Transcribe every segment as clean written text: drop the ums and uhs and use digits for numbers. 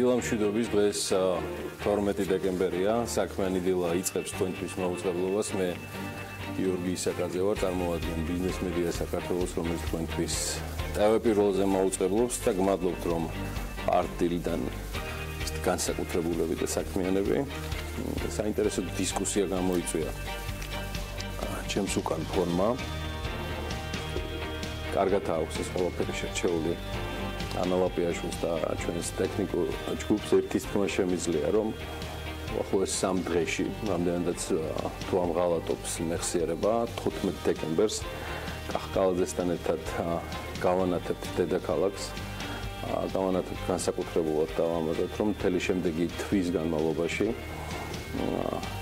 დილა მშვიდობის დღეს 12 დეკემბერია. საქმიანი დილა იწყებს თქვენთვის მაუწყებლობას. მე გიორგი ისაკაძე ვარ, წარმოვადგენ ბიზნესამბები საქართველოს, რომელიც თქვენთვის ტელეპირველზე მაუწყებლობს და გმადლობთ, რომ პარტილიდან განსაკუთრებულები და საქმიანები. საინტერესო დისკუსია გამოიწვია ჩემს უკან ფონმა. კარგად აქვს ეს ყველაფერი შერჩეული. ანალაპიაშვილს და ჩვენს ტექნიკურ ჯგუფს ერთის თქმა შემიძლია, რომ ახლა 3 დღეში, რამდენადაც თუ ამღალატობს მეხსიერება 15 დეკემბერს კახკალაძესთან ერთად გავანათებთ დედაქალაქს. გავანათებთ განსაკუთრებულად და ამბობთ, რომ მთელი შემდეგი თვის განმავლობაში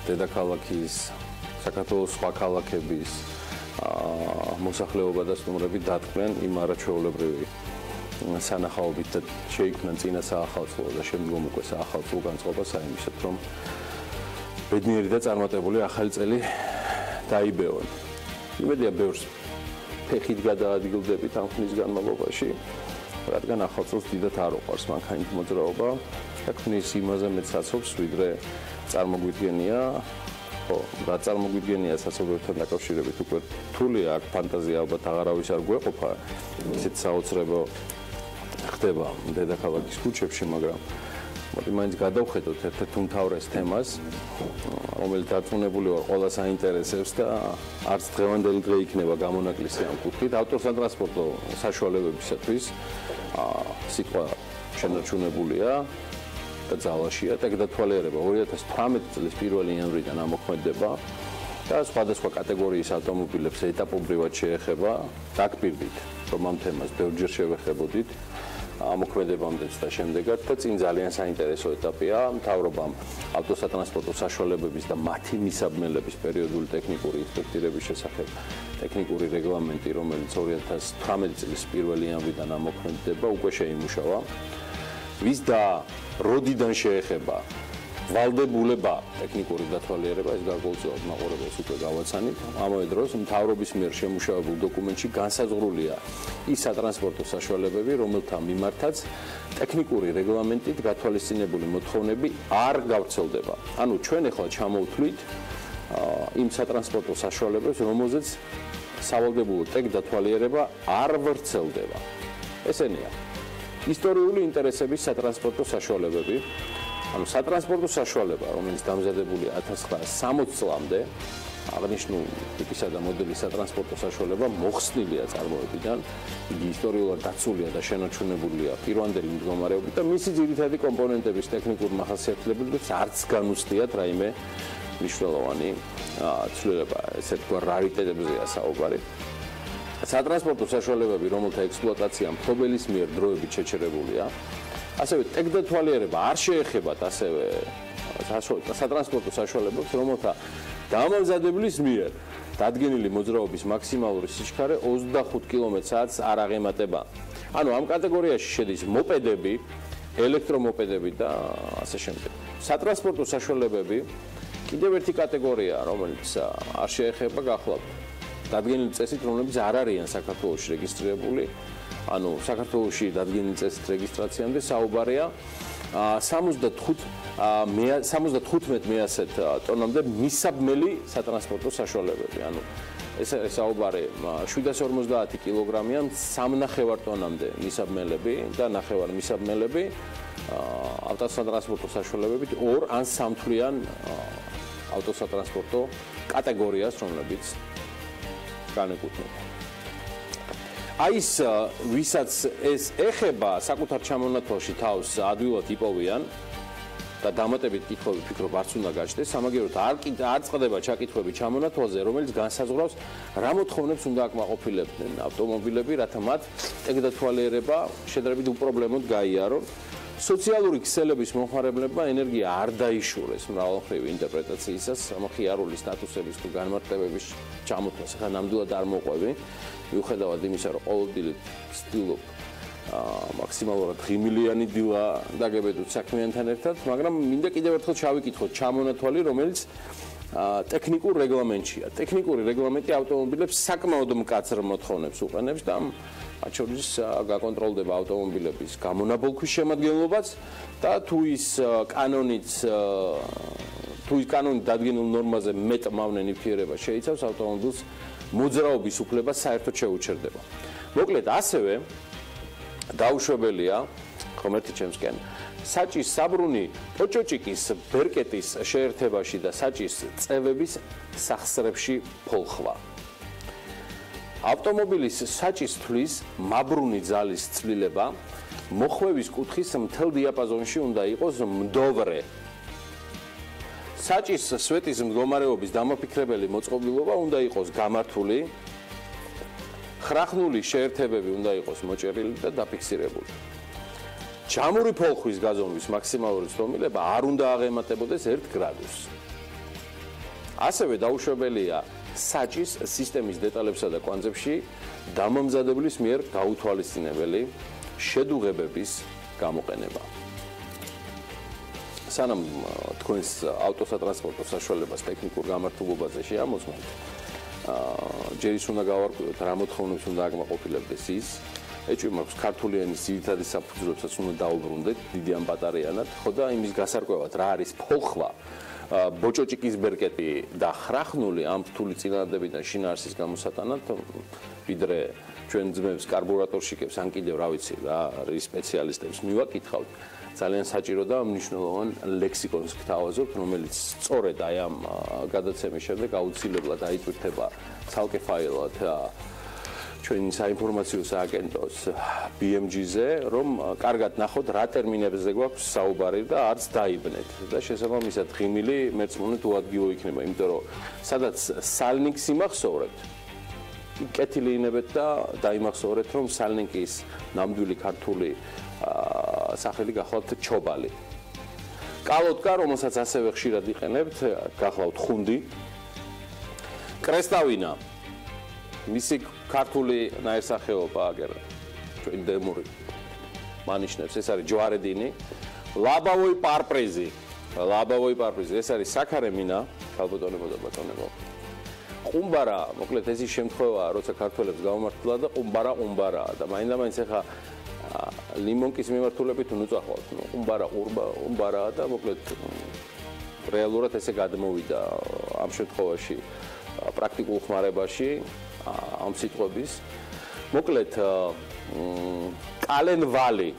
დედაქალაქის, საქართველოს სხვა ქალაქების მოსახლეობა და სტუმრები დატყვნენ იმ არაჩვეულებრივი სანახაობით და შეიქმნა წინა საახალწლო და შემდგომ უკვე საახალწლო განწყობა საიმისოდ, რომ ბედნიერი და წარმატებული ახალი წელი დაიბეონ. იმედია ბევრს ფეხით გადაადგილდებით ამ ხნის განმავლობაში, რადგან ახალწლს დიდად არ უყვარს მანქანით მოძრაობა და ქმნის იმაზე მეც აცობს, ვიდრე წარმოგვიდგენია. რა წარმოგვიდგენია სასწაულებთან დაკავშირებით უკვე რთულია, აქ ფანტაზია ალბათ აღარავის არ გვეყოფა, ისეთ საოცრებო ხდება დედაქალაქის ქუჩებში, მაგრამ მოდი მაინც გადავხედოთ ერთ-ერთ უმთავრეს თემას, რომელიც დარწმუნებული ვარ ყველას აინტერესებს და არც დღევანდელი დღე იქნება გამონაკლისი ამ კუთხით. ავტოსატრანსპორტო საშუალებებისათვის სიტყვა შენარჩუნებულია და ძალაშია. ტექდათვალიერება 2018 წლის 1 იანვრიდან ამოქმედდება და სხვადასხვა კატეგორიის ავტომობილებს ეტაპობრივად შეეხება. დაგპირდით, რომ ამ თემას ბევრჯერ შევეხებოდით ამოქმედებამდე და შემდეგაც და წინ ძალიან საინტერესო ეტაპია მთავრობამ ავტოსატრანსპორტო საშუალებების და მათი მისაბმელების პერიოდული ტექნიკური ინსპექტირების შესახებ ტექნიკური რეგლამენტი, რომელიც 2018 წლის 1 იანვრიდან ამოქმედდება, უკვე შეიმუშავა. ვის და როდიდან შეეხება ვალდებულება ტექნიკური დათვალიერება, ეს გარკვეულწილად მაყურებელს უკვე გავაცანით. ამავე დროს მთავრობის მიერ შემუშავებულ დოკუმენტში განსაზღვრულია ის სატრანსპორტო საშუალებები, რომელთა მიმართაც ტექნიკური რეგლამენტით გათვალისწინებული მოთხოვნები არ გავრცელდება. ანუ ჩვენ ახლა ჩამოვთვლით იმ სატრანსპორტო საშუალებებს, რომელზეც სავალდებულო ტექდათვალიერება არ ვრცელდება. ესენია ისტორიული ინტერესების სატრანსპორტო საშუალებები, ანუ სატრანსპორტო საშუალება, რომელიც დამზადებულია 1960 წლამდე, აღნიშნული ტიპისა და მოდელის სატრანსპორტო საშუალება მოხსნილია წარმოებიდან, იგი ისტორიულად დაცულია და შენარჩუნებულია პირვანდელი მდგომარეობით და მისი ძირითადი კომპონენტების ტექნიკური მახასიათებლებით არც განუცდიათ რაიმე მნიშვნელოვანი ცვლილება, ესე თქვა რარიტეტებზეა საუბარი. სატრანსპორტო საშუალებები, რომელთა ექსპლუატაცია მფლობელის მიერ დროებით შეჩერებულია, ასევე ტექდათვალიერება არ შეეხებათ ასევე სატრანსპორტო საშუალებებს, რომელთა დამამზადებლის მიერ დადგენილი მოძრაობის მაქსიმალური სიჩქარე 25 კმ/სთ არ აღემატება. ანუ ამ კატეგორიაში შედის მოპედები, ელექტრომოპედები და ასე შემდეგ. სატრანსპორტო საშუალებები კიდევ ერთი კატეგორია, რომელიც არ შეეხება გახლავთ დადგენილი წესით, რომლებიც არ არიან საქართველოში რეგისტრირებული. ანუ საქართველოში დადგენილი წესით რეგისტრაციამდე საუბარია 75 მეასეთ ტონამდე მისაბმელი სატრანსპორტო საშუალებები. ანუ ეს საუბარი 750 კილოგრამიან 3,5 ტონამდე მისაბმელები და 9,5 მისაბმელები ავტოსატრანსპორტო საშუალებებით 2 ან 3 თვლიან ავტოსატრანსპორტო კატეგორიას, რომლებიც განეკუთვნება. აი ეს ვისაც ეს ეხება საკუთარ ჩამონათვალში თავს ადვილად იპოვიან და დამატებით კითხვები ფიქრობ არც უნდა გაჩნდეს, სამაგიეროდ არ წყდება ჩაკითხვები ჩამონათვალზე, რომელიც განსაზღვრავს რა მოთხოვნებს უნდა აკმაყოფილებდნენ ავტომობილები, რათა მათ ტექდათვალიერება შედარებით უპრობლემოდ გაიარონ. სოციალური ქსელების მომხმარებლებმა ენერგია არ დაიშურეს მრავალმხრივი ინტერპრეტაციისას, სამხიარული სტატუსების თუ განმარტებების ჩამოთვლას ახლა ნამდვილად არ მოყვები, მიუხედავად იმისა, რომ ყოველდღიურად ვცდილობ მაქსიმალურად ღიმილიანი დილა დაგებედოთ საქმიანთან ერთად, მაგრამ მინდა კიდევ ერთხელ ჩავიკითხოთ ჩამონათვალი, რომელიც ტექნიკურ რეგლამენტია. ტექნიკური რეგლამენტი ავტომობილებს საკმაოდ მკაცრ მოთხოვნებს უყენებს და მათ შორის გაკონტროლდება ავტომობილების გამონაბოლქვის შემადგენლობაც და თუ ის კანონით დადგენილ ნორმაზე მეტ მავნე ნივთიერება შეიცავს ავტომობილს მოძრაობის უფლება საერთოდ შეუჩერდება. მოკლედ ასევე დაუშვებელია ღმერთი ჩემსკენ საჭის საბრუნი პოჭოჭიკის ბერკეტის შეერთებაში და საჭის წევების სახსრებში ფოლხვა. ავტომობილის საჭის თვლის მაბრუნი ძალის ცვლილება მოხვევის კუთხის მთელ დიაპაზონში უნდა იყოს მდოვრე. საჭის სვეტის მდგომარეობის დამაფიქრებელი მოწყობილობა უნდა იყოს გამართული. ხრახნული შეერთებები უნდა იყოს მოჭერილი და დაფიქსირებული. ჯამური ფოლხვის გაზომვის მაქსიმალური ცდომილება არ უნდა აღემატებოდეს 1 გრადუსს. ასევე დაუშვებელია საჭის სისტემის დეტალებსა და კვანძებში დამამზადებლის მიერ გაუთვალისწინებელი შედუღებების გამოყენება. სანამ თქვენს ავტოსატრანსპორტო საშუალებას ტექნიკურ გამართულობაზე შეამოწმოთ, ჯერ ის უნდა გავარკვიოთ, რა მოთხოვნებს უნდა აკმაყოფილებდეს ის. ეჭვი მაქვს ქართული ენის ძირითადი საფუძვლებსაც უნდა დაუბრუნდეთ დიდი ან პატარიანად, ხო და იმის გასარკვევად რა არის ფოლხვა, ბოჭოჭიკის ბერკეტი და ხრახნული ამ რთული წინადადებიდან შინაარსის გამოსატანად, ვიდრე ჩვენ ძმებს კარბურატორშიკებს ან კიდევ რა ვიცი რა არის სპეციალისტებს მივაკითხავთ, ძალიან საჭირო და მნიშვნელოვან ლექსიკონს გთავაზობთ, რომელიც სწორედ აი ამ გადაცემის შემდეგ აუცილებლად აიწვირთება ცალკე ფაილად ჩვენი საინფორმაციო სააგენტოს BMG-ზე, რომ კარგად ნახოთ რა ტერმინებზე გვაქვს საუბარი და არც დაიბნეთ და შესაბამისად ღიმილი მერწმუნეთ უადგილო იქნება, იმიტომ რომ სადაც სალნიკს იმახსოვრებთ, კეთილი ინებეთ და დაიმახსოვრეთ, რომ სალნიკის ნამდვილი ქართული სახელი გახლავთ ჩობალი. კალოტკა, რომელსაც ასევე ხშირად იყენებთ, გახლავთ ხუნდი. კრესტავინა მისი ქართული ნაირსახეობა აგერ ჩვენ დემური მანიშნებს, ეს არის ჯვარედინი. ლაბავოი პარპრიზი, ეს არის საქარემინა, ქალბატონებო და ბატონებო. ყუმბარა, მოკლედ ეს ის შემთხვევაა, როცა ქართველებს გამომართლა და ყუმბარა და მაინდა-მაინც ახლა ლიმონკის მიმართულებით უნუწახავთ, ყუმბარაა და მოკლედ რეალურად ესე გადმოვიდა ამ შემთხვევაში პრაქტიკულ ხმარებაში ამ სიტყვების. მოკლედ კალენვალი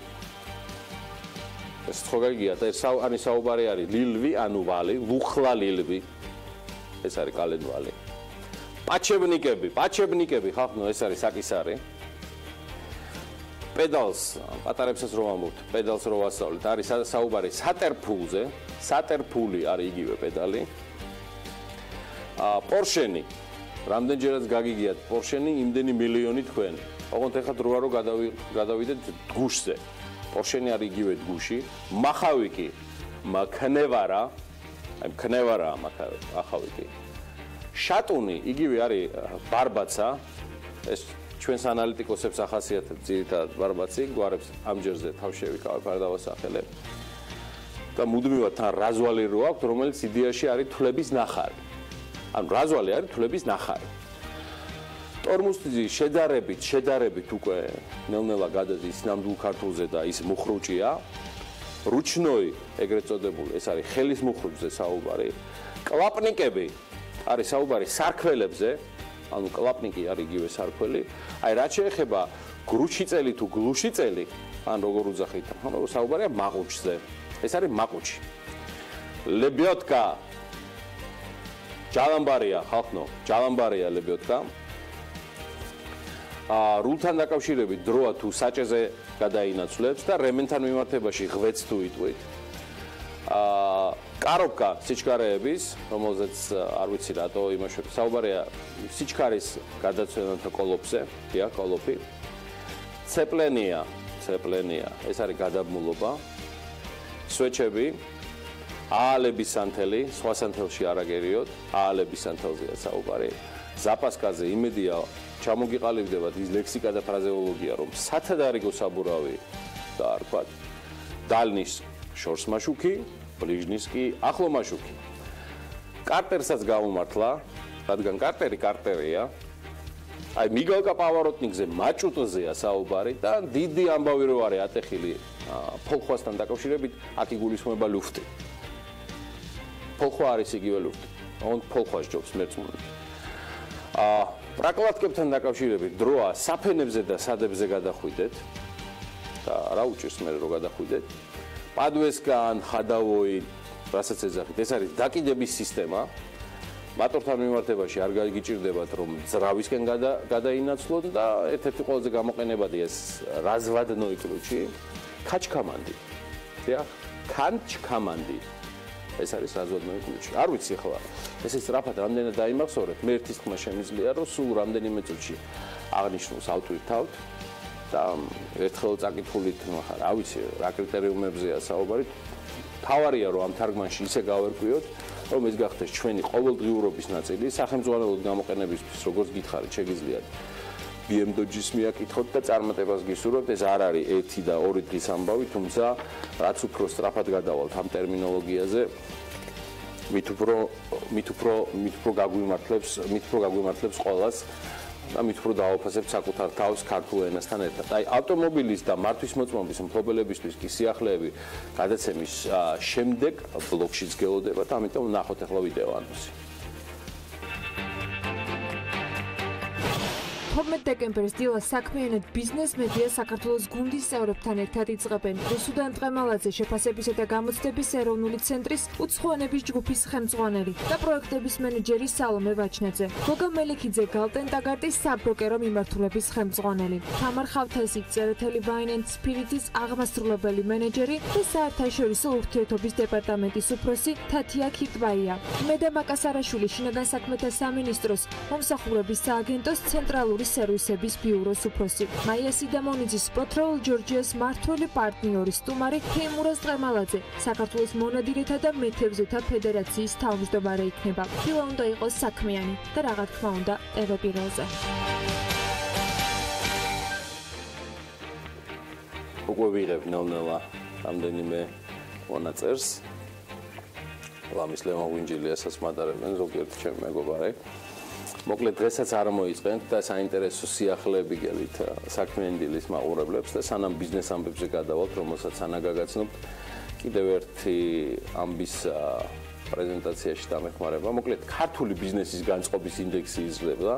ეს ხო გაგიგიათ, ეს საუბარი არის ლილვი, ანუ ვალი, ლუხლა ლილვი. ეს არის კალენვალი. პაჩებნიკები, ხახნო, ეს არის საკისარი. პედალს, პატარებსაც რომ ამბობთ, პედალს რო ვასწავლეთ, არის საუბარი სატერფულზე, სატერფული არის იგივე პედალი. პორშენი, რამდენჯერაც გაგიგიათ პორშენი, იმდენი მილიონი თქვენ. ოღონდ ეხლა დროა რომ გადავიდეთ დგუშზე. პორშენი არის იგივე დგუში, მახავიკი, მაქნევარა, აი მქნევარა მახავიკი. შატუნი, იგივე არის ბარბაცა, ეს ჩვენს ანალიტიკოსებს ახასიათებს ძირითადად ბარბაცი, გვარებს ამჯერზე თავშევიკავებ, არ დავასახელებ. და მუდმივად თან რაზვალი რო აქვს, რომელიც იდეაში არის თვლების ნახარი. ანუ რაზვალი არის თვლების ნახარი. ტორმუსტიზი შედარებით უკვე ნელ-ნელა გადადის ნამდვილ ქართულზე და ის მუხრუჭია. რუჩნოი, ეგრეთ წოდებული, ეს არის ხელის მუხრუჭზე საუბარი. კლაპნიკები არის საუბარი სარქველებზე, ანუ კლაპნიკი არის იგივე სარქველი. აი რაც შეეხება გრუჩიწელი თუ გლუშიწელი, ან როგორ უძახით, ანუ საუბარია მაყუჩზე. ეს არის მაყუჩი. ლებიოტკა ჯალამბარია, ხალხნო, ჯალამბარია ლებიოტკა. რულთან დაკავშირებით დროა თუ საჭეზე გადაინაცვლებს და რემენთან მიმართებაში ღვეც თუ იტყვით. კარობკა სიჩქარეების, რომელზეც არ ვიცი რატო იმაშვებს. საუბარია სიჩქარის გადაცვენათა კოლოფზე, დიახ, კოლოფი. ცეპლენია, ეს არის გადაბმულობა. სვეჩები, აალების სანთელი, სხვა სანთელში არ აგერიოთ, აალების სანთელზეა საუბარი. ზაპასკაზე იმედია ჩამოგიყალიბდება ის ლექსიკა და ფრაზეოლოგია, რომ სათადარიგო საბურავი და არ ვთქვათ, დალნის შორს მაშუქი, ბლიჟნის კი ახლო მაშუქი. კარტერსაც გამომართლა, რადგან კარტერია. აი მიგალკა პავაროტნიკზე მაჭუტოზეა საუბარი და დიდი ამბავი რო არის ატეხილი ფოლხვასთან დაკავშირებით, აქ იგულისხმება ლუფტი. ფოლხვა არის იგივე ლუფტი. On ფოლხვას ჯობს მერწმუნე. პრაკალატკებთან დაკავშირებით დროა საფენებზე და სადებზე გადახვიდეთ. და რა უჭირს მე რომ გადახვიდეთ? პადვესგან, ხადავოი, რასაც ეძახით, ეს არის დაკიდების სისტემა. მატორთან მიმართებაში არ გაგიჭირდებათ რომ ძრავისკენ გადაინაცვლოთ და ერთ-ერთი ყველაზე გამოყენებადი ეს რაზვადნოი ключи, ქაჩკამანდი. დიახ, ქაჩკამანდი. ეს არის რაზვადნოი ключи. არ ვიცი ახლა ესე სწრაფად რამდენად დაიმახსოვრეთ, მე ერთის თქმა შემიძლია რომ სულ რამდენიმე წუთში აღნიშნულს ავტვირთავთ და ერთხელ წაკითხულით ხარ, რა ვიცი, რა კრიტერიუმებზეა საუბარი. თავარია რომ ამ თარგმანში ისე გავერკვიოთ, რომ ეს გახდეს ჩვენი ყოველდღიურობის ნაწილი, სახელმძღვანელოდ გამოყენებისთვის, როგორც გითხარით, შეგიძლიათ BMWG-ს მიაკითხოთ და წარმატებას გისურვებთ. ეს არ არის 1 და 2 დღის ამბავი, თუმცა რაც უფრო სწრაფად გადავალთ ამ ტერმინოლოგიაზე, მით უფრო გაგვიმართლებს ყველას და მით უფრო დააფასებთ საკუთარ თავს ქართულ ენასთან ერთად. აი ავტომობილის და მართვის მოწმობის მფლობელებისთვის კი სიახლეები გადაცემის შემდეგ ბლოგშიც გელოდებათ, ამიტომ ნახოთ ახლა ვიდეო ანონსი. 12 დეკემბერს დილა საქმიანად ბიზნეს მედია საქართველოს გუნდის წევრებთან ერთად იწყებენ. რუსუდან ტყემალაძე შეფასებისა და გამოცდების ეროვნული ცენტრის უცხოენების ჯგუფის ხელმძღვანელი და პროექტების მენეჯერი სალომე ვაჩნაძე. გოგა მელიქიძე გალტენ ტაგარტის საბროკერო მიმართულების ხელმძღვანელი. თამარ ხავთასი წერეთელი Wine and Spirits-ის აღმასრულებელი მენეჯერი და საერთაშორისო ურთიერთობის დეპარტამენტის უფროსი თათია ქირტბაია. მედა მაკასარაშვილი შინაგან საქმეთა სამინისტროს მომსახურების სააგენტოს ცენტრალური სერვისების ბიუროს უფროსი. მაია სიდამონიძის პოტროულ ჯორჯიას მართველი პარტნიორი სტუმარი თეიმურაზ ტყემალაძე საქართველოს მონადირეთა და მეთევზეთა ფედერაციის თავმჯდომარე იქნება. დილა უნდა იყოს საქმიანი და რა თქმა უნდა TV პირველზე. უკვე ვიღებ ნელ-ნელა რამდენიმე მონაწერს. ლამის ლემოგვინჯილიასაც მატარებენ ზოგიერთ ჩემი მეგობარი. მოკლედ დღესაც არ მოიწყენთ და საინტერესო სიახლეები გელით საქმიანი დილის მაყურებლებს და სანამ ბიზნესამბებზე გადავალთ, რომელსაც ანაგაგაცნობთ, კიდევ ერთი ამბის პრეზენტაციაში დამეხმარება. მოკლედ ქართული ბიზნესის განწყობის ინდექსი იზრდება.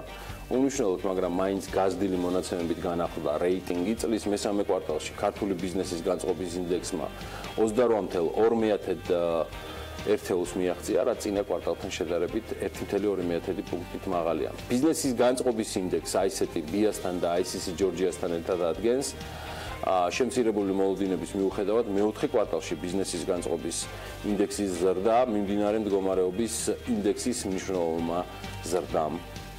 უმნიშვნელოდ, მაგრამ მაინც გაზრდილი მონაცემებით განახლდა რეიტინგი წლის მესამე კვარტალში ქართული ბიზნესის განწყობის ინდექსმა 28.2 ერთეულს მიაღწია, რაც წინა კვარტალთან შედარებით 1.2 პუნქტით მაღალია. ბიზნესის განწყობის ინდექსს ICT BIAS-თან და ICC ჯორჯიასთან ერთად ადგენს. შემცირებული მოლოდინების მიუხედავად მეოთხე კვარტალში ბიზნესის განწყობის ინდექსის ზრდა მიმდინარე მდგომარეობის ინდექსის მნიშვნელოვანმა ზრდამ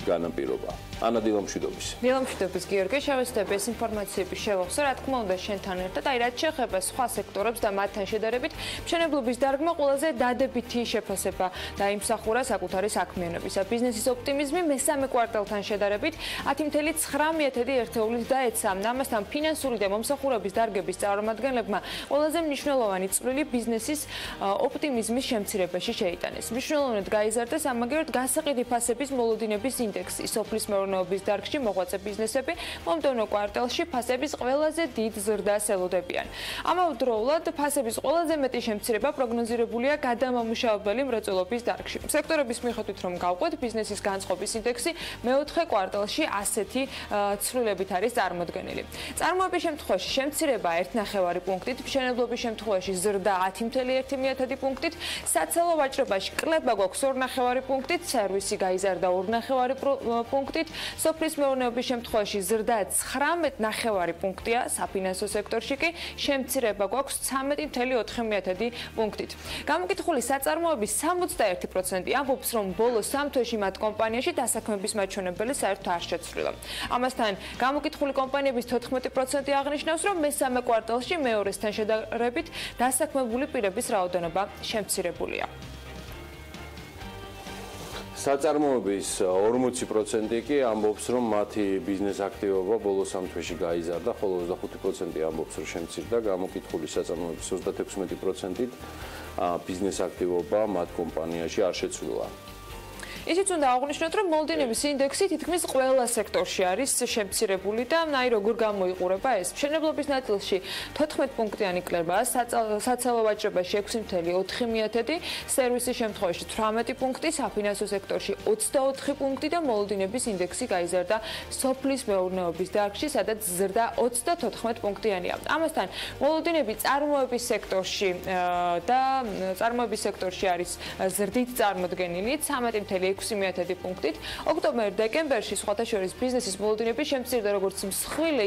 განაპირობა. ანა დილა მშვიდობის. დილა მშვიდობის გიორგი, შევეცდები ეს ინფორმაციების შევახსო, რა თქმა უნდა შენთან ერთად, აი რაც შეეხება სხვა სექტორებს და მათთან შედარებით, მშენებლობის დარგმა ყველაზე დადებითი შეფასება დაიმსახურა საკუთარი საქმიანობისა. ბიზნესის ოპტიმიზმი მესამე კვარტალთან შედარებით 10.9 ერთეულით დაეცა. ამასთან ფინანსური და მომსახურების დარგების წარმომადგენლებმა ყველაზე მნიშვნელოვანი წვლილი ბიზნესის ოპტიმიზმის შემცირებაში შეიტანეს. მნიშვნელოვნად გაიზარდა სამაგიეროდ გასაყიდი ფასების მოლოდინების ინდექსი. სოფლის მეურნეობის დარგში მოღვაწე ბიზნესები მომდევნო კვარტალში ფასების ყველაზე დიდ ზრდას ელოდებიან. ამავდროულად ფასების ყველაზე მეტი შემცირება პროგნოზირებულია გადამამუშავებელი მრეწველობის დარგში. სექტორების მიხედვით რომ გავყვეთ, ბიზნესის განწყობის ინდექსი მეოთხე კვარტალში ასეთი ცვლილებით არის წარმოდგენილი. წარმოების შემთხვევაში შემცირება 1.5 პუნქტით, მშენებლობის შემთხვევაში ზრდა 10.1 პუნქტით, საცალო ვაჭრობაში კლება გვაქვს 2.5 პუნქტით, სერვისი გაიზარდა 2.5 პუნქტით, სოფლის მეურნეობის შემთხვევაში ზრდა 19.5 პუნქტია, საფინანსო სექტორში კი შემცირება გვაქვს 13.4 პუნქტით. გამოკითხული საწარმოების 61% ამბობს, რომ ბოლო 3 თვეში მათ კომპანიაში დასაქმების მაჩვენებელი საერთოდ არ შეცვლილა. ამასთან გამოკითხული კომპანიების 14% აღნიშნავს, რომ მესამე კვარტალში მეორესთან შედარებით დასაქმებული პირების რაოდენობა შემცირებულია. საწარმოების 40% კი ამბობს, რომ მათი ბიზნეს აქტივობა ბოლო 3 თვეში გაიზარდა, ხოლო 25% ამბობს, რომ შემცირდა. გამოკითხული საწარმოების 36%-ით ბიზნეს აქტივობა მათ კომპანიაში არ შეცვლილა. ისიც უნდა აღვნიშნოთ, რომ მოლოდინების ინდექსი თითქმის ყველა სექტორში არის შემცირებული და აი როგორ გამოიყურება ეს. მშენებლობის ნაწილში 14 პუნქტიანი კლებაა, საცალო ვაჭრობაში 6.4, სერვისის შემთხვევაში 18 პუნქტი, საფინანსო სექტორში 24 პუნქტი და მოლოდინების ინდექსი გაიზარდა სოფლის მეურნეობის დარგში, სადაც ზრდა 34 პუნქტიანია. ამასთან მოლოდინები წარმოების სექტორში არის ზრდით წარმოდგენილი 13.6 პუნქტით. ოქტომბერ-დეკემბერში სხვათა შორის ბიზნესის მოლოდინები შემცირდა როგორც მსხვილი,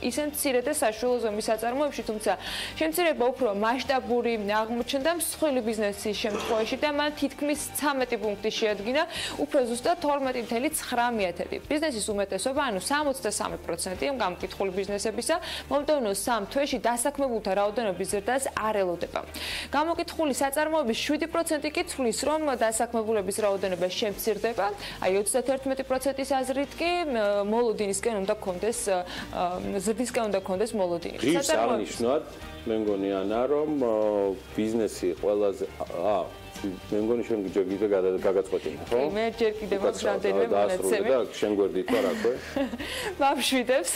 ისე მცირე და საშუალო ზომის საწარმოებში, თუმცა შემცირება უფრო მასშტაბური აღმოჩნდა მსხვილი ბიზნესის შემთხვევაში და მან თითქმის 13 პუნქტი შეადგინა, უფრო ზუსტად 12.9. ბიზნესის უმეტესობა, ანუ 63% გამოკითხული ბიზნესებისა, მომდევნო 3 თვეში დასაქმებულთა რაოდენობის ზრდას არ ელოდება. გამოკითხული საწარმოების 7% კი თვლის, რომ დასაქმებულების რაოდენობა შემცირდება, აი 31%-ის აზრით კი მოლოდინისკენ უნდა გქონდეს ზრდისკენ უნდა გქონდეს მოლოდინი. დღის აღნიშნავთ, მე მგონი ანა რომ ბიზნესი ყველაზე მე მგონი შენ ჯერ კიდე გაგაწყვეტინე, ხო? მე ჯერ კიდე მაქვს რამდენიმე მონაცემი. და შენ გვერდით ვარ აქვე? ვამშვიდებს.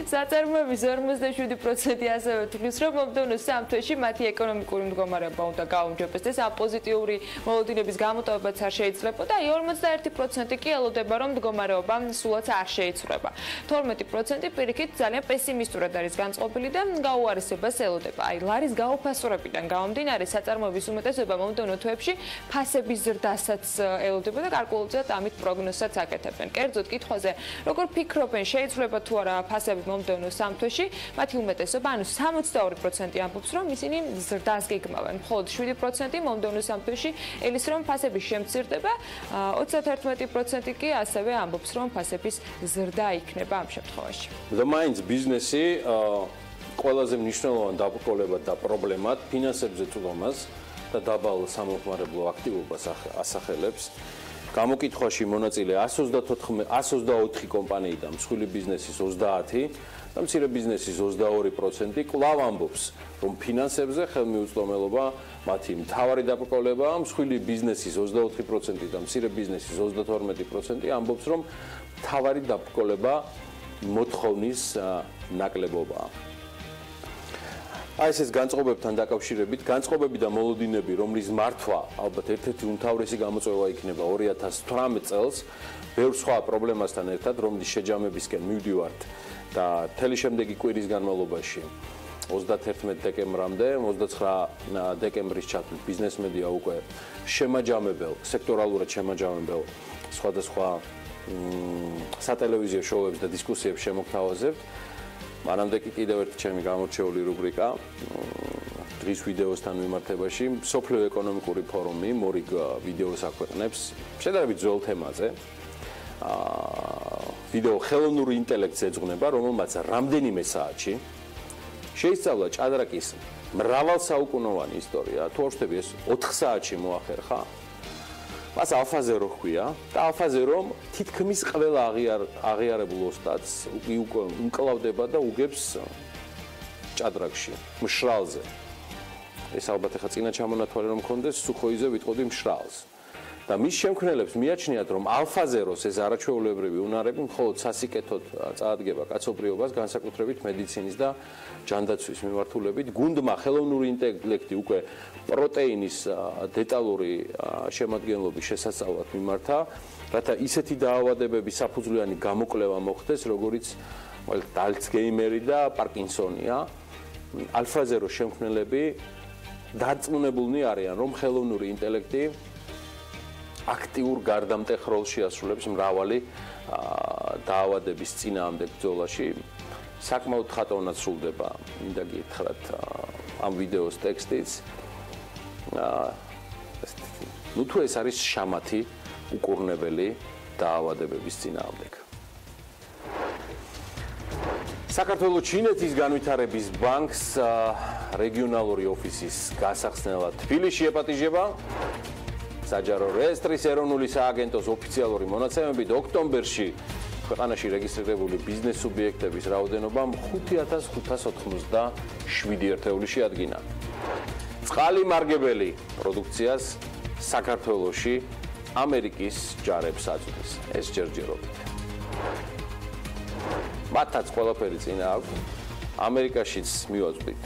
საწარმოების 57% ასევე თვლის, რომ მომდევნო 3 თვეში მათი ეკონომიკური მდგომარეობა უნდა გაუმჯობესდეს, ამ პოზიტიური მოლოდინების გამოტოვებაც არ შეიძლება და 41% კი ელოდება, რომ მდგომარეობა სულაც არ შეიცვლება. 12% პირიქით ძალიან პესიმისტურად არის განწყობილი და გაუარესებას ელოდება. აი ლარის გაუფასურებიდან გამომდინარე საწარმოების უმეტესობა მომდევნო თვეებში ფასების ზრდასაც ელოდება და კარკულაციად ამით პროგნოზსაც აკეთებენ. კერძოდ კითხვაზე, როგორ ფიქრობენ, შეიძლება თუ არა ფასები მომდევნო 3 თვეში, მათი უმეტესობა, ანუ 62% ამბობს, რომ ისინი ზრდას გეგმავენ. მხოლოდ 7% მომდევნო 3 თვეში ელის რომ ფასები შემცირდება, 31% კი ასევე ამბობს, რომ ფასების ზრდა იქნება ამ შემთხვევაში. და მაინც ბიზნესი ყველაზე მნიშვნელოვანი დაბრკოლება და პრობლემად ფინანსებზე წვდომას და დაბალ სამომხმარებლო აქტივობას ასახელებს. გამოკითხვაში მონაწილე 124 კომპანიიდან მსხვილი ბიზნესის 30 და მცირე ბიზნესის 22% კვლავ ამბობს, რომ ფინანსებზე ხელმიუწვდომელობა მათი მთავარი დაბრკოლებაა. მსხვილი ბიზნესის 24% და მცირე ბიზნესის 32% ამბობს, რომ მთავარი დაბრკოლება მოთხოვნის ნაკლებობაა. აი ეს განწყობებთან დაკავშირებით, განწყობები და მოლოდინები, რომლის მართვა ალბათ ერთ-ერთი უმთავრესი გამოწვევა იქნება 2018 წელს, ბევრ სხვა პრობლემასთან ერთად, რომლის შეჯამებისკენ მივდივართ და მთელი შემდეგი კვირის განმავლობაში 31 დეკემბრამდე, 29 დეკემბრის ჩათვლით ბიზნესმედია უკვე შემაჯამებელ, სექტორალურად შემაჯამებელ სხვადასხვა სატელევიზიო შოუებს და დისკუსიებს შემოგთავაზებთ. მანამდე კი კიდევ ერთი ჩემი გამორჩეული რუბრიკა დღის ვიდეოსთან მიმართებაში სოფლიო ეკონომიკური ფორუმი მორიგ ვიდეოს აქვეყნებს შედარებით ძველ თემაზე. ვიდეო ხელოვნური ინტელექტს ეძღვნება, რომელმაც რამდენიმე საათში შეისწავლა ჭადრაკის მრავალსაუკუნოვანი ისტორია. თუ არ ვშთები, ეს 4 საათში მოახერხა. მას ალფა-0 ჰქვია და ალფა-0 თითქმის ყველა აღიარებულ ოსტატს უმკლავდება და უგებს ჭადრაკში, მშრალზე. ეს ალბათ ახლა წინა ჩამონათვალე რომ მქონდეს, სუხოიზე ვიტყოდი მშრალს. და მის შემქმნელებს მიაჩნიათ, რომ ალფა-0-ს ეს არაჩვეულებრივი უნარები მხოლოდ სასიკეთოდ წაადგება კაცობრიობას, განსაკუთრებით მედიცინის და ჯანდაცვის მიმართულებით. გუნდმა ხელოვნური ინტელექტი უკვე პროტეინის დეტალური შემადგენლობის შესასწავლად მიმართა, რათა ისეთი დაავადებების საფუძვლიანი გამოკვლევა მოხდეს, როგორიც ალცჰეიმერი და პარკინსონია. ალფა-0 შემქმნელები დარწმუნებულნი არიან, რომ ხელოვნური ინტელექტი აქტიურ გარდამტეხ როლს შეასრულებს მრავალი დაავადების წინააღმდეგ ბრძოლაში. საკმაოდ ხატოვნად სრულდება, მინდა გითხრათ, ამ ვიდეოს ტექსტიც. ნუ თუ ეს არის შამათი უკურნებელი დაავადებების წინააღმდეგ. საქართველოს ჩინეთის განვითარების ბანკს რეგიონალური ოფისის გასახსნელად თბილისში ეპატიჟება. საჯარო რეესტრის ეროვნული სააგენტოს ოფიციალური მონაცემებით ოქტომბერში ქვეყანაში რეგისტრირებული ბიზნეს სუბიექტების რაოდენობა 5587 ერთეულში ადგინა. წყალი მარგებელი პროდუქციას საქართველოში ამერიკის ჯარებს აწვდის. ეს ჯერჯერობით. მათაც ყველაფერი წინა აქვს. ამერიკაშიც მივაწვდით.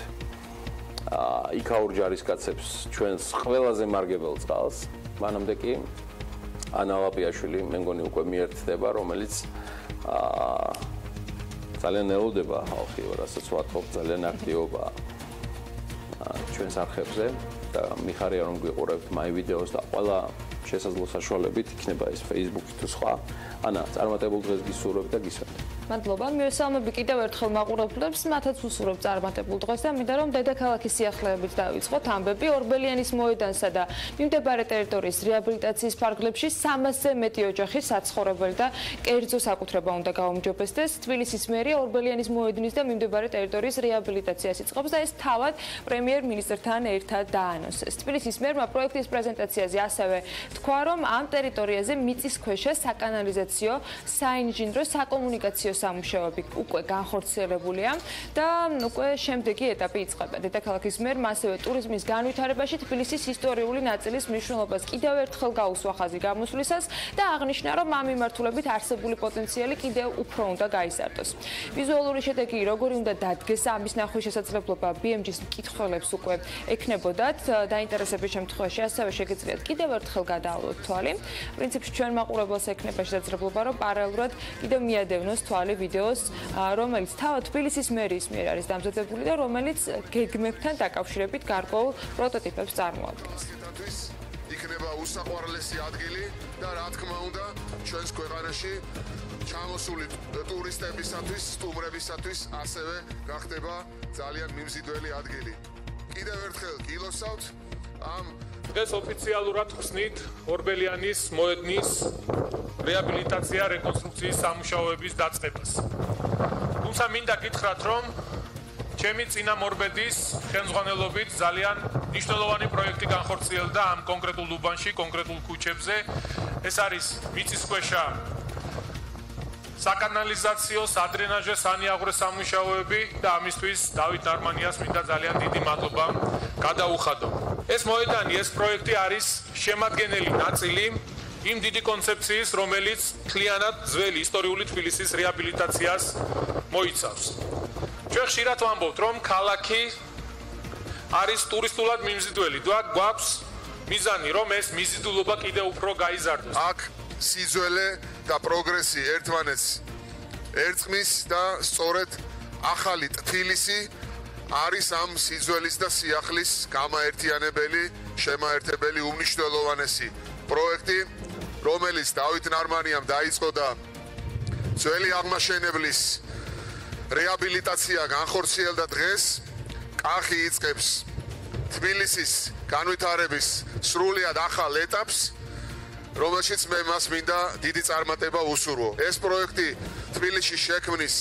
იქაურ ჯარისკაცებს ჩვენს ყველაზე მარგებელ წყალს. მანამდე კი ანა ლაპიაშვილი მე მგონი უკვე მიერთდება, რომელიც ძალიან ელოდება ხალხი, რასაც ვათხოვ, ძალიან აქტიობაა ჩვენს არხებზე და მიხარია რომ გვიყურებთ მაი ვიდეოს და ყველა შესაძლო საშუალებით იქნება ეს Facebook-ი თუ სხვა. ანა, წარმატებულ დღეს გისურვებ და გისმენთ. მადლობა. მივესალმები კიდევ ერთხელ მაყურებლებს, მათაც უსურვებ წარმატებულ დღეს და მინდა რომ დედაქალაქის სიახლეებით დავიწყოთ ამბები. ორბელიანის მოედანსა და მიმდებარე ტერიტორიის რეაბილიტაციის ფარგლებში 300-ზე მეტი ოჯახი საცხოვრებელი და კერძო საკუთრება უნდა გაუმჯობესდეს. თბილისის მერია ორბელიანის მოედნის და მიმდებარე ტერიტორიის რეაბილიტაციას იწყებს და ეს თავად პრემიერ-მინისტრთან ერთად დაანონსეს. თბილისის მერმა პროექტის პრეზენტაციაზე ასევე თქვა, რომ ამ ტერიტორიაზე მიწისქვეშა საკანალიზაციო, საინჟინრო, საკომუნიკაციო სამუშაოები უკვე განხორციელებულია და უკვე შემდეგი ეტაპი იწყება. დედაქალაქის მერმა ასევე ტურიზმის განვითარებაში თბილისის ისტორიული ნაწილის მნიშვნელობას კიდევ ერთხელ გაუსვა ხაზი გამოსვლისას და აღნიშნა, რომ ამ მიმართულებით არსებული პოტენციალი კიდევ უფრო უნდა გაიზარდოს. ვიზუალური შედეგი როგორი უნდა დადგეს ამის ნახვის შესაძლებლობა BMG-ის მკითხველებს უკვე ექნებოდათ. დაინტერესების შემთხვევაში ასევე შეგიძლიათ კიდევ ერთხელ გადაავლოთ თვალი. პრინციპში ჩვენ მაყურებელს ექნება შესაძლებლობა, რომ პარალელურად კიდევ მიადევნოს თვალი ვიდეოს, რომელიც თავად თბილისის მერიის მიერ არის დამზადებული და რომელიც გეგმებთან დაკავშირებით გარკვეულ პროტოტიპებს წარმოადგენს. იქნება უსაყვარლესი ადგილი და რა თქმა უნდა ჩვენს ქვეყანაში ჩამოსული ტურისტებისათვის, სტუმრებისათვის ასევე გახდება ძალიან მიმზიდველი ადგილი. კიდევ ერთხელ გილოცავთ ამ დღეს ოფიციალურად ხსნით ორბელიანის მოედნის რეაბილიტაცია რეკონსტრუქციის სამუშაოების დაწყებას. თუმცა მინდა გითხრათ, რომ ჩემი წინამორბედის ხელმძღვანელობით ძალიან მნიშვნელოვანი პროექტი განხორციელდა ამ კონკრეტულ უბანში, კონკრეტულ ქუჩებზე. ეს არის მიწისქვეშა საკანალიზაციო, სადრენაჟო, სანიაღვრე სამუშაოები და ამისთვის დავით ნარმანიას მინდა ძალიან დიდი მადლობა გადაუხადო. ეს მოედანი, ეს პროექტი არის შემადგენელი ნაწილი იმ დიდი კონცეფციის, რომელიც მთლიანად ძველი ისტორიული თბილისის რეაბილიტაციას მოიცავს. ჩვენ ხშირად ვამბობთ, რომ ქალაქი არის ტურისტულად მიმზიდველი და გვაქვს მიზანი, რომ ეს მიზიდულობა კიდევ უფრო გაიზარდოს. აქ სიძველე და პროგრესი ერთმანეთს ერწყმის და სწორედ ახალი თბილისი არის ამ სიძველის და სიახლის გამაერთიანებელი, შემაერთებელი უმნიშვნელოვანესი პროექტი, რომელიც დავით ნარმანიამ დაიწყო და ძველი აღმაშენებლის რეაბილიტაცია განხორციელდა დღეს, კახი იწყებს თბილისის განვითარების სრულიად ახალ ეტაპს, რომელშიც მე მას მინდა დიდი წარმატება უსურვო. ეს პროექტი თბილისში შექმნის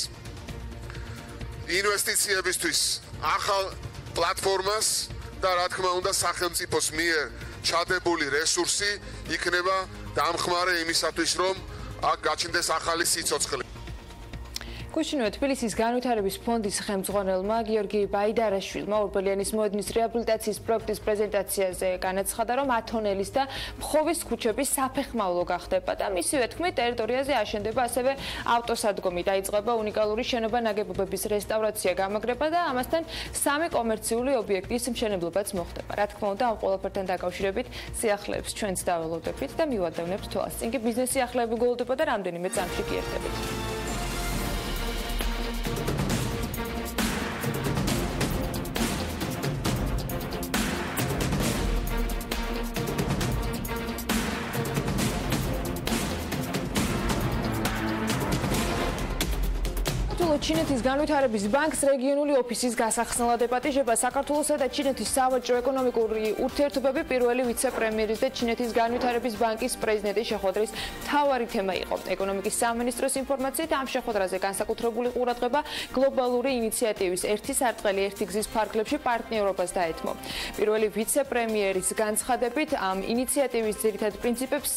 ინვესტიციებისთვის ახალ პლატფორმას და რა თქმა უნდა სახელმწიფოს მიერ ჩადებული რესურსი იქნება დამხმარე იმისათვის, რომ აქ გაჩნდეს ახალი სიცოცხლე. გუშინვე თბილისის განვითარების ფონდის ხელმძღვანელმა გიორგი ბაიდარაშვილმა ორბელიანის მოედნის რეაბილიტაციის პროექტის პრეზენტაციაზე განაცხადა, რომ ათონელის და მხოვის ქუჩების საფეხმავლო გახდება და მისივე თქმით ტერიტორიაზე აშენდება ასევე ავტოსადგომი, დაიწყება უნიკალური შენობა-ნაგებობების რესტავრაცია, გამაგრება და ამასთან 3 კომერციული ობიექტის მშენებლობაც მოხდება. რა თქმა უნდა, ამ ყველაფერთან დაკავშირებით სიახლეებს ჩვენც დაველოდებით და მივადევნებთ თვალს. წინ კი ბიზნეს სიახლეები გველოდება და რამდენიმე წამში კი ერთებით. ჩინეთის განვითარების ბანკს რეგიონული ოფისის გასახსნელად ეპატიჟება საქართველოსა და ჩინეთის სავაჭრო-ეკონომიკური ურთიერთობები პირველი ვიცე-პრემიერის და ჩინეთის განვითარების ბანკის პრეზიდენტის შეხვედრის მთავარი თემა იყო. ეკონომიკის სამინისტროს ინფორმაციით ამ შეხვედრაზე განსაკუთრებული ყურადღება გლობალური ინიციატივის ერთი სარტყელი ერთი გზის ფარგლებში პარტნიორობას დაეთმო. პირველი ვიცე-პრემიერის განცხადებით ამ ინიციატივის ძირითად პრინციპებს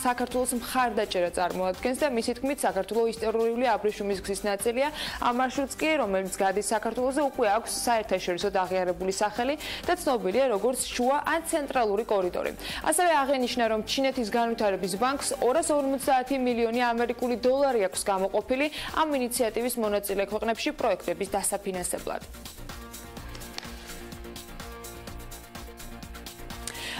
საქართველოს მხარდაჭერა წარმოადგენს და მისი თქმით საქართველოს ისტორიული აბრეშუმის გზის ნაწილი ნაწილია. ამ მარშრუტს კი, რომელიც გადის საქართველოზე, უკვე აქვს საერთაშორისო აღიარებული სახელი და ცნობილია როგორც შუა ან ცენტრალური კორიდორი. ასევე აღენიშნა, რომ ჩინეთის განვითარების ბანკს 250 მილიონი ამერიკული დოლარი აქვს გამოყოფილი ამ ინიციატივის მონაწილე ქვეყნებში პროექტების დასაფინანსებლად.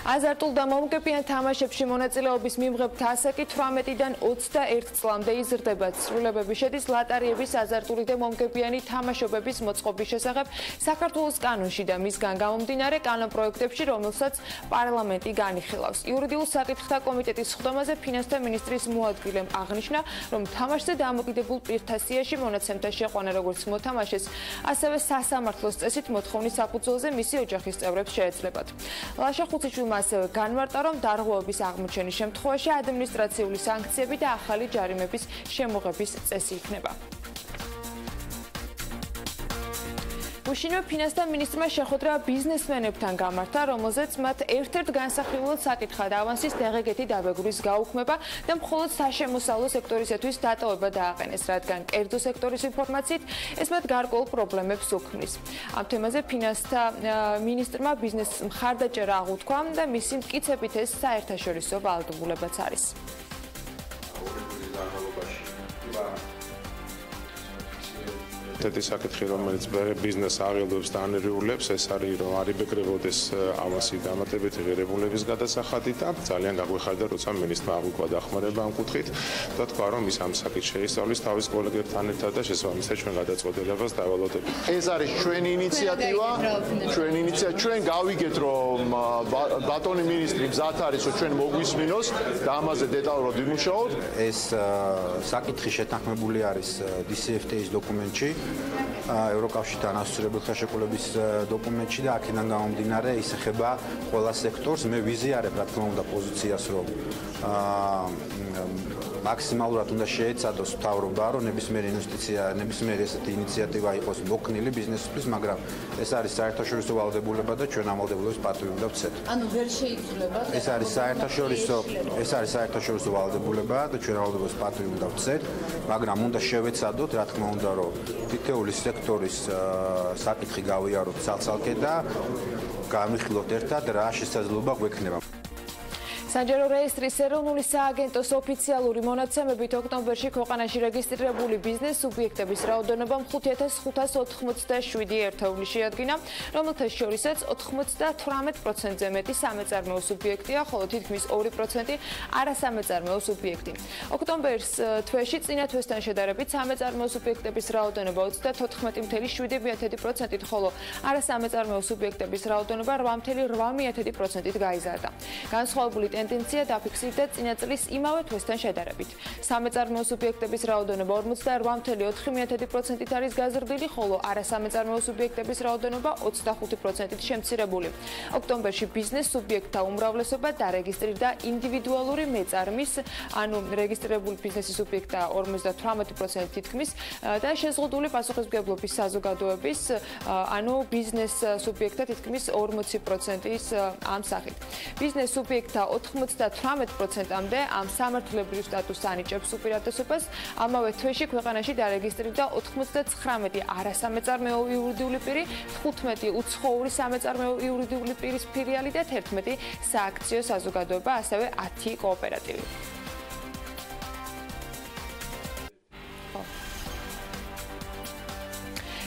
აზარტულ და მომგებიან თამაშებში მონაწილეობის მიმღებთა ასაკი 18-დან 21 წლამდე იზრდება. ცვლილებები შედის ლატარიების აზარტული და მომგებიანი თამაშობების მოწყობის შესახებ საქართველოს კანონში და მისგან გამომდინარე კანონპროექტებში, რომელსაც პარლამენტი განიხილავს. იურიდიულ საკითხთა კომიტეტის სხდომაზე ფინანსთა მინისტრის მოადგილემ აღნიშნა, რომ თამაშზე დამოკიდებულ პირთა სიაში მონაცემთა შეყვანა როგორც მოთამაშეს, ასევე სასამართლოს წესით მოთხოვნის საფუძველზე მისი ოჯახის წევრებს შეეძლებათ. ლაშა ხუციშვილმა ასევე განმარტა, რომ დარღვევების აღმოჩენის შემთხვევაში ადმინისტრაციული სანქციები და ახალი ჯარიმების შემოღების წესი იქნება. უშინო ფინანსთა მინისტრმა შეხვედრა ბიზნესმენებთან გამართა, რომელზეც მათ ერთ-ერთ განსახილველად საკითხად ავანსის დღეგეთი დაბეგვრის გაუქმება და მხოლოდ საშემოსავლო სექტორისათვის დატოვება დააყენეს, რადგან კერძო სექტორის ინფორმაციით ეს მათ გარკვეულ პრობლემებს უქმნის. ამ თემაზე ფინანსთა მინისტრმა ბიზნესს მხარდაჭერა აღუთქვა და მისი მტკიცებით ეს საერთაშორისო ვალდებულებაც არის. Teti საკითხი, რომელიც ბიზნესს აღელვებს და ანერეულებს, ეს არის, რომ არ იბეკრებოდეს ავანსი დამატებითი ღირებულების გადასახადი და ძალიან გაგვეხარდა, როცა მინისტრმა აღვიქვა დახმარება ამ კუთხით და თქვა, რომ ის ამ საკითხს შეისწავლის თავის კოლეგებთან ერთად და შესაბამისად ჩვენ გადაწყვეტილებას დავალოდებით. ეს არის ჩვენი ინიციატივა, ჩვენ გავიგეთ, რომ ბატონი მინისტრი მზად არის, რომ ჩვენ მოგვისმინოს და ამაზე დეტალურად ვიმუშაოთ. ეს საკითხი შეთანხმებული არის DCFTA-ის დოკუმენტში. ევროკავშირთან ასოცირებულ ხელშეკრულების დოკუმენტში და აქედან გამომდინარე ისახება ყველა სექტორს. მე ვიზიარებ, რა თქმა უნდა, პოზიციას, რომ მაქსიმალურად უნდა შეეცადოს მთავრობა, რომ ნებისმიერი ინვესტიცია, ნებისმიერი ესეთი ინიციატივა იყოს მოქნილი ბიზნესისთვის, მაგრამ ეს არის საერთაშორისო ვალდებულება და ჩვენ ამ ვალდებულებას პატივი უნდა ვცეთ. ანუ ვერ შეიცვლება. ეს არის საერთაშორისო ვალდებულება და ჩვენ ვალდებულებას პატივი უნდა ვცეთ, მაგრამ უნდა შევეცადოთ, რა თქმა უნდა, რომ თითოეული სექტორის საკითხი გავიაროთ ცალ-ცალკე და გამიხილოთ ერთად რა შესაძლებლობა გვექნება. საჯარო რეესტრის ეროვნული სააგენტოს ოფიციალური მონაცემებით ოქტომბერში ქვეყანაში რეგისტრირებული ბიზნეს სუბიექტების რაოდენობა 5587 ერთეული შეადგინა, რომელთა შორისაც 98%-ზე მეტი სამეწარმეო სუბიექტია, ხოლო თითქმის 2% არასამეწარმეო სუბიექტი. ოქტომბერს თვეში წინა თვესთან შედარებით სამეწარმეო სუბიექტების რაოდენობა 34.7%-ით, ხოლო არასამეწარმეო სუბიექტების რაოდენობა 8.8%-ით გაიზარდა. განსხვავებული ტენდენცია დაფიქსირდა წინა წლის იმავე თვესთან შედარებით. სამეწარმეო სუბიექტების რაოდენობა 48.4%-ით არის გაზრდილი, ხოლო არასამეწარმეო სუბიექტების რაოდენობა 25%-ით შემცირებული. ოქტომბერში ბიზნეს სუბიექტთა უმრავლესობა დარეგისტრირდა ინდივიდუალური მეწარმის, ანუ რეგისტრირებული ბიზნესის სუბიექტთა 58% თითქმის და შეზღუდული პასუხისმგებლობის საზოგადოების, ანუ ბიზნეს სუბიექტთა თითქმის 40%-ის ამ სახით. ბიზნეს სუბიექტთა 98%-მდე ამ სამართლებრივ სტატუსს ანიჭებს უპირატესობას. ამავე თვეში ქვეყანაში დარეგისტრირდა 99 არასამეწარმეო იურიდიული პირი, 15 უცხოური სამეწარმეო იურიდიული პირის ფილიალი და 11 სააქციო საზოგადოება, ასევე 10 კოოპერატივი.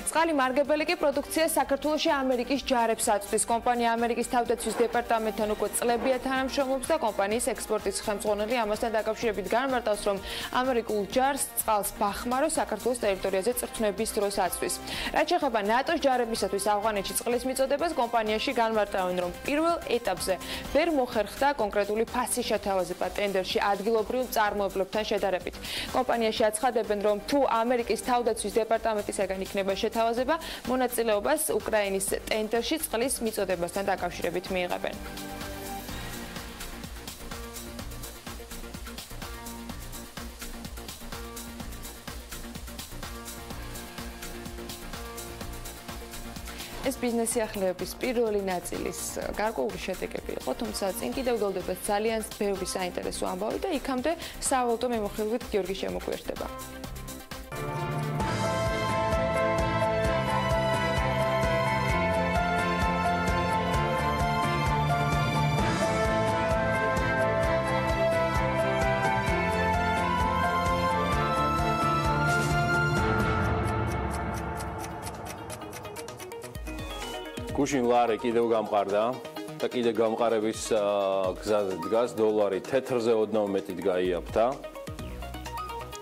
წყალი მარგებელი კი პროდუქცია საქართველოში ამერიკის ჯარებს აწვდის. კომპანია ამერიკის თავდაცვის დეპარტამენტთან უკვე წლებია თანამშრომლობს და კომპანიის ექსპორტის ხელმძღვანელი ამასთან დაკავშირებით განმარტავს, რომ ამერიკულ ჯარს წყალს ბახმარო საქართველოს ტერიტორიაზე წრთვნების დროს აწვდის. რაც შეეხება ნატოს ჯარებისათვის ავღანეთში წყლის მიწოდებას, კომპანიაში განმარტავენ, რომ პირველ ეტაპზე ვერ მოხერხდა კონკრეტული ფასის შეთავაზება ტენდერში ადგილობრივ წარმოებლებთან შედარებით. კომპანიაში აცხადებენ, რომ თუ ამერიკის თავდაცვის დეპარტამენტისაგან იქნება შეთავაზება, მონაწილეობას უკრაინის ტენდერში წყლის მიწოდებასთან დაკავშირებით მიიღებენ. ეს ბიზნესი ახლებების პირველი ნაწილის გარკვეული შედეგები იყო, თუმცა წინ კიდევ გველდება ძალიან ბევრი საინტერესო ამბავი და იქამდე სავალუტო მიმოხილვით გიორგი შემოგვიერთდება. გუშინ ლარი კიდევ გამყარდა და კიდე გამყარების გზაზე დგას დოლარი თეთრზე ოდნავ მეტით გაიაფთა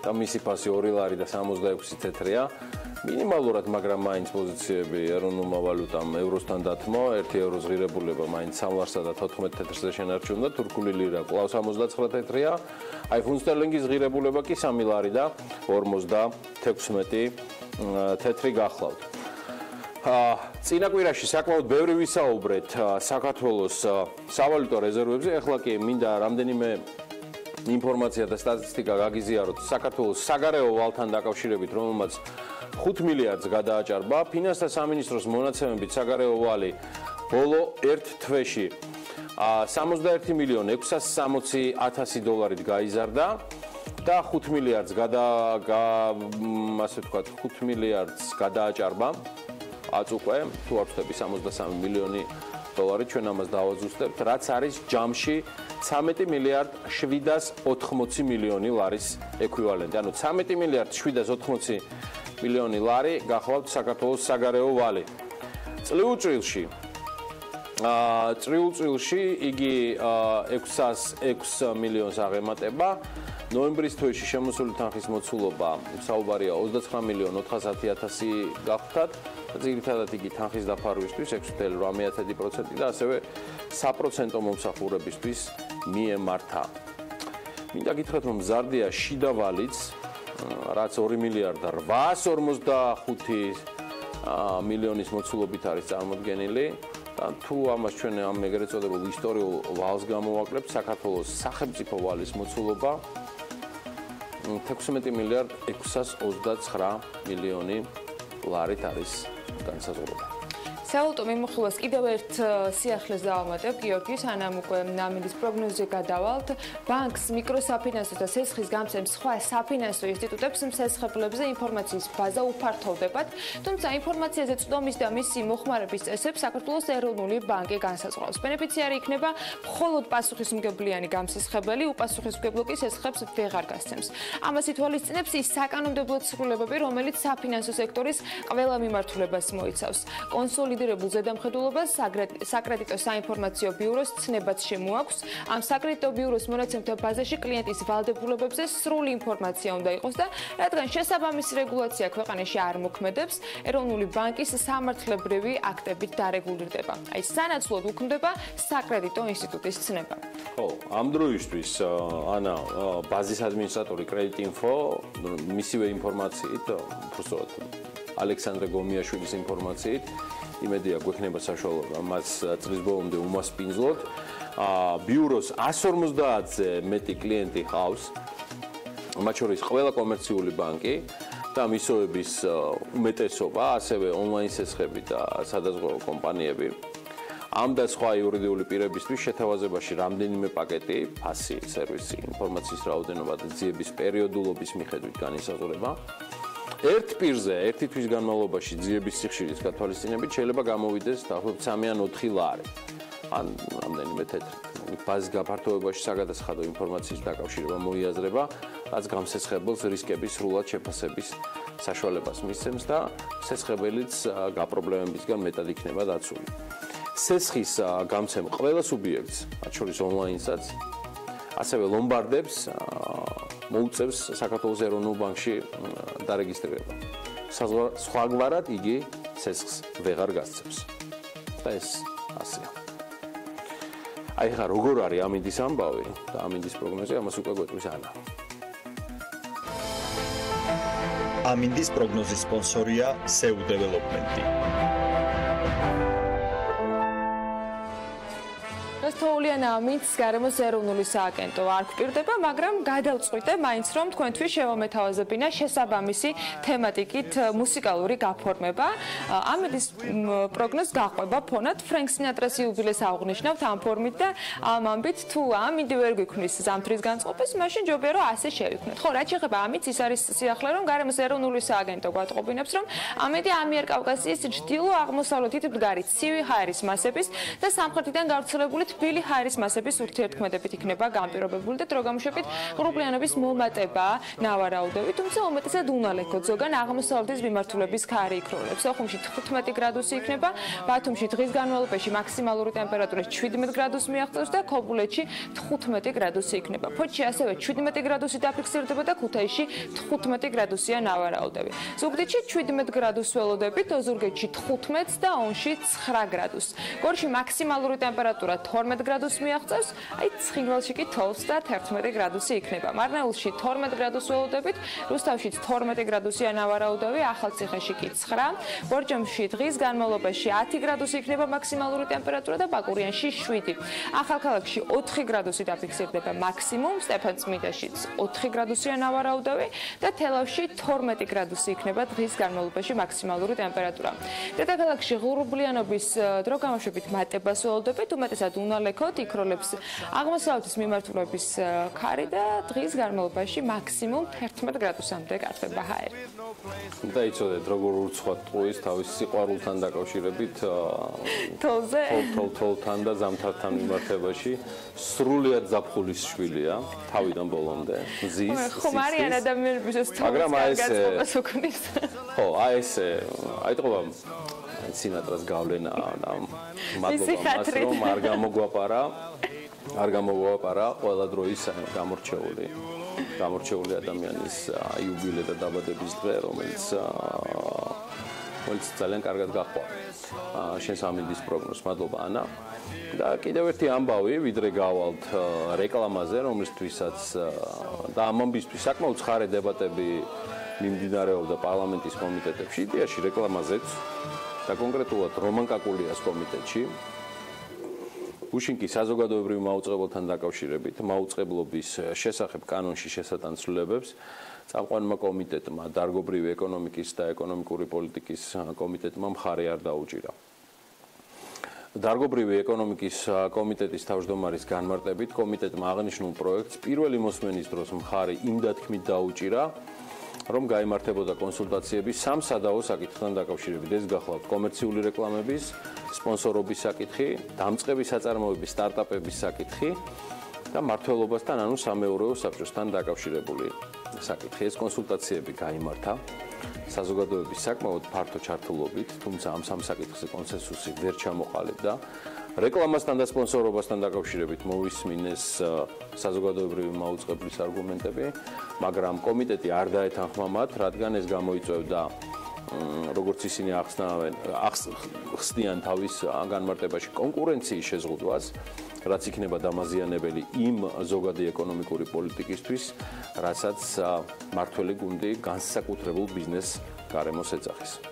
და მისი ფასი 2 ლარი და 66 თეთრია მინიმალურად მაგრამ მაინც პოზიციები ეროვნულმა ვალუტამ ევროსთან დათმო 1 ევროს ღირებულება მაინც 3 ლარსა და 14 თეთრზე შენარჩუნდა თურქული ლიրա კვლავ 79 თეთრია აი ფუნტ სტერლინგის ღირებულება კი 3 ლარი და 56 თეთრი გახლავთ წინა კვირაში საკმაოდ ბევრი ვისაუბრეთ საქართველოს სავალუტო რეზერვებზე ახლა კი მინდა რამდენიმე ინფორმაცია და სტატისტიკა გაგიზიაროთ საქართველოს საგარეო ვალთან დაკავშირებით რომელმაც 5 მილიარდს გადააჭარბა ფინანსთა სამინისტროს მონაცემებით საგარეო ვალი ბოლო 1 თვეში 61 მილიონ 660,000 დოლარით გაიზარდა და 5 მილიარდს ასე ვთქვათ 5 მილიარდს გადააჭარბა აწუყვე თუ არ ვწდები 63 მილიონი დოლარი ჩვენ ამას დავაზუსტებთ რაც არის ჯამში 13 მილიარდ 780 მილიონი ლარის ეკვივალენტი ანუ 13 მილიარდ 780 მილიონი ლარი გახლავთ საქართველოს საგარეო ვალი წრიულ-წრილში იგი 606 მილიონს აღემატება ნოემბრის თვეში შემოსული თანხის მოცულობა საუბარია 29 მილიონ 410,000 გახლავთ ძირითადად იგი თანხის დაფარვისთვის 6.8% და ასევე საპროცენტო მომსახურებისთვის მიემართა. მინდა გითხრათ რომ მზარდია შიდა ვალიც რაც 2 მილიარდ 845 მილიონის მოცულობით არის წარმოდგენილი და თუ ამას ჩვენ ამ ეგრეთ წოდებულ ისტორიულ ვალს გამოვაკლებთ საქართველოს სახელმწიფო ვალის მოცულობა 16 მილიარდ 629 მილიონი ლარით არის განსაზღვრული. სავალუტო მიმოხილვას კიდევ ერთ სიახლეს დავამატებ გიორგი, სანამ უკვე ამინდის პროგნოზზე გადავალთ. ბანკს, მიკროსაფინანსო და სესხის გამცემ სხვა საფინანსო ინსტიტუტებს მსესხებლებზე ინფორმაციის ბაზა უფართოვდებათ, თუმცა ინფორმაციაზე წვდომის და მისი მოხმარების წესებს საქართველოს ეროვნული ბანკი განსაზღვრავს. ბენეფიციარი იქნება მხოლოდ პასუხისმგებლიანი გამსესხებელი, უპასუხისმგებლო კი სესხებს ვეღარ გასცემს. ამას ითვალისწინებს ის საკანონმდებლო ცვლილებები, რომელიც საფინანსო სექტორის ყველა მიმართულებას მოიცავს. კონსოლიდირებულ ზედამხედველობას საკრედიტო საინფორმაციო ბიუროს ცნებაც შემოაქვს. ამ საკრედიტო ბიუროს მონაცემთა ბაზაში კლიენტის ვალდებულებებზე სრული ინფორმაცია უნდა იყოს და რადგან შესაბამისი რეგულაცია ქვეყანაში არ მოქმედებს, ეროვნული ბანკის სამართლებრივი აქტებით დარეგულირდება. აი სანაცვლოდ უქმდება საკრედიტო ინსტიტუტის ცნება. ხო, ამ დროისთვის ანა ბაზის ადმინისტრატორი კრედიტინფო მისივე ინფორმაციით, უბრალოდ ალექსანდრე გომიაშვილის ინფორმაციით იმედია გვექნება საშუალება მას წლის ბოლომდე უმასპინძლოთ. ბიუროს 150-ზე მეტი კლიენტი ჰყავს, მათ შორის ყველა კომერციული ბანკი და მისოების უმეტესობა, ასევე ონლაინ სესხები და სადაზღვევო კომპანიები. ამ და სხვა იურიდიული პირებისთვის შეთავაზებაში რამდენიმე პაკეტი, ფასი, სერვისი, ინფორმაციის რაოდენობა და ძიების პერიოდულობის მიხედვით განისაზღვრება. ერთ პირზე, ერთი თვის განმავლობაში ძიების სიხშირის გათვალისწინებით შეიძლება გამოვიდეს დაახლოებით 3 ან 4 ლარი. ან რამდენიმე თეთრი. ბაზის გაფართოებაში საგადასახადო ინფორმაციის დაკავშირება მოიაზრება, რაც გამსესხებელს რისკების სრულად შეფასების საშუალებას მისცემს და სესხებელიც გაპრობლემებისგან მეტად იქნება დაცული. სესხის გამცემ ყველა სუბიექტს, მათ შორის ონლაინსაც, ასევე ლომბარდებს მოუწევს საქართველოს ეროვნულ ბანკში დარეგისტრირება. სხვაგვარად იგი სესხს ვეღარ გასცემს. და ეს ასეა. აი ხა როგორ არის ამინდის ამბავი და ამინდის პროგნოზი, ამას უკვე გვეტყვის ანა. ამინდის პროგნოზის სპონსორია SEU Development. თოვლიან ამინდს გარემოს ეროვნული სააგენტო არ გვპირდება, მაგრამ გადავწყვიტე მაინც რომ თქვენთვის შევამეთავაზებინა შესაბამისი თემატიკით მუსიკალური გაფორმება. ამინდის პროგნოზს გაყვება ფონად ფრენკ სინატრას იუბილეს აღნიშნავთ ამ ფორმით და ამ ამბით თუ ამინდი ვერ გვიქმნის ზამთრის განწყობას, მაშინ ჯობია რომ ასე შევიქმნათ. ხო, რაც შეეხება ამინდს, ის არის სიახლე რომ გარემოს ეროვნული სააგენტო გვატყობინებს რომ ამინდი ამიერკავკასიის ჩრდილო-აღმოსავლეთით მდგარი ცივი ჰაერის მასების და სამხრეთიდან გავრცელებული თბილი ჰაერის მასების ურთიერთქმედებით იქნება განპირობებული და დრო გამოშვებით ღრუბლიანობის მომატება ნავარაუდები, თუმცა უმეტესად უნალექოდ ზოგან აღმოსავლეთის მიმართულების ქარი იქროლებს. სოხუმში 15 გრადუსი იქნება, ბათუმში დღის განმავლობაში მაქსიმალური ტემპერატურა 17 გრადუსს მიაღწევს და ქობულეთში 15 გრადუსი იქნება. ფოთში ასევე 17 გრადუსი დაფიქსირდება და ქუთაისში 15 გრადუსია ნავარაუდები. ზუგდიდში 17 გრადუსს ველოდებით, ოზურგეთში 15 და ონში 9 გრადუსს. გორში მაქსიმალური ტემპერატურა 12 გრადუსს მიაღწევს, ცხინვალში კი 12 და 11 გრადუსი იქნება. მარნეულში 12 გრადუსს ველოდებით, რუსთავშიც 12 გრადუსია ნავარაუდები, ახალციხეში კი 9, ბორჯომში დღის განმავლობაში 10 გრადუსი იქნება მაქსიმალური ტემპერატურა და ბაკურიანში 7. ახალქალაქში 4 გრადუსი დაფიქსირდება მაქსიმუმ, სტეფანწმინდაშიც 4 გრადუსია ნავარაუდები და თელავში 12 გრადუსი იქნება დღის განმავლობაში მაქსიმალური ტემპერატურა. დედაქალაქში ღრუბლიანობის დრო გამოშვებით მატებას ველოდებით, უმეტესად უნალექოდ იქროლებს აღმოსავლეთის მიმართულების ქარი და დღის განმავლობაში მაქსიმუმ 11 გრადუსამდე გათბება ჰაერი. და იცოდეთ, როგორ ურცხვათ ტყუის თავის სიყვარულთან დაკავშირებით თოლთან და ზამთართან მიმართებაში სრულიად ზაფხულის შვილია, თავიდან ბოლომდე, მზის, ხომ არიან ადამიანებისთვის თოლს გაგაცნობას უქმნის. ხო, აი ესე, აიტყობა სინატრას გავლენა და მადლობა მას, რომ არ გამოგვაპარა ყველა დროის გამორჩეული ადამიანის იუბილე და დაბადების დღე, რომელიც ძალიან კარგად გაყვა შენს ამინდის პროგნოზს. მადლობა ანა. და კიდევ ერთი ამბავი, ვიდრე გავალთ რეკლამაზე, რომლისთვისაც და ამ ამბისთვის საკმაოდ ცხარე დებატები მიმდინარეობდა პარლამენტის კომიტეტებში, იდეაში რეკლამაზეც და კონკრეტულად რომან კაკულიას კომიტეტში. უშინკის საზოგადოებრივ მაუწყებლობთან დაკავშირებით მაუწყებლობის შესახებ კანონში შესატანცვლებებს წამყვანმა კომიტეტმა, დარგობრივი ეკონომიკის და ეკონომიკური პოლიტიკის კომიტეტმა მხარი არ დაუჭირა. დარგობრივი ეკონომიკის კომიტეტის თავმჯდომარის განმარტებით კომიტეტმა აღნიშნულ პროექტს პირველი მოსმენის დროს მხარი იმ დათქმით დაუჭირა, რომ გაიმართებოდა კონსულტაციები სამ სადავო საკითხთან დაკავშირებით. ეს გახლავთ კომერციული რეკლამების, სპონსორობის საკითხი, დამწყები საწარმოების სტარტაპების საკითხი და მმართველობასთან, ანუ სამეურვეო საბჭოსთან დაკავშირებული საკითხი. ეს კონსულტაციები გაიმართა საზოგადოების საკმაოდ ფართო ჩართულობით, თუმცა ამ სამ საკითხზე კონსენსუსი ვერ ჩამოყალიბდა. რეკლამასთან და სპონსორობასთან დაკავშირებით მოვისმინეს საზოგადოებრივი მაუწყებლის არგუმენტები, მაგრამ კომიტეტი არ დაეთანხმა მათ, რადგან ეს გამოიწვევდა, როგორც ისინი ახსნიან თავის განმარტებაში, კონკურენციის შეზღუდვას, რაც იქნება დამაზიანებელი იმ ზოგადი ეკონომიკური პოლიტიკისთვის, რასაც მმართველი გუნდი განსაკუთრებულ ბიზნეს გარემოს ეძახის.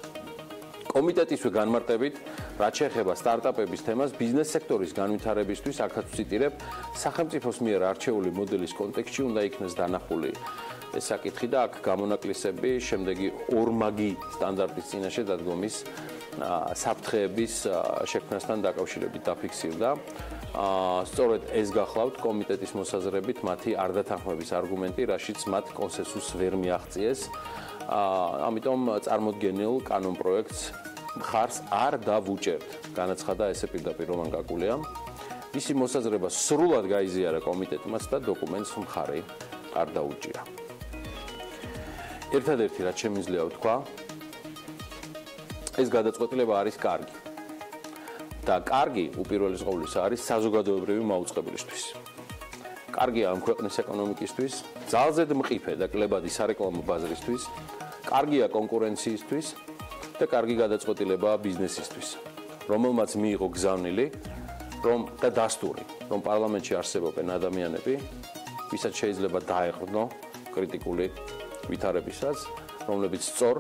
კომიტეტისვე განმარტებით, რაც შეეხება სტარტაპების თემას, ბიზნეს სექტორის განვითარებისთვის, აქაც ვციტირებ, სახელმწიფოს მიერ არჩეული მოდელის კონტექსტში უნდა იქნეს დანახული ეს საკითხი და აქ გამონაკლისები შემდეგი ორმაგი სტანდარტის წინაშე დადგომის საფრთხეების შექმნასთან დაკავშირებით დაფიქსირდა. სწორედ ეს გახლავთ კომიტეტის მოსაზრებით მათი არ დათანხმების არგუმენტი, რაშიც მათ კონსენსუსს ვერ მიაღწიეს. ამიტომ წარმოდგენილ კანონპროექტს მხარს არ დავუჭერთ, განაცხადა ესე პირდაპირ რომან კაკულიამ. მისი მოსაზრება სრულად გაიზიარა კომიტეტმაც და დოკუმენტს მხარი არ დაუჭირა. ერთადერთი რაც შემიძლია ვთქვა, ეს გადაწყვეტილება არის კარგი. და კარგი უპირველეს ყოვლისა არის საზოგადოებრივი მაუწყებლისთვის. კარგია ამ ქვეყნის ეკონომიკისთვის, ძალზედ მყიფე და კლებადი სარეკლამო ბაზრისთვის, კარგია კონკურენციისთვის და კარგი გადაწყვეტილებაა ბიზნესისთვის, რომელმაც მიიღო გზავნილი, და დასტური, რომ პარლამენტში არსებობენ ადამიანები, ვისაც შეიძლება დაეყრდნო კრიტიკული ვითარებისას, რომლებიც სწორ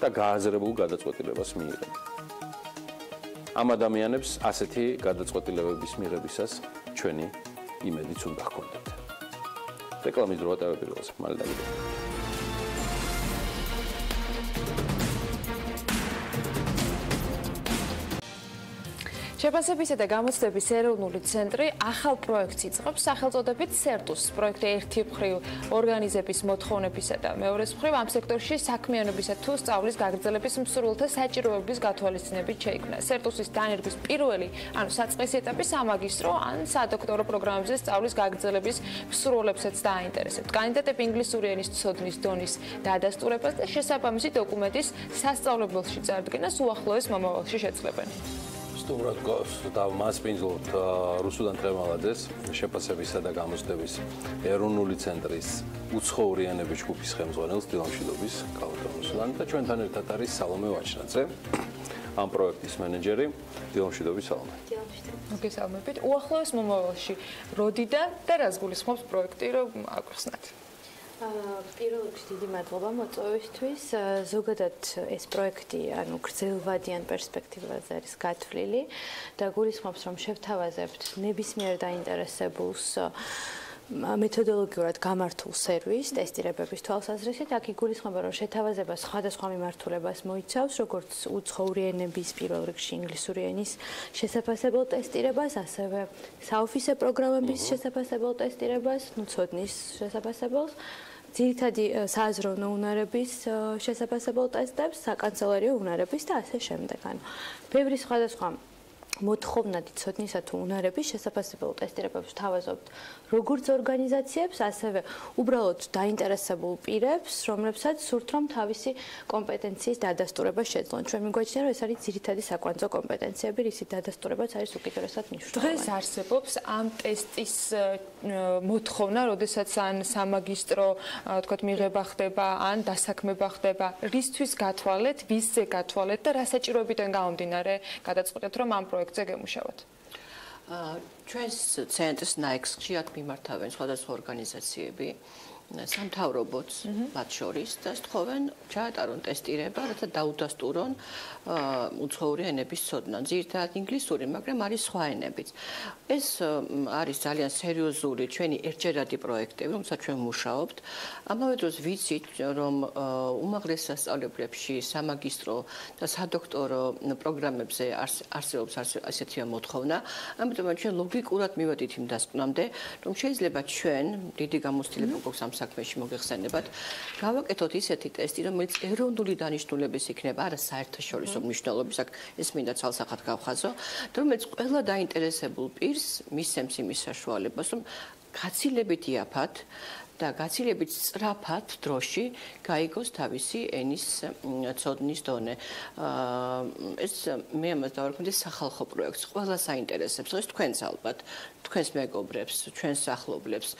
და გააზრებულ გადაწყვეტილებას მიიღებენ. ამ ადამიანებს ასეთი გადაწყვეტილებების მიღებისას ჩვენი იმედიც უნდა ჰქონდეთ. რეკლამის დრო ატარებელს მალე დაგიბრუნდით. შეფასებისა და გამოცდების ეროვნული ცენტრი ახალ პროექტს იწყებს სახელწოდებით Certus-ის. პროექტი ერთი მხრივ ორგანიზების მოთხოვნებისა და მეორეს მხრივ ამ სექტორში საქმიანობისა თუ სწავლის გაგრძელების მსურველთა საჭიროების გათვალისწინებით შეიქმნა. Certus-ის დანერგვის პირველი, ანუ საწყისი ეტაპი სამაგისტრო ან სადოქტორო პროგრამებზე სწავლის გაგრძელების მსურველებსაც დააინტერესებთ. კანდიდატები ინგლისური ენის ცოდნის დონის დადასტურებას და შესაბამისი დოკუმენტის სასწავლებელში წარდგენას უახლოეს მომავალში შეძლებენ. სტუმრად გვაქვს და მასპინძლობთ რუსუდან ტრემალაძეს, შეფასებისა და გამოცდების ეროვნული ცენტრის უცხოური ენების ჯგუფის ხელმძღვანელს დილა მშვიდობის კალათონოსთან და ჩვენთან ერთად არის სალომე ვაჩნაძე, ამ პროექტის მენეჯერი. დილა მშვიდობის სალომე. მოგესალმებით. უახლოეს მომავალში როდიდან და რას გულისხმობს პროექტი, რომ აგვიხსნათ? პირველ რიგში დიდი მადლობა მოწვევისთვის. ზოგადად ეს პროექტი, ანუ გრძელვადიან პერსპექტივაზე არის გათვლილი და გულისხმობს, რომ შევთავაზებთ ნებისმიერ დაინტერესებულს მეთოდოლოგიურად გამართულ სერვისს ტესტირებების თვალსაზრისით. აქ იგულისხმება, რომ შეთავაზება სხვადასხვა მიმართულებას მოიცავს, როგორც უცხოური ენების, პირველ რიგში ინგლისური ენის შესაფასებელ ტესტირებას, ასევე საოფისე პროგრამების შესაფასებელ ტესტირებას, ცოდნის შესაფასებელს, ძირითადი სააზროვნო უნარების შესაფასებელ ტესტებს, საკანცელერიო უნარების და ასე შემდეგ. ბევრი სხვადასხვა მოთხოვნადი ცოდნისა თუ უნარების შესაფასებელ ტესტირებებს თავაზობთ როგორც ორგანიზაციებს, ასევე უბრალოდ დაინტერესებულ პირებს, რომლებსაც სურთ, რომ თავისი კომპეტენციის დადასტურება შეძლონ. ჩვენ მიგვაჩნია, რომ ეს არის ძირითადი საკვანძო კომპეტენციები, რისი დადასტურებაც არის უკიდურესად მნიშვნელოვანი. დღეს არსებობს ამ ტესტის მოთხოვნა, როდესაც ან სამაგისტრო, თქვათ, მიღება ხდება, ან დასაქმება ხდება. რისთვის გათვალეთ, ვისზე გათვალეთ და რა საჭიროებიდან გამომდინარე გადაწყვეტეთ, რომ ამ პროექტზე გემუშავოთ? ჩვენს ცენტრს ნაექსში აქ მიმართავენ სხვადასხვა ორგანიზაციები, სამთავრობოც მათ შორის და სთხოვენ ჩაატარონ ტესტირება, რათა დაუდასტურონ უცხოური ენების ცოდნა. ძირითადად ინგლისური, მაგრამ არის სხვა ენებიც. ეს არის ძალიან სერიოზული ჩვენი ერთჯერადი პროექტები, რომელსაც ჩვენ ვმუშაობთ. ამავე დროს ვიცით, რომ უმაღლეს სასწავლებლებში, სამაგისტრო და სადოქტორო პროგრამებზე არსებობს ასეთია მოთხოვნა. ამიტომ ჩვენ ლოგიკურად მივედით იმ დასკვნამდე, რომ შეიძლება ჩვენ დიდი გამოცდილება გვაქვს ამ საქმეში მოგეხსენებათ, გავაკეთოთ ისეთი ტესტი, რომელიც ეროვნული დანიშნულების იქნება, არა საერთაშორისო მნიშვნელობის, აქ ეს მინდა ცალსახად გავხაზო, რომელიც ყველა დაინტერესებულ პირს მისცემს იმის საშუალებას, რომ გაცილებით იაფად და გაცილებით სწრაფად დროში გაიგოს თავისი ენის ცოდნის დონე. ეს მე ამას დავარქმევდი სახალხო პროექტს, ყველას აინტერესებს, ეს თქვენს ალბათ, თქვენს მეგობრებს, ჩვენს ახლობლებს,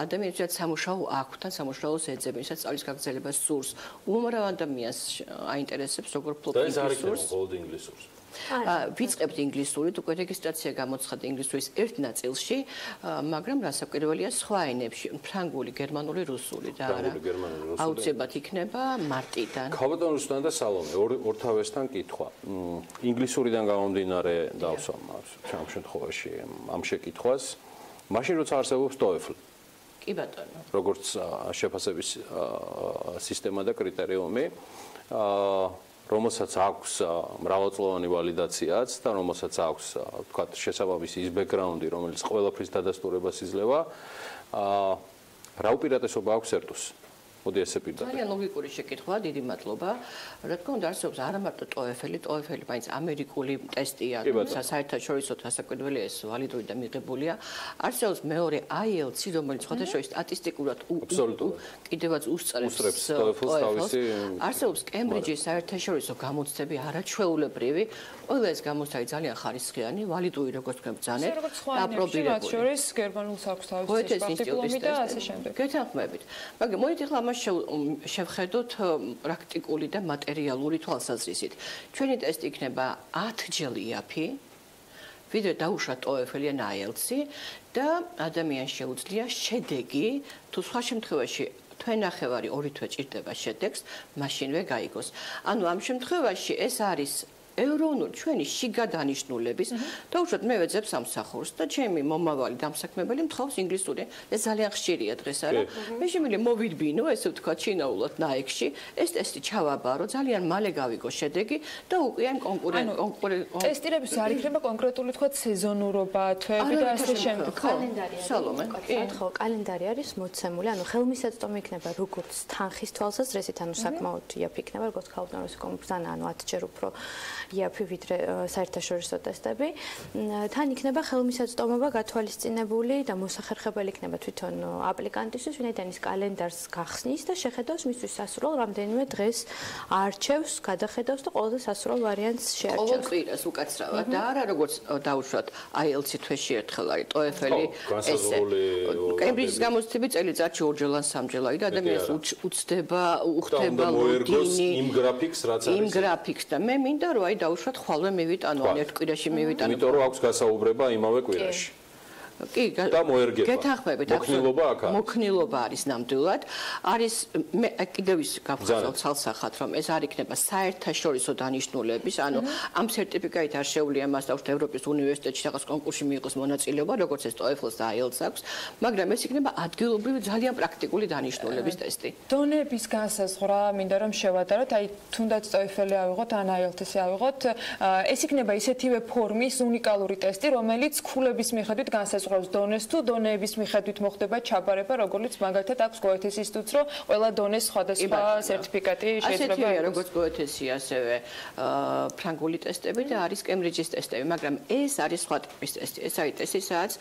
ადამიანებსაც სამუშაო აქვთ, თან სამუშაოს ეძებენ, ვისაც სწავლის გაგრძელებას სურს, უამრავ ადამიანს აინტერესებს, როგორ ფლობთ ინგლისურს. ვიწყებთ ინგლისურით, უკვე რეგისტრაცია გამოცხადდა ინგლისურის ერთ ნაწილში, მაგრამ რასაკვირველია სხვა ენებში, ფრანგული, გერმანული, რუსული და არა. აუცილებლად იქნება მარტიდან. ქალბატონ რუსუდან და სალომე, ორთავესთან კითხვა. ინგლისურიდან გამომდინარე დავსვამ ამ შემთხვევაში ამ შეკითხვას. მაშინ როცა არსებობს TOEFL. კი ბატონო. როგორც შეფასების სისტემა და კრიტერიუმი, რომელსაც აქვს მრავალწლოვანი ვალიდაციაც და რომელსაც აქვს, ვთქვათ, შესაბამისი ის ბექგრაუნდი, რომელიც ყველაფრის დადასტურებას იძლევა, რა უპირატესობა აქვს Certus-ს? მოდი ესე პირდაპირ. ძალიან ლოგიკური შეკითხვაა, დიდი მადლობა. რა თქმა უნდა, არსებობს არა მარტო TOEFL-ი მაინც ამერიკული ტესტია, საერთაშორისო სასაკვირველია, ეს ვალიდური და მიღებულია. არსებობს მეორე IELTS-ი, რომელიც სხვადასხვა სტატისტიკურად კიდევაც უსწრებს TOEFL-ს. არსებობს კემბრიჯის საერთაშორისო გამოცდები, არაჩვეულებრივი. ყველა ეს გამოცდა ძალიან ხარისხიანი, ვალიდური როგორც თქვენ ბრძანეთ და აპრობირებული. მათ შორის გერმანულს აქვს თავისი დიპლომი და ასე შემდეგ. გეთანხმებით. მაგრამ მოდით ახლა შევხედოთ პრაქტიკული და მატერიალური თვალსაზრისით. ჩვენი ტესტი იქნება 10-ჯერ იაფი, ვიდრე დაუშვა TOEFL-ი ან IELTS-ი და ადამიანს შეუძლია შედეგი, თუ სხვა შემთხვევაში თვენახევარი 2 თვე ჭირდება შედეგს, მაშინვე გაიგოს. ანუ ამ შემთხვევაში ეს არის ეროვნული ჩვენი შიგა დანიშნულების და უშუალოდ მე ვეძებ სამსახურს და ჩემი მომავალი დამსაქმებელი მთხოვს ინგლისური. ეს ძალიან ხშირია დღეს არა. მე შემიძლია მოვიდბინო, ესე ვთქვათ, ჩინაულად ნაიქში, ეს ტესტი ჩავაბარო, ძალიან მალე გავიგო შედეგი და უკვე ამ კონკურენტ ტესტირების არ იქნება კონკრეტული თქვათ სეზონურობა, თვეები და ასე შემდეგ. სალომე. ხო, კალენდარი არის მოცემული, ანუ ხელმისაწვდომი იქნება როგორც თანხის თვალსაზრისით, ანუ საკმაოდ იაფი იქნება, როგორც ქალბატონობის კომბრძანა, ანუ 10-ჯერ უფრო იაფი ვიდრე საერთაშორისო ტესტები. თან იქნება ხელმისაწვდომობა გათვალისწინებული და მოსახერხებელი იქნება თვითონ აპლიკანტისთვის, ვინაიდან ის კალენდარს გახსნის და შეხედავს მისთვის სასურველ რამდენიმე დღეს არჩევს, გადახედავს და ყველაზე სასურველ ვარიანტს შეარჩევს. ყოველ კვირას უკაცრავად და არა როგორც დაუშვათ IELTS-ი თვეში ერთხელ არის TOEFL-ი ესე. კემბრიჯის გამოცდები წელიწადში ორჯერ ან სამჯერ არის და ადამიანს უხდება ლოგინი იმ გრაფიკს რაც არის. იმ გრაფიკს და მე მინდა რომ აი დაუშვათ ხვალვე მივიტანო ან ერთ კვირაში მივიტანო. იმიტომ რომ აქვს გასაუბრება იმავე კვირაში. კი, და მოერგება. გეთანხმებით, მოქნილობა აქ არის. მოქნილობა არის ნამდვილად. არის მე კიდევ ის გავხსოვთ ცალსახად რომ ეს არ იქნება საერთაშორისო დანიშნულების, ანუ ამ სერტიფიკატით არ შეუძლია მას დაუშვათ ევროპის უნივერსიტეტში რაღაც კონკურსში მიიღოს მონაწილეობა, როგორც ეს TOEFL-ს და IELTS აქვს, მაგრამ ეს იქნება ადგილობრივი ძალიან პრაქტიკული დანიშნულების ტესტი. დონეების განსაზღვრა მინდა რომ შევადაროთ, აი თუნდაც TOEFL-ი ავიღოთ, ან IELTS-ი ავიღოთ, ეს იქნება ისეთივე ფორმის უნიკალური ტესტი, რომელიც ქულების მიხედვით განსაზღვრავს დონეს თუ დონეების მიხედვით მოხდება ჩაბარება, როგორც მაგალითად აქვს GOETS ინსტიტუტს, რომ ყველა დონეს სხვადასხვა სერტიფიკატი შეიძლება ასეთია როგორც GOETS-ი, ასევე ფრანგული ტესტები და არის კემბრიჯის ტესტები, მაგრამ ეს არის სხვა ტიპის ტესტი. ეს არის ტესტი, სადაც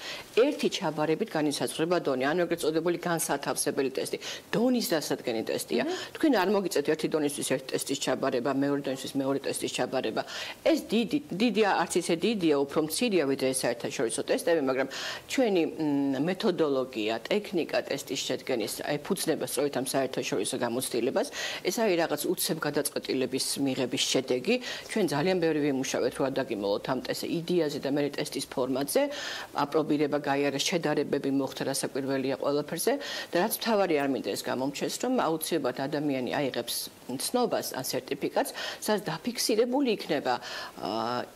ერთი ჩაბარებით განისაზღვრება დონე, ანუ ეგრეთ წოდებული განსათავსებელი ტესტი, დონის დასადგენი ტესტია. თქვენ არ მოგიწევთ ერთი დონისთვის ერთი ტესტის ჩაბარება, მეორე დონისთვის მეორე ტესტის ჩაბარება. ეს დიდია, არც ისე დიდია, უფრო მცირეა ვიდრე საერთაშორისო ტესტები, მაგრამ ჩვენი მეთოდოლოგია, ტექნიკა ტესტის შედგენის ეფუძნება სწორედ ამ საერთაშორისო გამოცდილებას. ეს არის რაღაც უცებ გადაწყვეტილების მიღების შედეგი. ჩვენ ძალიან ბევრი ვიმუშავეთ, რომ ადაგიმოლოთ ამ ტესტის იდეაზე და მე ტესტის ფორმატზე, აპრობირება გაიარეს, შედარებები მოხდა რასაკვირველია ყველაფერზე და რაც მთავარი არ მინდა ეს გამომჩეს, რომ აუცილებლად ადამიანი აიღებს ცნობას ან სერტიფიკატს, სადაც დაფიქსირებული იქნება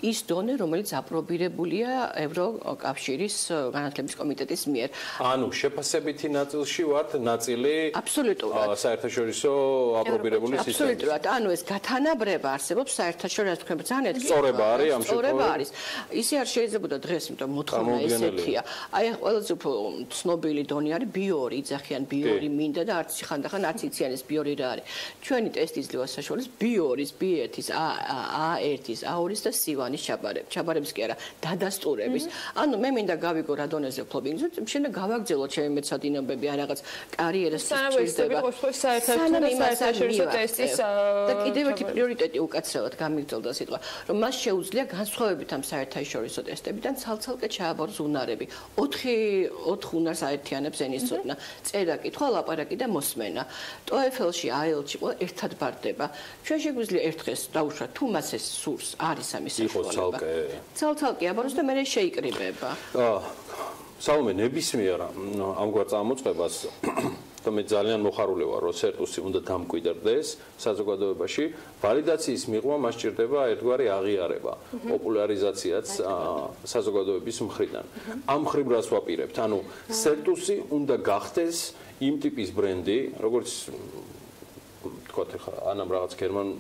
ის დონე, რომელიც აპრობირებულია ევროკავშირის განათლების კომიტეტის მიერ. ანუ შეფასებითი ნაწილში ვართ ნაწილი აბსოლუტურად საერთაშორისო აპრობირებული სისტემის. აბსოლუტურად. ანუ ეს გათანაბრება არსებობს საერთაშორისო თქვენ ბრძანეთ. სწორება არის ამ სწორება არის. ისე არ შეიძლება დღეს, იმიტომ მოთხოვნა ესეთია. აი ყველაზე უფრო ცნობილი დონე არის B2, იძახიან B2 მინდა და არც ხანდახან არც იციან ეს B2 რა არის. ჩვენი ტესტის ძლევას საშუალებს B2-ის, B1-ის, A1-ის, A2-ის და C1-ის ჩაბარების კი არა, დადასტურების. ანუ მე მინდა გავიგო რა დონეზე ფლობინგზე, შემდეგ გავაგრძელოთ ჩემი მეცადინეობები ან რაღაც კარიერას სანავისები საერთაშორისო ტესტის და კიდევ ერთი პრიორიტეტი უკაცრავად გამიგრძელდა სიტყვა, რომ მას შეუძლია განსხვავებით ამ საერთაშორისო ტესტებიდან ცალ-ცალკე ჩააბაროს უნარები. 4 უნარს აერთიანებს ენის ცოდნა, წერა, კითხვა, ლაპარაკი და მოსმენა. TOEFL-ში, IELTS-ში ყველა ერთად ბარდება. ჩვენ შეგვიძლია ერთ დღეს დაუშვათ, თუ მას ეს სურს, არის ამის საშუალება. ცალ-ცალკე აბაროს და მე შეიკრიბება. სალომე, ნებისმიერ ამგვარ წამოწყებას და მე ძალიან მოხარული ვარ, რომ Certus-ი უნდა დამკვიდრდეს საზოგადოებაში. ვალიდაციის მიღმა მას სჭირდება ერთგვარი აღიარება, პოპულარიზაციაც საზოგადოების მხრიდან. ამ მხრივ რას ვაპირებთ? ანუ Certus-ი უნდა გახდეს იმ ტიპის ბრენდი, როგორც თქვათ ახლა ანამ რაღაც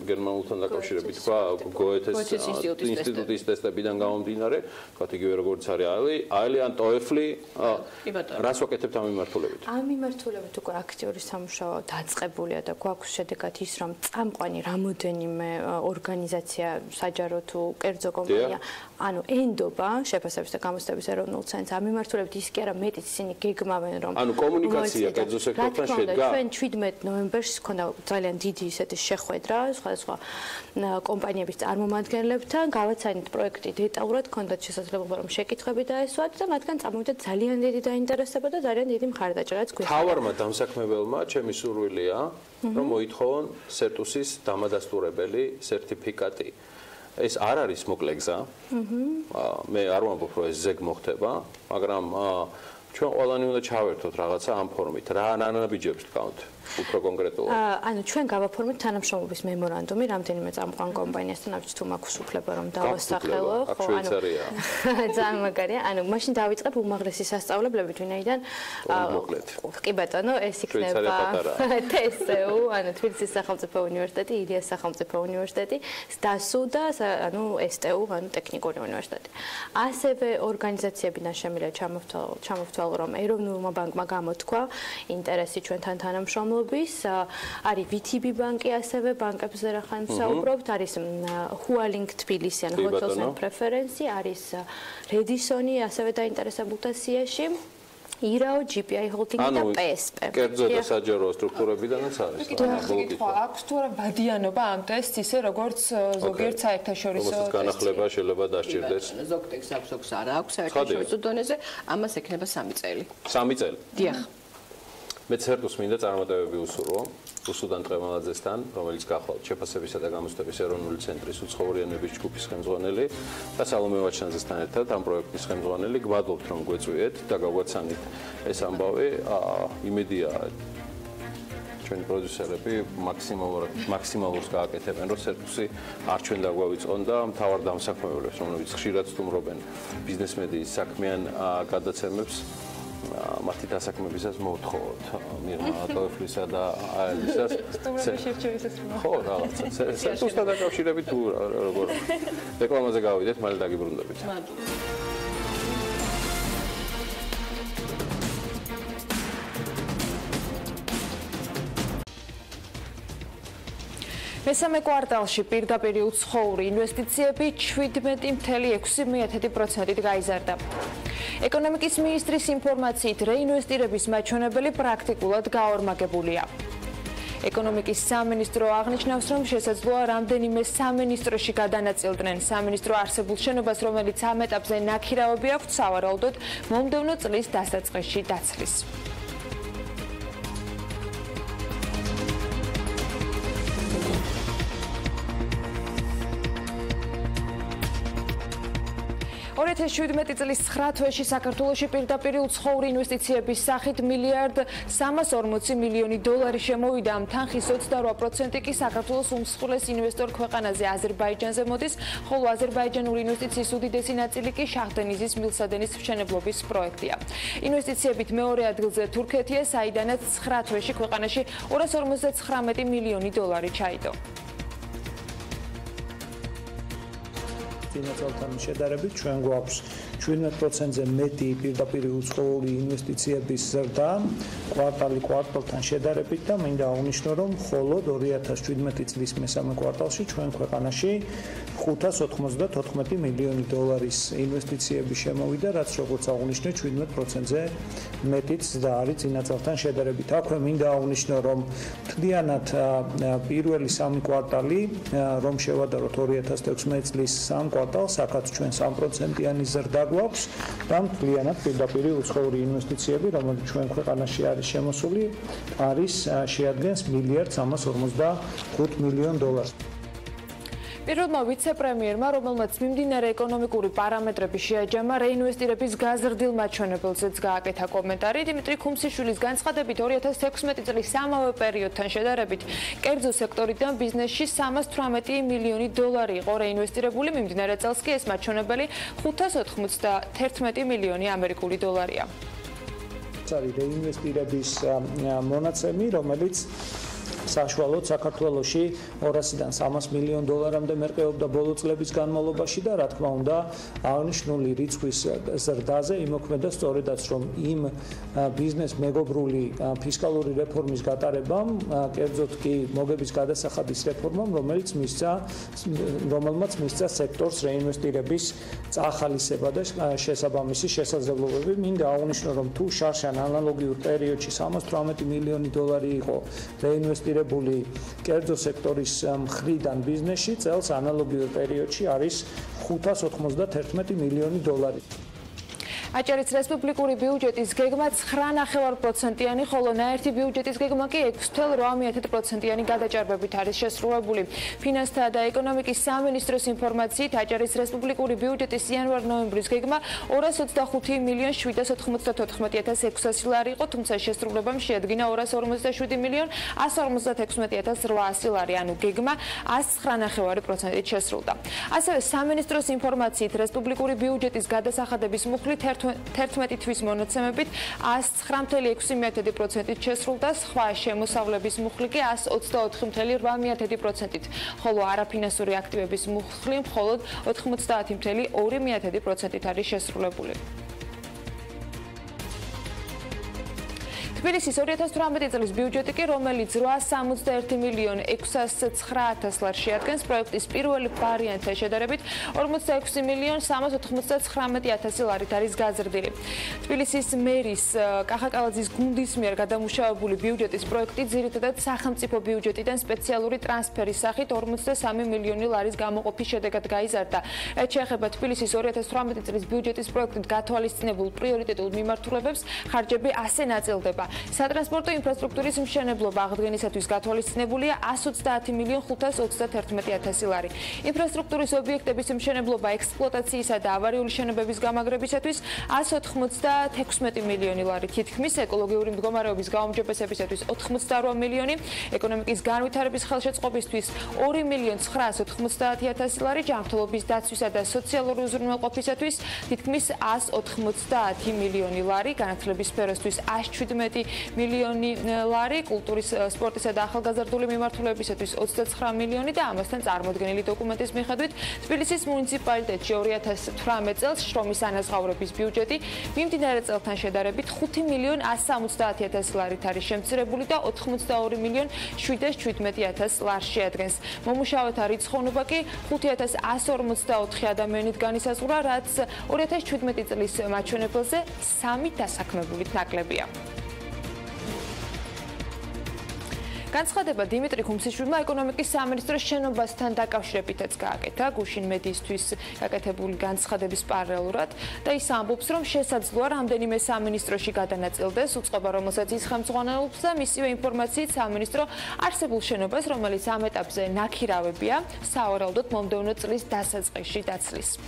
გერმანულთან დაკავშირებით თქვა GOETS ინსტიტუტის ტესტებიდან გამომდინარე, თქვათ იგივე როგორც არის IELTS ან TOEFL-ი, რას ვაკეთებთ ამ მიმართულებით? ამ მიმართულებით უკვე აქტიური სამუშაო დაწყებულია და გვაქვს შედეგად ის, რომ წამყვანი რამოდენიმე ორგანიზაცია, საჯარო თუ კერძო კომპანია, ანუ ენდობა შეფასების და გამოცდების ეროვნულ ცენტრს ამ მიმართულებით ის კი არა მეტიც ისინი გეგმავენ, რომ ანუ კომუნიკაცია კერძო სექტორთან შედგა. ჩვენ 17 ნოემბერს ქონდა ძალიან დიდი ისეთი შეხვედრა სხვადასხვა კომპანიების წარმომადგენლებთან, გავაცანით პროექტი დეტალურად, ქონდათ შესაძლებლობა რომ შეკითხვები დაესვათ და მათგან წამოვიდა ძალიან დიდი დაინტერესება და ძალიან დიდი მხარდაჭერაც გვექნება. თავარმა დამსაქმებელმა ჩემი სურვილია, რომ მოითხოვონ Certus-ის დამადასტურებელი სერტიფიკატი. ეს არ არის მოკლე გზა. მე არ ვამბობ, რომ ეს ზეგ მოხდება, მაგრამ ჩვენ ყველანი უნდა ჩავერთოთ რაღაცა ამ ფორმით. რა ანაბიჯებს თქვით? უფრო კონკრეტულად. ანუ ჩვენ გავაფორმეთ თანამშრომლობის მემორანდუმი რამდენიმე წამყვან კომპანიასთან, ავჭ თუ მაქვს უფლება რომ დავასახელო, ხო, ანუ ძალიან მაგარია. ანუ მაშინ დავიწყებ უმაღლესი სასწავლებლებით, ვინაიდან კი ბატონო, ეს იქნება TSU, ანუ თბილისის სახელმწიფო უნივერსიტეტი, ილია სახელმწიფო უნივერსიტეტი, STASU და ანუ STU, ანუ ტექნიკური უნივერსიტეტი. ასევე ორგანიზაციებიდან შემიძლია ჩამოვთვალო, რომ ეროვნულმა ბანკმა გამოთქვა ინტერესი ჩვენთან თანამშრომლობ არის VTB ბანკი, ასევე ბანკებზე რა ხან საუბრობთ, არის Hualing თბილისი, ანუ Hotels and Preference, არის Redisoni, ასევე დაინტერესებულთა სიაში. ირაო, GPI Holding და PSP. კერძო და საჯარო სტრუქტურებიდანაც არის. აქვს თუ არა ბადიანობა ამ ტესტს, ისე როგორც ზოგიერთ საერთაშორისო ტესტს. განახლება შეიძლება დასჭირდეს. ზოგტექს აქვს არა აქვს საერთაშორისო დონეზე, ამას ექნება 3 წელი. 3 წელი. დიახ. მე Certus მინდა წარმატებები უსურვო უსუდან ტრემალაძესთან, რომელიც გახლავთ შეფასებისა და გამოცდების ეროვნული ცენტრის უცხოურიანების ჯგუფის ხელმძღვანელი და სალომე ვაჩნაძესთან ერთად ამ პროექტის ხელმძღვანელი. გვადლობთ რომ გვეწვიეთ და გაგვაცანით ეს ამბავი. იმედია ჩვენი პროდიუსერები მაქსიმალურს გააკეთებენ, რომ Certus-ი არ ჩვენ დაგვავიწყონ და მთავარ დამსაქმებელებს, რომლებიც ხშირად სტუმრობენ ბიზნესმედიის საქმიან გადაცემებს, მათი დასაქმებისას მოვთხოვოთ მიღმა ტელეფონისა და აელისას. ხო, რაღაცა. Certus-თან დაკავშირებით თუ როგორ რეკლამაზე გავიდეთ, მალე დაგიბრუნდებით. მესამე კვარტალში პირდაპირ უცხოური ინვესტიციები 17.6%-ით გაიზარდა. ეკონომიკის მინისტრის ინფორმაციით, რეინვესტირების მაჩვენებელი პრაქტიკულად გაორმაგებულია. ეკონომიკის სამინისტრო აღნიშნავს, რომ შესაძლოა რამდენიმე სამინისტროში გადანაწილდნენ სამინისტრო არსებულ შენობას, რომელიც ამ ეტაპზე ნაქირავები აქვთ სავარაუდოდ მომდევნო წლის დასაწყისში დაცლის. Orete 17 წლის 9 თვეში საქართველოში პირდაპირ უცხოური ინვესტიციების სახით $1.340 მილიონი შემოვიდა. ამ თანხის 28% კი საქართველოს უმსხვილეს ინვესტორ ქვეყანაზე აზერბაიჯანზე მოდის, ხოლო აზერბაიჯანული ინვესტიციის უდიდესი ნაწილი კი შაჰდენიზის მილსადენის მშენებლობის პროექტია. ინვესტიციებით მეორე ადგილზე თურქეთია, საიდანაც 9 თვეში ქვეყანაში $259 მილიონი ჩაიდო. წელთან შედარებით ჩვენ გვაქვს 17%-ზე მეტი პირდაპირ უცხოური ინვესტიციების ზრდა კვარტალთან შედარებით და მინდა აღნიშნო, რომ მხოლოდ 2017 წლის მესამე კვარტალში ჩვენ ქვეყანაში $594 მილიონი ინვესტიციები შემოვიდა, რაც როგორც აღნიშნე 17%-ზე მეტიც და არის წინა წელთან შედარებით. აქვე მინდა აღნიშნო, რომ მთლიანად პირველი 3 კვარტალი, რომ შევადაროთ 2016 წლის 3 კვარტალს, აქაც ჩვენ 3%-იანი ზრდა გვაქვს და მთლიანად პირდაპირ უცხოური ინვესტიციები, რომელიც ჩვენ ქვეყანაში არის შემოსული, შეადგენს $1.345 მილიონი. პირველმა ვიცე-პრემიერმა, რომელმაც მიმდინარე ეკონომიკური პარამეტრები შეაჯამა, რეინვესტირების გაზრდილ მაჩვენებელზეც გააკეთა კომენტარი. დიმიტრი ქუმსიშვილის განცხადებით, 2016 წლის ამავე პერიოდთან შედარებით, კერძო სექტორიდან ბიზნესში $318 მილიონი იყო რეინვესტირებული, მიმდინარე წელს კი ეს მაჩვენებელი $591 მილიონი ამერიკულია. არის რეინვესტირების მონაცემი, რომელიც საშუალოდ საქართველოში 200-დან $300 მილიონამდე მერყეობდა ბოლო წლების განმავლობაში და რა თქმა უნდა აღნიშნული რიცხვის ზრდაზე იმოქმედა სწორედაც რომ იმ ბიზნეს მეგობრული ფისკალური რეფორმის გატარებამ, კერძოდ კი მოგების გადასახადის რეფორმამ, რომელმაც მისცა სექტორს რეინვესტირების წახალისება და შესაბამისი შესაძლებლობები. მინდა აღნიშნო, რომ თუ შარშან ანალოგიურ პერიოდში $318 მილიონი იყო რეინვესტირებული კერძო სექტორის მხრიდან ბიზნესში, წელს ანალოგიურ პერიოდში არის $591 მილიონი. აჭარის რესპუბლიკური ბიუჯეტის გეგმა 9.9%-იანი, ხოლო ნაერთი ბიუჯეტის გეგმა კი 6.8%-იანი გადაჭარბებით არის შესრულებული. ფინანსთა და ეკონომიკის სამინისტროს ინფორმაციით, აჭარის რესპუბლიკური ბიუჯეტის იანვარ-ნოემბრის გეგმა 225.794.600 ლარი იყო, თუმცა შესრულებამ შეადგინა 247.156.800 ლარი, ანუ გეგმა 109.9%-ით შესრულდა. ასევე სამინისტროს ინფორმაციით, რესპუბლიკური ბიუჯეტის გადასახადების მუხლი 11 თვის მონაცემებით 109.6%-ით შესრულდა, სხვა შემოსავლების მუხლი კი 124.8%-ით, ხოლო არაფინანსური აქტივების მუხლი მხოლოდ 90.2%-ით არის შესრულებული. თბილისის 2018 წლის ბიუჯეტი კი, რომელიც 861.609.000 ლარს შეადგენს, პროექტის პირველი ვარიანტთან შედარებით 46.399.000 ლარით არის გაზრდილი. თბილისის მერის კახაკალაძის გუნდის მიერ გადამუშავებული ბიუჯეტის პროექტი ძირითადად სახელმწიფო ბიუჯეტიდან სპეციალური ტრანსფერის სახით 43 მილიონი ლარის გამოყოფის შედეგად გაიზარდა. რაც შეეხება თბილისის 2018 წლის ბიუჯეტის პროექტით გათვალისწინებულ პრიორიტეტულ მიმართულებებს, ხარჯები ასე ნაწილდება. სატრანსპორტო ინფრასტრუქტურის მშენებლობა აღდგენისათვის გათვალისწინებულია 130.521.000 ლარი. ინფრასტრუქტურის ობიექტების მშენებლობა, ექსპლუატაციისა და ავარიული შენობების გამაგრებისათვის 196 მილიონი ლარი. თითქმის ეკოლოგიური მდგომარეობის გაუმჯობესებისათვის 88 მილიონი, ეკონომიკის განვითარების ხელშეწყობისთვის 2.990.000 ლარი, ჯანმრთელობის დაცვისა და სოციალური უზრუნველყოფისათვის თითქმის 190 მილიონი ლარი, განათლების სფეროსთვის 117 მილიონი ლარი, კულტურის, სპორტისა და ახალგაზრდული მიმართულებისათვის 29 მილიონი და ამასთან წარმოდგენილი დოკუმენტის მიხედვით თბილისის მუნიციპალიტეტში 2018 წელს შრომის ანაზღაურების ბიუჯეტი მიმდინარე წელთან შედარებით 5.170.000 ლარით არის შემცირებული და 82.717.000 ლარს შეადგენს. მომუშავეთა რიცხოვნობა კი 5.144 ადამიანით განისაზღვრა, რაც 2017 წლის მაჩვენებელზე 3 დასაქმებულით ნაკლებია. განცხადება დიმიტრი ხუმსიშვილმა ეკონომიკის სამინისტროს შენობასთან დაკავშირებითაც გააკეთა გუშინ მედიისთვის გაკეთებული განცხადების პარალელურად და ის ამბობს, რომ შესაძლოა რამდენიმე სამინისტროში გადანაწილდეს უწყება, რომელსაც ის ხელმძღვანელობს და მისივე ინფორმაციით სამინისტრო არსებულ შენობას, რომელიც ამ ეტაპზე ნაქირავებია, სავარაუდოდ მომდევნო წლის დასაწყისში დაცლის.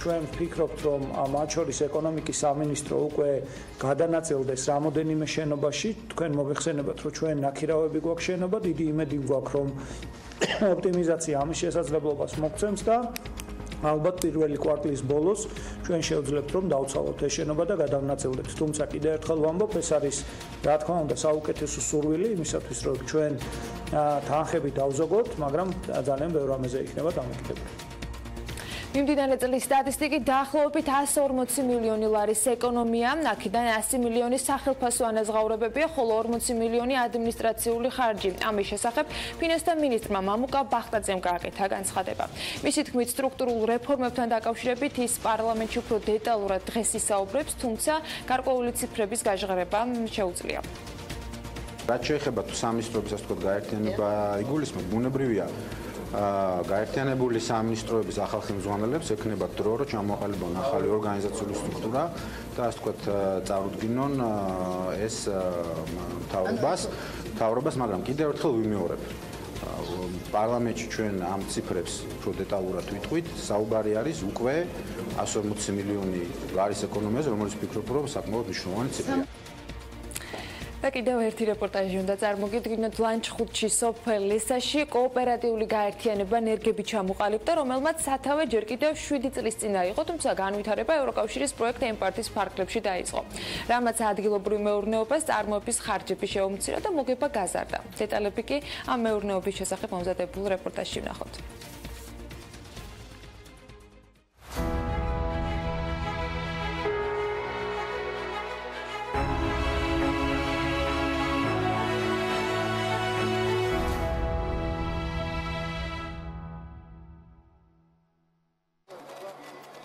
ჩვენ ვფიქრობთ, რომ მათ შორის ეკონომიკის სამინისტრო უკვე გადანაწილდეს რამოდენიმე შენობაში. თქვენ მოგეხსენებათ, რომ ჩვენ ნაქირავები გვაქვს შენობა, დიდი იმედი გვაქვს, რომ ოპტიმიზაცია ამის შესაძლებლობას მოგცემს და ალბათ პირველი კვარტლის ბოლოს ჩვენ შევძლებთ, რომ დავცალოთ ეს შენობა და გადავნაწილდეთ. თუმცა კიდევ ერთხელ ვამბობ, ეს არის რა თქმა უნდა საუკეთესო სურვილი იმისათვის, რომ ჩვენ თანხები დავზოგოთ, მაგრამ ძალიან ბევრ რამეზე იქნება დამოკიდებული. მიმდინარე წლის სტატისტიკით დაახლოებით 140 მილიონი ლარის ეკონომია, აქედან 100 მილიონი სახელფასო ანაზღაურებებია, ხოლო 40 მილიონი ადმინისტრაციული ხარჯი. ამის შესახებ ფინანსთა მინისტრმა მამუკა ბახტაძემ გააკეთა განცხადება. მისი თქმით, სტრუქტურულ რეფორმებთან დაკავშირებით ის პარლამენტში უფრო დეტალურად დღეს ისაუბრებს, თუმცა გარკვეული ციფრების გაჟღერება შეუძლია. რაც შეეხება თუ სამინისტროების ასე ვთქვათ გაერთიანება იგულისხმება, ბუნებრივია გაერთიანებული სამინისტროების ახალ ხელმძღვანელებს ექნება დრო, რომ ჩამოყალიბონ ახალი ორგანიზაციული სტრუქტურა და ასე ვთქვათ წარუდგინონ ეს მთავრობას, მაგრამ კიდევ ერთხელ ვიმეორებ. პარლამენტში ჩვენ ამ ციფრებს უფრო დეტალურად ვიტყვით, საუბარი არის უკვე 140 მილიონი ლარის ეკონომიაზე, რომელიც ვფიქრობ, რომ საკმაოდ მნიშვნელოვანი ციფრია. და კიდევ ერთი რეპორტაჟი უნდა წარმოგიდგინოთ ლანჩხუთში სოფელ ლესაში კოოპერატიული გაერთიანება ნერგები ჩამოყალიბდა, რომელმაც სათავე ჯერ კიდევ 7 წლის წინა იყო, თუმცა განვითარება ევროკავშირის პროექტ ემპარტის ფარგლებში დაიწყო. რამაც ადგილობრივ მეურნეობას წარმოების ხარჯები შეუმცირა და მოგება გაზარდა. დეტალები კი ამ მეურნეობის შესახებ მომზადებულ რეპორტაჟში ვნახოთ.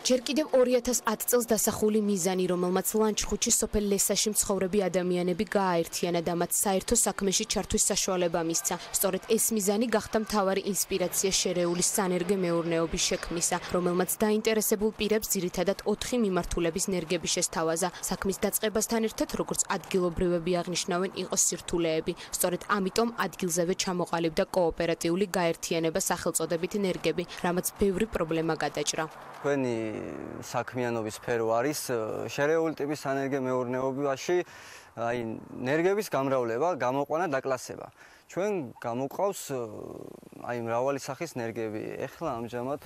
ჯერ კიდევ 2010 წელს დასახული მიზანი, რომელმაც ლანჩხუთში სოფელ ლესაში მცხოვრები ადამიანები გააერთიანა და მათ საერთო საქმეში ჩართვის საშუალება მისცა. სწორედ ეს მიზანი გახდა მთავარი ინსპირაცია შერეული სანერგე მეურნეობის შექმნისა, რომელმაც დაინტერესებულ პირებს ძირითადად 4 მიმართულების ნერგები შესთავაზა. საქმის დაწყებასთან ერთად, როგორც ადგილობრივები აღნიშნავენ, იყო სირთულეები. სწორედ ამიტომ ადგილზევე ჩამოყალიბდა კოოპერატიული გაერთიანება სახელწოდებით ნერგები, რამაც ბევრი პრობლემა გადაჭრა. Თქვენი საქმიანობის სფერო არის შერეული ტიპის სანერგე მეურნეობაში, აი ნერგების გამრავლება, გამოყვანა, დაკლასება. ჩვენ გამოყავს აი მრავალი სახის ნერგები. ეხლა ამჟამად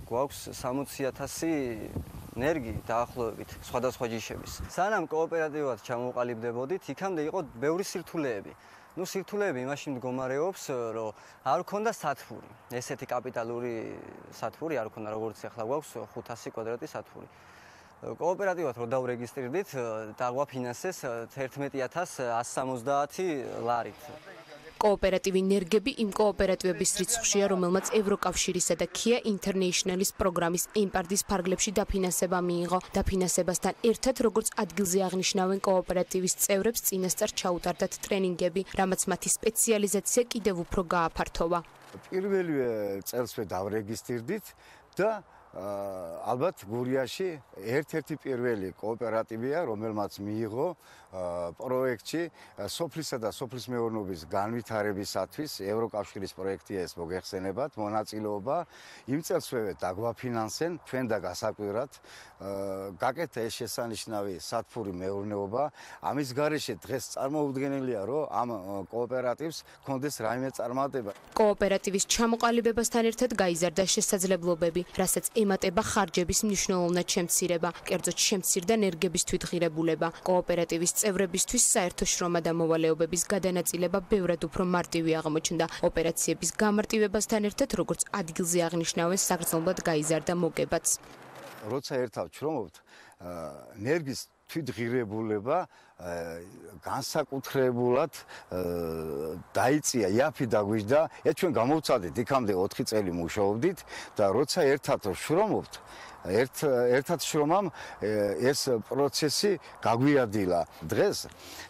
გვაქვს 60,000 ნერგი დაახლოებით სხვადასხვა ჯიშების. სანამ კოოპერატივად ჩამოყალიბდებოდით, იქამდე იყო ბევრი სირთულეები. Ну სირთულეები იმაში მდგომარეობს, რომ არ ქონდა სათბური. ესეთი კაპიტალური სათბური არ ქონდა, როგორც ახლა გვაქვს 500 კვადრატი სათბური. კოოპერატივად რო დავრეგისტრირდით, დაგვაფინანსეს 11,170 ლარით. კოოპერატივი ნერგები იმ კოოპერატივების რიცხვშია, რომელმაც ევროკავშირისა და Kia International-ის პროგრამის ემპარდის ფარგლებში დაფინანსება მიიღო. დაფინანსებასთან ერთად, როგორც ადგილზე აღნიშნავენ კოოპერატივის წევრებს, წინასწარ ჩაუტარდათ ტრენინგები, რამაც მათი სპეციალიზაცია კიდევ უფრო გააფართოვა. პირველივე წელსვე დავრეგისტრირდით და ალბათ გურიაში ერთ-ერთი პირველი კოოპერატივია, რომელმაც მიიღო პროექტში სოფლისა და სოფლის მეურნეობის განვითარებისათვის ევროკავშირის პროექტია ეს მოგეხსენებათ, მონაწილეობა. იმ წელსვე დაგვაფინანსენ ჩვენ და გასაკვირად გაკეთა ეს შესანიშნავი სათბური მეურნეობა. ამის გარეშე დღეს წარმოუდგენელია, რომ ამ კოოპერატივს ჰქონდეს რაიმე წარმატება. კოოპერატივის ჩამოყალიბებასთან ერთად გაიზარდა შესაძლებლობები, რასაც ემატება ხარჯების მნიშვნელოვნად შემცირება, კერძოდ შემცირდა ნერგების თვითღირებულება. კოოპერატივის წევრებისთვის საერთო შრომა და მოვალეობების გადანაწილება ბევრად უფრო მარტივი აღმოჩნდა. ოპერაციების გამარტივებასთან ერთად, როგორც ადგილზე აღნიშნავენ, საგრძნობლად გაიზარდა მოგებაც. როცა ერთად ვშრომობთ, ნერგის თვითღირებულება განსაკუთრებულად დაიწია, იაფი დაგვიждდა. ჩვენ გამოვცადეთ იქამდე 4 წელი მუშაობდით და როცა ერთად ვშრომობთ, ერთად შრომამ ეს პროცესი გაგვიადილა. დღეს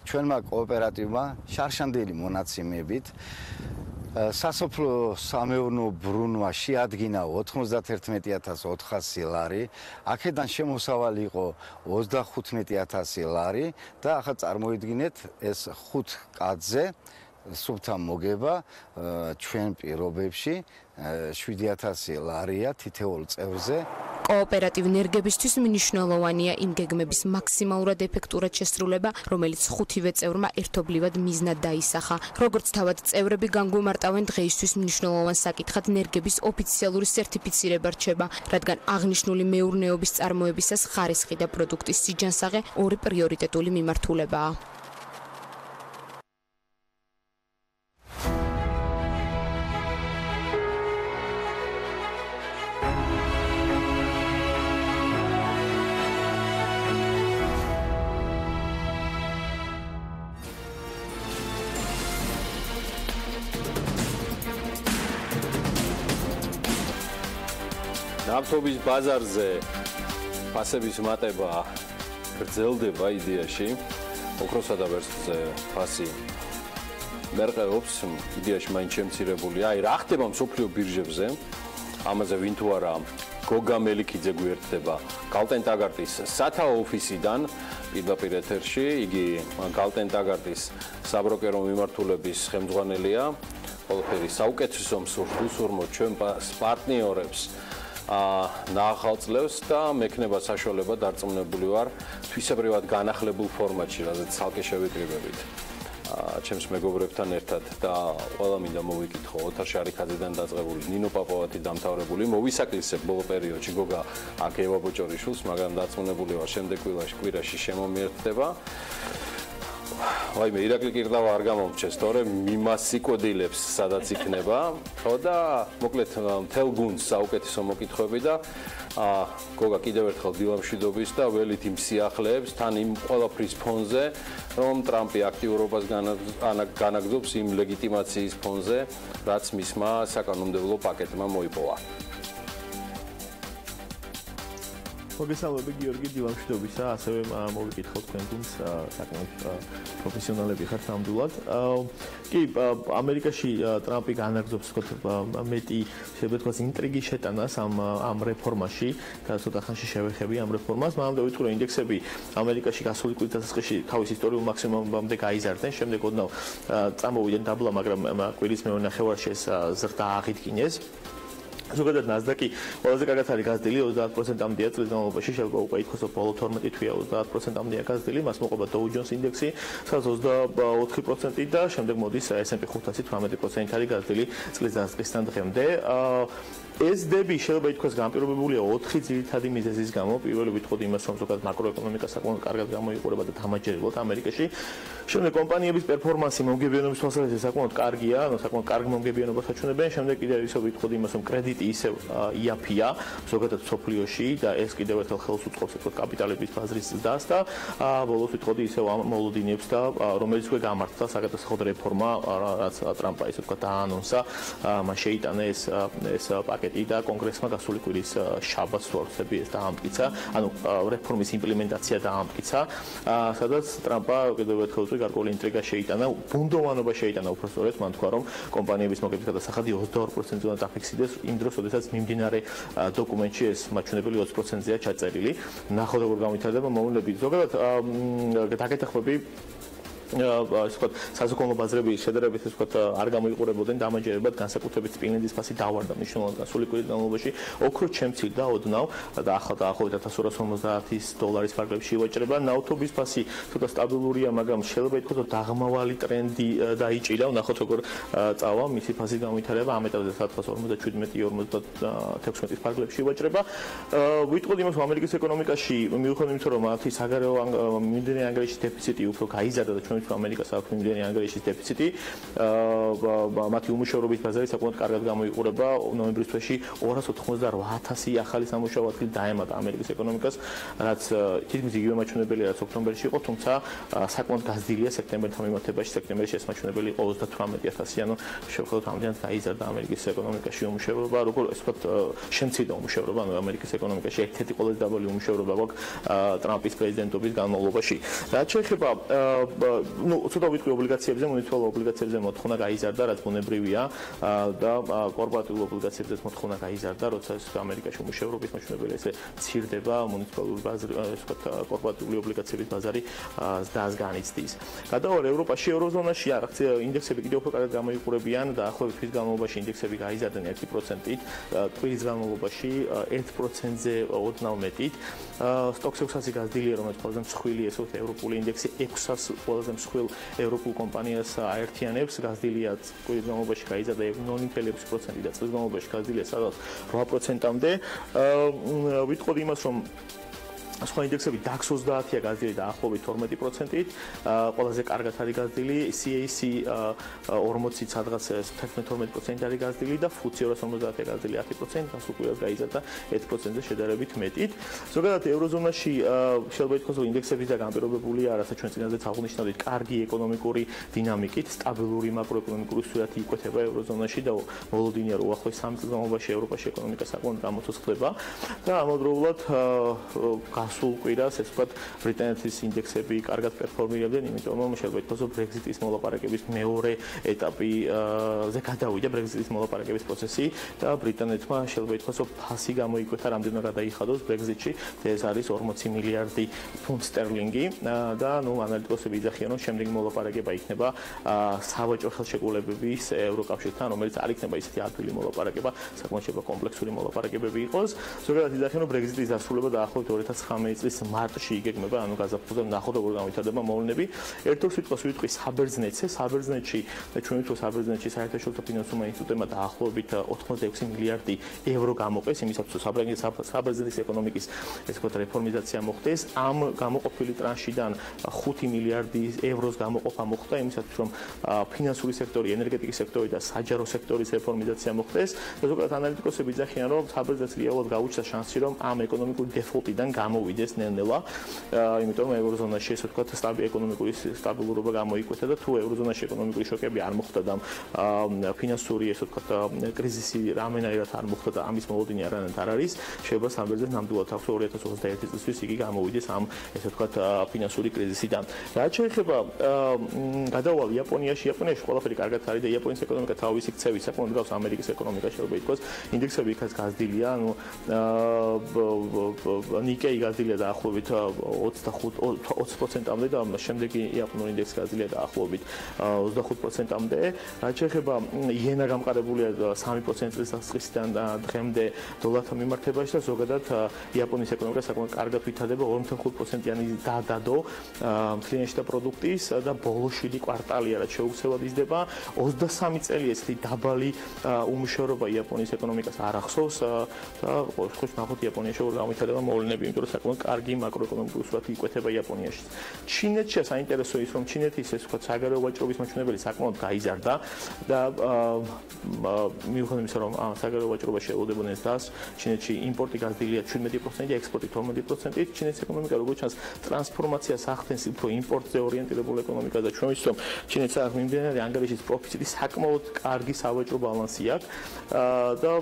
ჩვენმა კოოპერატივმა შარშანდელი მონაცემებით სასოფლო სამეურნეო ბრუნვა შეადგინა 91,400 ლარი, აქედან შემოსავალი იყო 35,000 ლარი და ახლა წარმოიდგინეთ ეს 5 კაცზე სუფთა მოგება ჩვენ პირობებში 7,000 ლარია თითოეულ წევრზე. კოოპერატივ ნერგებისთვის მნიშვნელოვანია იმ გეგმების მაქსიმალურად ეფექტურად შესრულება, რომელიც 5-ვე წევრმა ერთობლივად მიზნად დაისახა. როგორც თავად წევრები განგვიმარტავენ, დღეისთვის მნიშვნელოვან საკითხად ნერგების ოფიციალური სერტიფიცირება რჩება, რადგან აღნიშნული მეურნეობის წარმოებისას ხარისხი და პროდუქტის სიჯანსაღე ორი პრიორიტეტული მიმართულებაა. ნავთობის ბაზარზე ფასების მატება გრძელდება იდეაში. ოქროსა და ვერცხლზე ფასი მერყეობს, იდეაში მაინც შემცირებულია. აი რა ხდება მსოფლიო ბირჟებზე? ამაზე ვინ თუ არა გოგა მელიქიძე გვერდება გალტენ-ტაგარტის სათაო ოფისიდან პირდაპირ ეთერში. იგი გალტენ-ტაგარტის საბროკერო მიმართულების ხელმძღვანელია. ყველაფერი საუკეთესო მსურმოთ ჩვენ პარტნიორებს ნახალწლევს და მექნება საშუალება დარწმუნებული ვარ თვისებრივად განახლებულ ფორმატში, რადგან ცალკე შევიკრიბებით ჩემს მეგობრებთან ერთად და ყველა მინდა მოვიკითხო ოთარ შარიქაძიდან დაწყებული ნინო პაპოვათი დამთავრებული მოვისაკლისებ ბოლო პერიოდში გოგა აქ ევა ბოჭორიშვილს, მაგრამ დარწმუნებული ვარ შემდეგ კვირაში შემომიერთდება. ვაიმე, ირაკლი კირდავა არ გამომრჩეს, თორემ მიმასიკოდილებს სადაც იქნება. ხო და მოკლედ მთელ გუნდს საუკეთესო მოკითხვები და გოგა კიდევ ერთხელ დილამშვიდობის და ველით იმ სიახლეებს, თან იმ ყველაფრის ფონზე, რომ ტრამპი აქტიურობას განაგრძობს იმ ლეგიტიმაციის ფონზე, რაც მისმა საკანონმდებლო პაკეტმა მოიპოვა. მოგესალმები გიორგი დილამშვიდობისა, ასევე მოვიკითხოთ თქვენ თუნს საკმაოდ პროფესიონალები ხართ ნამდვილად. კი, ამერიკაში ტრამპი განაგრძობს მეტი შეიძლება თქვა ინტრიგის შეტანას ამ რეფორმაში და ცოტა ხანში შევეხები ამ რეფორმას. მანამდე ვიტყვი რომ ინდექსები ამერიკაში გასული კვირის დასაწყისში თავის ისტორიულ მაქსიმუმამდე გაიზარდნენ, შემდეგ ოდნავ წამოვიდნენ დაბლა, მაგრამ კვირის მეორე ნახევარში ეს ზრდა აღიდგინეს. ზოგადად NASDAQ-ი ყველაზე კარგად არის გაზრდილი 30%-მდეა წლის განმავლობაში, შეიძლება უკვე ითქვას რომ ბოლო 12 თვეა 30%-მდეა გაზრდილი, მას მოყვება Dow Jones ინდექსი, სადაც 24% და შემდეგ მოდის S&P 500-ი 18% არის გაზრდილი წლის დასაწყისთან დღემდე. ეს დები შეიძლება ითქვას განპირობებულია 4 ძირითადი მიზეზის გამო. პირველი ვიტყოდი იმას, რომ ზოგადად მაკროეკონომიკა საკმაოდ კარგად გამოიყურება და დამაჯერებლად ამერიკაში. შემდეგ კომპანიების პერფორმანსი მომგებიანობის თვალსაზრისით საკმაოდ კარგია, საკმაოდ კარგ მომგებიანობას აჩვენებენ. შემდეგ კიდევ ისევ ვიტყოდი იმას, რომ კრედიტი ისევ იაფია ზოგადად სოფლიოში და ეს კიდევ ერთხელ ხელს უწყობს თქო კაპიტალების ბაზრის ზრდას და ბოლოს ვიტყოდი ისევ ამ მოლოდინებს და რომელიც უკვე გამართლა საკათასახოდ რეფორმა, რაც ტრამპა ისე თქვა დაანონსა, მას შეიტანა ეს პაკეტი და კონგრესმა გასული კვირის შაბათს ვარცხები ეს დაამტკიცა, ანუ რეფორმის იმპლემენტაცია დაამტკიცა, სადაც ტრამპა კიდევ ერთხელ გარკვეული ინტრიგა შეიტანა, ბუნდოვანობა შეიტანა უფრო სწორედ, მან თქვა რომ კომპანიების მოგების გადასახადი 22%-ზე უნდა დაფიქსირდეს იმ დროს, როდესაც მიმდინარე დოკუმენტში ეს მაჩვენებელი 20%-ზეა ჩაწერილი. ნახოთ როგორ გამვითარდება მოვლენები. ზოგადად დაგეთახმები ასე ვთქვათ, საზოგადო ბაზრების შედარებით ასე ვთქვათ, არ გამოიყურებოდნენ დამაჯერებლად, განსაკუთრებით სპილენდის ფასი დავარდა მნიშვნელოვნად გასული კვირის განმავლობაში, ოქროს შემცირდა ოდნავ და ახლა დაახლოებით $1250 ფარგლებში ივაჭრება. ნავთობის ფასი ცოტა სტაბილურია, მაგრამ შეიძლება ითქვას, რომ დაღმავალი ტრენდი დაიჭირა. ნახოთ როგორ წავა მისი ფასის განვითარება, ამ ეტაპზე 47-56 ფარგლებში ივაჭრება. ვიტყოდი იმას, რომ ამერიკის ეკონომიკაში მიუხედავად იმისა, რომ მათი საგარეო მიმდინარე ანგარიშის დეფიციტი უფრო გაიზარდა და ჩვენ ამერიკას აქვს მიმდინარე ანგარიშის დეფიციტი, მათი უმუშევრობის ბაზარი საკმაოდ კარგად გამოიყურება. ნოემბრის თვეში 288,000 ახალი სამუშაო ადგილი დაემატა ამერიკის ეკონომიკას, რაც თითქმის იგივე მაჩვენებელია, რაც ოქტომბერში იყო, თუმცა საკმაოდ გაზრდილია სექტემბერთან მიმართებაში. სექტემბერში ეს მაჩვენებელი იყო 38,000, ანუ შევხედოთ ამდენად გაიზარდა ამერიკის ეკონომიკაში უმუშევრობა, როგორ ასე ვთქვათ, შემცირდა უმუშევრობა, ანუ ამერიკის ეკონომიკაში ერთ-ერთი ყველაზე დაბალი უმუშევრობა გვაქვს ტრამპის პრეზიდენტობის განმავლობაში. რაც შეეხება ცოტა ვიტყვი ობლიგაციებზე, მუნიციპალურ ობლიგაციებზე მოთხოვნა გაიზარდა, რაც ბუნებრივია და კორპორატიულ ობლიგაციებზე მოთხოვნა გაიზარდა, როცა ამერიკაში უმუშევრობის მაჩვენებელი ესე მცირდება, მუნიციპალური ბაზარი, ასე ვთქვათ, კორპორატიული ობლიგაციების ბაზარი ზრდას განიცდის. გადავარ ევროპაში, ევროზონაში აქცია ინდექსები კიდევ უფრო კარგად გამოიყურებიან და ახლობით თვის განმავლობაში ინდექსები გაიზარდნენ 1%-ით, კვირის განმავლობაში 1%-ზე ოდნავ მეტით. სტოქ 600-ი გაზრდილია, რომელიც ყველაზე მსხვილი ესე ვთქვათ, ევროპული ინდექსი 600 ყველაზე მსხვილ ევროპულ კომპანიას აერთიანებს, გაზრდილია კვირის განმავლობაში გაიზარდა 0.6% და წლის განმავლობაში გაზრდილია სადღაც 8%-მდე. ვიტყოდი იმას, რომ სხვა ინდექსები DAX 30-ია გაზრდილი დაახლოებით 12%-ით, ყველაზე კარგად არის გაზრდილი, CAC 40-ით სადღაც 11-12% არის გაზრდილი და FTSE 250-ია გაზრდილი 10%, გასულ კვირას გაიზარდა 1%-ზე შედარებით მეტით. ზოგადად ევროზონაში შეიძლება ითქვას, რომ ინდექსები და განპირობებულია, რასაც ჩვენ წინაზეც აღვნიშნავთ, კარგი ეკონომიკური დინამიკით, სტაბილური მაკროეკონომიკური სურათი იკვეთება ევროზონაში და მოლოდინია, რომ უახლოეს 3 წლის განმავლობაში ევროპაში ეკონომიკა საკმაოდ გამოცოცხლდება და ამავდროულად გასულ კვირას ეს ვთქვათ ბრიტანეთის ინდექსები კარგად პერფორმირებდნენ, იმიტომ რომ შეიძლება ითქვას, რომ ბრეგზიტის მოლაპარაკების მეორე ეტაპზე გადავიდა ბრეგზიტის მოლაპარაკების პროცესი და ბრიტანეთმა შეიძლება ითქვას, რომ ფასი გამოიკვეთა, რამდენად გადაიხადოს ბრეგზიტში, ეს არის 40 მილიარდი ფუნტ სტერლინგი და ანალიტიკოსები იძახიან, რომ შემდეგი მოლაპარაკება იქნება სავაჭრო ხელშეკრულებების ევროკავშირთან, რომელიც არ იქნება ისეთი ადვილი მოლაპარაკება, საკმაოდ შეიძლება კომპლექსური მოლაპარაკებები იყოს. ზოგადად იძახიან, რომ ბრეგზიტის დასრულება დაახლოებით 2019 წლის მარტში იგეგმება, ანუ გაზაფხულზე ნახოთ როგორ გამვითარდება მოვლენები. ერთ-ერთ სიტყვას ვიტყვი საბერძნეთზე, საბერძნეთში ჩვენ ვიტყვი საბერძნეთში საერთაშორისო ფინანსურმა ინსტიტუტებმა დაახლოებით 86 მილიარდი ევრო გამოყეს, იმისათვის საბერძნეთის ეკონომიკის ეს ვთქვათ რეფორმიზაცია მოხდეს. ამ გამოყოფილი ტრანშიდან 5 მილიარდი ევროს გამოყოფა მოხდა, იმისათვის რომ ფინანსური სექტორი, ენერგეტიკის სექტორი და საჯარო სექტორის რეფორმიზაცია მოხდეს. და ზოგადად ანალიტიკოსები იძახიან, რომ საბერძნეთს რეალურად გაუჩნდა შანსი, რომ ამ ეკონომიკური დეფოლტიდან გამოვიდა გამოვიდეს ნელ-ნელა, იმიტომ რომ ევროზონაში ესე ვთქვათ ეკონომიკური სტაბილურობა გამოიკვეთა და თუ ევროზონაში ეკონომიკური შოკები არ მოხდა და ფინანსური ესე ვთქვათ კრიზისი რამენაირად არ მოხდა და ამის მოლოდინი არანაირად არ არის, შეიძლება სამბერძნეს ნამდვილად აქვს 2021 წლისთვის იგი გამოვიდეს ამ ესე ვთქვათ ფინანსური კრიზისიდან. რაც შეეხება გადავალ იაპონიაში ყველაფერი კარგად არის და იაპონიის ეკონომიკა თავისი ქცევის საკმაოდ გავს ამერიკის ეკონომიკას შეიძლება ითქვას, ინდექსები იქაც გაზრდილია, ნიკეი გაზრდილია დაახლოებით 20%-მდე და შემდეგი იაპონური ინდექსი გაზრდილია დაახლოებით 25%-მდე. რაც შეეხება იენა გამყარებულია 3% წლისდან დღემდე დოლართან მიმართებაში და ზოგადად იაპონიის ეკონომიკა საკმაოდ კარგად ვითარდება 2.5%-იანი დადო მთლიანში და პროდუქტის და ბოლო 7 კვარტალია რაც შეუცვლელად იზრდება 23 წელი ესეთი დაბალი უმუშევრობა იაპონიის ეკონომიკას არ ახსოვს და ყოველთვის ნახოთ იაპონიაში როგორ გამვითარდება მოვლენები, იმიტომ რომ საკმაოდ კარგი მაკროეკონომიკური სურათი იკვეთება იაპონიაში. ჩინეთშია საინტერესო ის რომ ჩინეთის ეს ვთქვათ საგარეო ვაჭრობის მაჩვენებელი საკმაოდ გაიზარდა და მიუხედავად იმისა რომ საგარეო ვაჭრობა შეელოდებოდნენ დას, ჩინეთში იმპორტი გაზრდილია 17%, ექსპორტი 12%. ჩინეთის ეკონომიკა როგორც ჩანს ტრანსფორმაციას ახდენს უფრო იმპორტზე ორიენტირებულ ეკონომიკას და ჩვენ ვიცით რომ ჩინეთს აქვს მიმდინარე ანგარიშის პროფიციტი საკმაოდ კარგი სავაჭრო ბალანსი აქვს და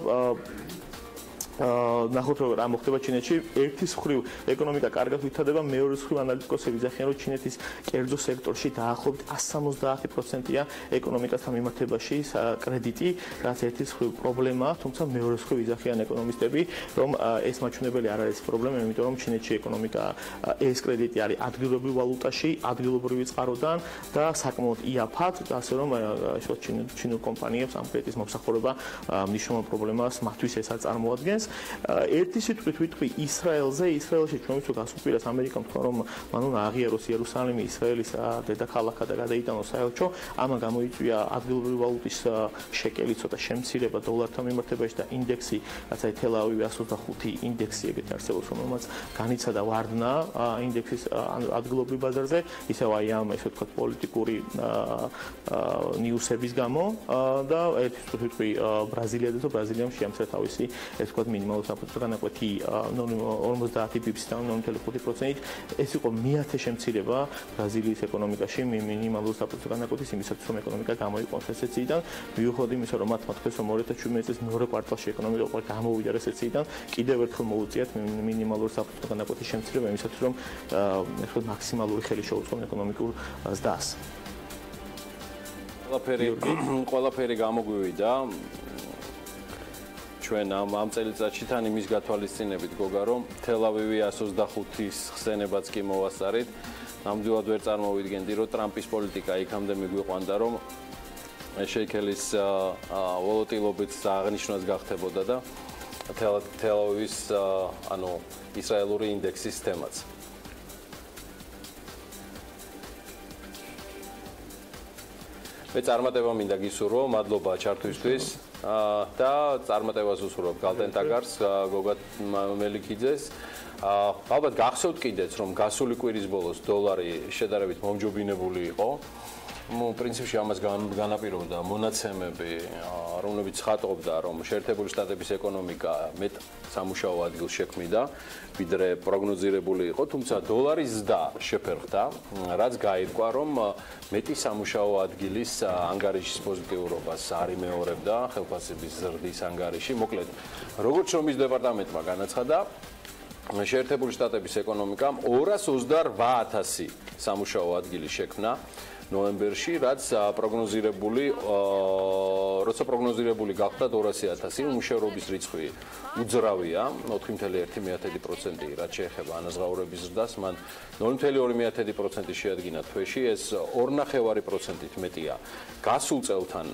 ნახოთ რომ რა მოხდება ჩინეთში. ერთის მხრივ ეკონომიკა კარგად ვითარდება, მეორეს მხრივ ანალიტიკოსები ძახიან რომ ჩინეთის კერძო სექტორში დაახლოებით 170%-ია ეკონომიკასთან მიმართებაში კრედიტი, რაც ერთის მხრივ პრობლემაა, თუმცა მეორეს მხრივ იძახიან ეკონომისტები, რომ ეს მაჩვენებელი არ არის პრობლემა, იმიტომ რომ ჩინეთში ეკონომიკა ეს კრედიტი არის ადგილობრივ ვალუტაში, ადგილობრივი წყაროდან და საკმაოდ იაფად, ასე რომ ჩინურ კომპანიებს ამ კრედიტის მომსახურება მნიშვნელოვან პრობლემას მათთვის ეს არ წარმოადგენს. ერთი სიტყვით ვიტყვი ისრაელზე, ისრაელში ჩვენ ვიცით გასულპირას ამერიკამ თქვა რომ მან უნდა აღიაროს იერუსალიმი ისრაელის დედაქალაქად და გადაიტანოს საელჩო, ამან გამოიწვია ადგილობრივი ვალუტის შეკელი ცოტა შემცირება დოლართან მიმართებაში და ინდექსი, რაც არის თელ-ავივი 125 ინდექსი ეგეთი არსებობს, რომელმაც განიცადა ვარდნა ინდექსის ადგილობრივ ბაზარზე, ისევ აი ამ ესე ვთქვათ პოლიტიკური ნიუსების გამო და ერთი სიტყვით ვიტყვი ბრაზილიაზე, თუ ბრაზილიამ შეამცირა თავისი ესე ვთქვათ მინიმალური საფუძველი განაკვეთი 50 ბიპსთან 0.5%. ეს იყო მეათე შემცირება ბრაზილიის ეკონომიკაში მინიმალური საფუძველი განაკვეთის იმისათვის რომ ეკონომიკა გამოიყოს რესეციიდან, მიუხედავად იმისა რომ მათ თქვეს რომ 2017 წლის მეორე კვარტალში ეკონომიკა უკვე გამოვიდა რესეციიდან, კიდევ ერთხელ მოუწიათ მინიმალური საფუძველი განაკვეთის შემცირება იმისათვის რომ ეს ვთქვათ მაქსიმალური ხელი შეუწყონ ეკონომიკურ ზრდას. ყველაფერი გამოგვივიდა ჩვენ ამ წელიწადში თან იმის გათვალისწინებით გოგა რომ თელ-ავივი 125-ის ხსენებაც კი მოვასწარით. ნამდვილად ვერ წარმოვიდგენდი რომ ტრამპის პოლიტიკა იქამდე მიგვიყვანდა რომ შეიქელის ვოლატილობით აღნიშვნას გახდებოდა და თელ-ავივის ანუ ისრაელური ინდექსის თემაც. მე წარმატება მინდა გისურვო, მადლობა ჩართვისთვის. და წარმატებას უსურვებ გალტენტაგარს, გოგა მელიქიძეს. ალბათ გახსოვთ კიდეც რომ გასული კვირის ბოლოს დოლარი შედარებით მომჯობინებული იყო. პრინციპში ამას განაპირობდა მონაცემები, რომლებიც ხატობდა რომ შეერთებული შტატების ეკონომიკა მეტ სამუშაო ადგილს შექმნიდა, ვიდრე პროგნოზირებული იყო, თუმცა დოლარის ზრდა შეფერხდა, რაც გაირკვა რომ მეტი სამუშაო ადგილის ანგარიშის პოზიტიურობას არ იმეორებდა ხელფასების ზრდის ანგარიში. მოკლედ, როგორც შრომის დეპარტამენტმა განაცხადა, შეერთებული შტატების ეკონომიკამ 228,000 სამუშაო ადგილი შექმნა ნოემბერში, რაც პროგნოზირებული გახდა 200,000, უმუშევრობის რიცხვი უძრავია, 4.1%, რაც შეეხება ანაზღაურების ზრდას, მან 0.2% შეადგინა თვეში, ეს 2.5%-ით მეტია გასულ წელთან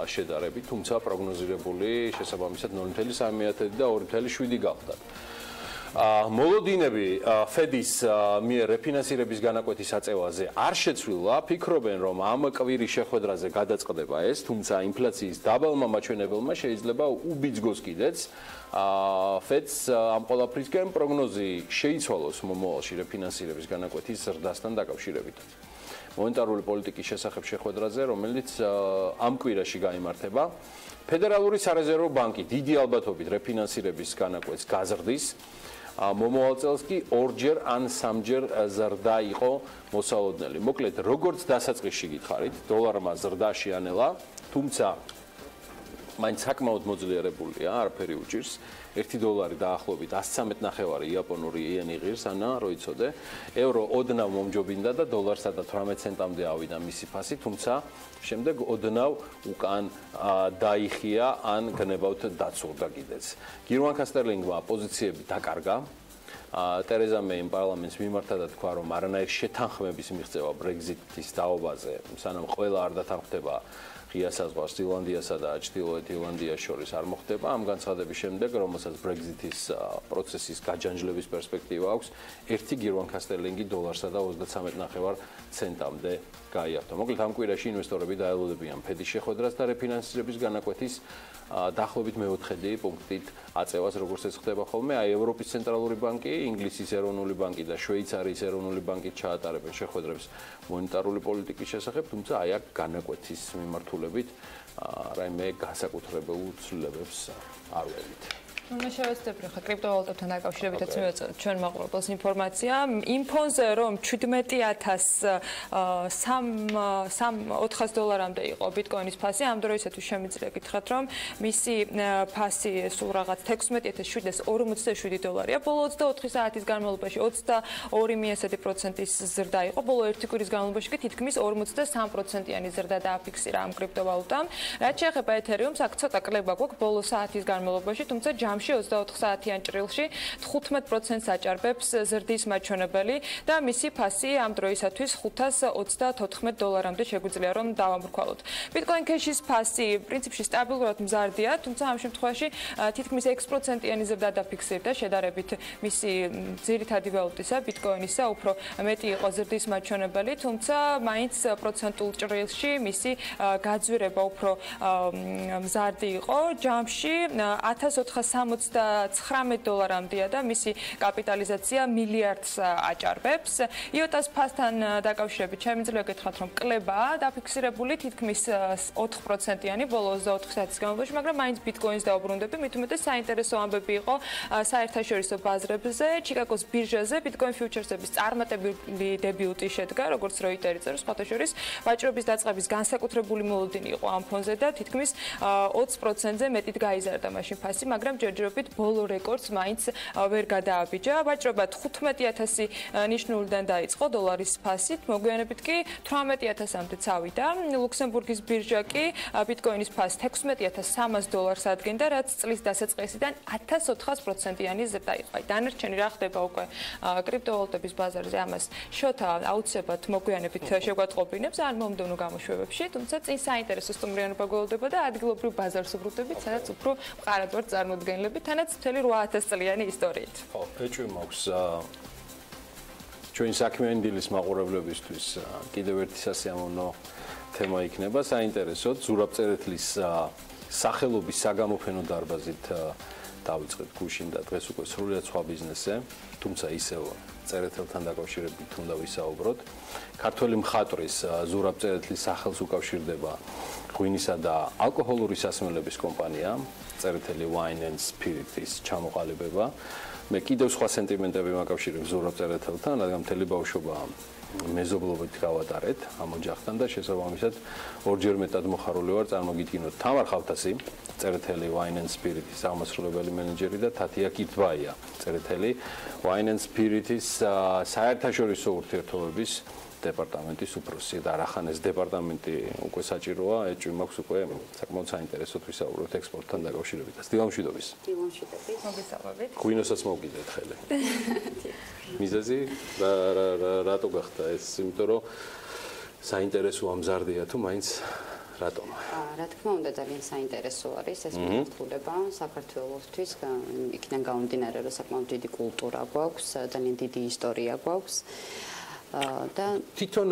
შედარებით, თუმცა პროგნოზირებული შესაბამისად 0.3% და 2.7 გახდა. მოლოდინები ფედის მიერ რეფინანსირების განაკვეთის აწევაზე არ შეცვლილა, ფიქრობენ რომ ამ კვირის შეხვედრაზე გადაწყდება ეს, თუმცა ინფლაციის დაბალმა მაჩვენებელმა შეიძლება უბიძგოს კიდეც ფედს ამ ყველაფრისგან პროგნოზი შეიცვალოს მომავალში რეფინანსირების განაკვეთის ზრდასთან დაკავშირებით. მონეტარული პოლიტიკის შესახებ შეხვედრაზე, რომელიც ამ კვირაში გაიმართება, ფედერალური სარეზერვო ბანკი დიდი ალბათობით რეფინანსირების განაკვეთს გაზრდის. მომავალ წელს კი ორჯერ ან სამჯერ ზრდა იყო მოსალოდნელი. მოკლედ, როგორც დასაწყისში გითხარით, დოლარმა ზრდა შეანელა, თუმცა მაინც საკმაოდ მოძლიერებულია, არაფერი უჭირს. $1 დაახლოებით 113.5 იაპონური იენი ღირს, ანა რო იცოდე. ევრო ოდნავ მომჯობინდა და დოლარს და 18 ცენტამდე ავიდა მისი ფასი, თუმცა შემდეგ ოდნავ უკან დაიხია ან გნებავთ დაცურდა კიდეც. გირვან კასტერლინგმა პოზიციები დაკარგა. ტერეზა მეიმ პარლამენტს მიმართა და თქვა, რომ არანაირი შეთანხმების მიღწევა Brexit-ის დაობაზე, სანამ ყველა არ დათანხმდება ღია საზღვარს ირლანდიასა და ჩრდილოეთ ირლანდიას შორის არ მოხდება. ამ განცხადების შემდეგ, რომელსაც Brexit-ის პროცესის გაჯანჯლების პერსპექტივა აქვს, ერთი გირვან კასტერლინგი დოლარსა და 33.5 ცენტამდე გაიარდა. მოკლედ, ამ კვირაში ინვესტორები დაელოდებიან ფედის შეხვედრას და რეფინანსირების განაკვეთის დაახლოებით მეოთხედი პუნქტით აწევას, როგორც ეს ხდება ხოლმე. ევროპის ცენტრალური ბანკი, ინგლისის ეროვნული ბანკი და შვეიცარიის ეროვნული ბანკი ჩაატარებენ შეხვედრებს მონეტარული პოლიტიკის შესახებ, თუმცა აი აქ განაკვეთის მიმართულებით რაიმე განსაკუთრებულ ცვლილებებს არ ვერით. უნდა შევეცდები ხა კრიპტოვალუტებთან დაკავშირებითაც მივეწოდოთ ჩვენ მაყურებელს ინფორმაცია იმ ფონზე რომ $400-მდე იყო ბიტკოინის ფასი ამ დროისათვის შემიძლია გითხრათ რომ მისი ფასი სულ რაღაც $16,747-ია ბოლო 24 საათის განმავლობაში 22.3%-ის ზრდა იყო ბოლო ერთი კვირის განმავლობაში კი თითქმის 43%-იანი ზრდა დააფიქსირა ამ კრიპტოვალუტამ რაც შეეხება ეთერიუმს აქ ცოტა კლება გვაქვს ბოლო საათის განმავლობაში თუმცა 24 საათიან ჭრილში 15%-ს აჭარბებს ზრდის მაჩვენებელი და მისი ფასი ამ დროისათვის $524-მდე შეგვიძლია რომ დავამრგვალოთ. Bitcoin Cash-ის ფასი პრინციპში სტაბილურად მზარდია, თუმცა ამ შემთხვევაში თითქმის 6%-იანი ზრდა დაფიქსირდა შედარებით მისი ძირითადი ვალუტისა Bitcoin-ისა უფრო მეტი იყო ზრდის მაჩვენებელი, თუმცა მაინც პროცენტულ ჭრილში მისი გაძვირება უფრო მზარდი იყო. ჯამში $1,479-მდეა და მისი კაპიტალიზაცია მილიარდს აჭარბებს. იოტას ფასთან დაკავშირებით შემიძლია გითხრათ, რომ კლებაა დაფიქსირებული თითქმის 4%-იანი ბოლო 24 საათის განმავლობაში, მაგრამ მაინც ბიტკოინს დაუბრუნდები, მით უმეტეს საინტერესო ამბები იყო საერთაშორისო ბაზრებზე, ჩიკაგოს ბირჟაზე ბიტკოინ ფიუჩერსების წარმატებული დებიუტი შედგა, როგორც როიტერი წერს, სხვათა შორის ვაჭრობის დაწყების განსაკუთრებული მოლოდინი იყო ამ ფონზე და თითქმის 20%-ზე მეტით გაიზარდა მაშინ ფასი, მაგრამ ჯერჯერობით ბოლო რეკორდს მაინც ვერ გადააბიჯა. ვაჭრობა 15,000 ნიშნულიდან დაიწყო დოლარის ფასით, მოგვიანებით კი 18,000-მდე წავიდა. ლუქსემბურგის ბირჟა კი ბიტკოინის ფასს $16,300 ადგენდა, რაც წლის დასაწყისიდან 1400%-იანი ზრდა იყო. დანარჩენი რა ხდება უკვე კრიპტოვალუტების ბაზარზე, ამას შოთა აუცილებლად მოგვიანებით შეგვატყობინებს ან მომდევნო გამოშვებებში, თუმცა წინ საინტერესო სტუმრიანობა გველოდება და ადგილობრივ ბაზარს უბრუნდებით, სადაც უფრო მყარად ვარ წარმოდგენილები, თანაც მთელი 800 წლიანი ისტორიით. ხო, ეჭვი მაქვს ჩვენი საქმიანი დილის მაყურებლებისთვის კიდევ ერთი სასიამოვნო თემა იქნება, საინტერესოდ ზურაბ წერეთლის სახელობის საგამოფენო დარბაზით დავიწყეთ გუშინ და დღეს უკვე სრულიად სხვა ბიზნესზე, თუმცა ისევ წერეთელთან დაკავშირებით უნდა ვისაუბროთ. ქართველი მხატვრის ზურაბ წერეთლის სახელს უკავშირდება ღვინისა და ალკოჰოლური სასმელების კომპანია Tsereteli Wine and Spirits ჩამოყალიბება. მე კიდევ სხვა სენტიმენტები მაკავშირებს ზურაბ წერეთელთან, რადგან მთელი ბავშვობა მეზობლობით გავატარეთ ამ ოჯახთან და შესაბამისად ორჯერ მეტად მოხარული ვარ წარმოგიდგინოთ თამარ ხავთასი, Tsereteli Wine and Spirits აღმასრულებელი მენეჯერი და თათია კირთბაია, Tsereteli Wine and Spirits საერთაშორისო ურთიერთობების დეპარტამენტის უფროსი და არახანეს დეპარტამენტი უკვე საჭიროა, ეჭვი მაქვს უკვე საკმაოდ საინტერესოდ ვისაუბროთ ექსპორტთან დაკავშირებით. დილა მშვიდობის. დილა მშვიდობის. მოგესალმებით. ღვინოსაც მოვგიდეთ ხელი. მიზეზი რატო გახდა ეს, იმიტომ რომ საინტერესოა მზარდია თუ მაინც რატომ? რა თქმა უნდა ძალიან საინტერესო არის ეს მიმართულება საქართველოსთვის, იქიდან გამომდინარე რომ საკმაოდ დიდი კულტურა გვაქვს, ძალიან დიდი ისტორია გვაქვს. და თვითონ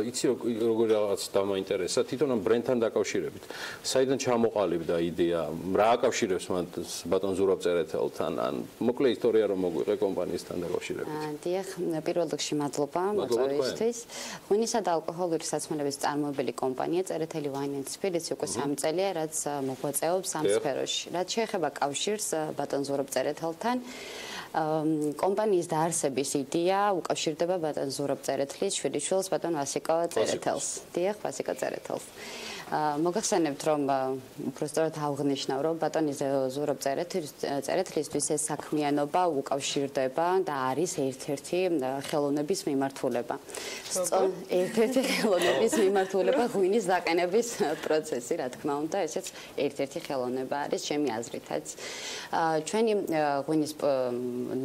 იცი როგორ რაღაც დამაინტერესა თვითონ ამ ბრენდთან დაკავშირებით. საიდან ჩამოყალიბდა იდეა, რა აკავშირებს მათ ბატონ ზურაბ წერეთელთან, ან მოკლე ისტორია რომ მოგვიყე კომპანიისთან დაკავშირებით. დიახ, პირველ რიგში მადლობა მოწვევისთვის. ღვინისა და ალკოჰოლური სასმელების წარმოებელი კომპანია Tsereteli Wine and Spirits უკვე 3 წელია, რაც მოღვაწეობს ამ სფეროში. რაც შეეხება კავშირს ბატონ ზურაბ წერეთელთან, კომპანიის დაარსების იდეა უკავშირდება ბატონ ზურაბ წერეთლის შვილიშვილს ბატონ ვასიკო წერეთელს. დიახ, ვასიკო წერეთელს. მოგახსენებთ, რომ უბრალოდ ავღნიშნავ, რომ ბატონი ზურაბ წერეთლისთვის ეს საქმიანობა უკავშირდება და არის ერთ-ერთი ხელოვნების მიმართულება. ერთ-ერთი ხელოვნების მიმართულება ღვინის დაყენების პროცესი, რა თქმა უნდა, ესეც ერთ-ერთი ხელოვნება არის ჩემი აზრითაც. ჩვენი ღვინის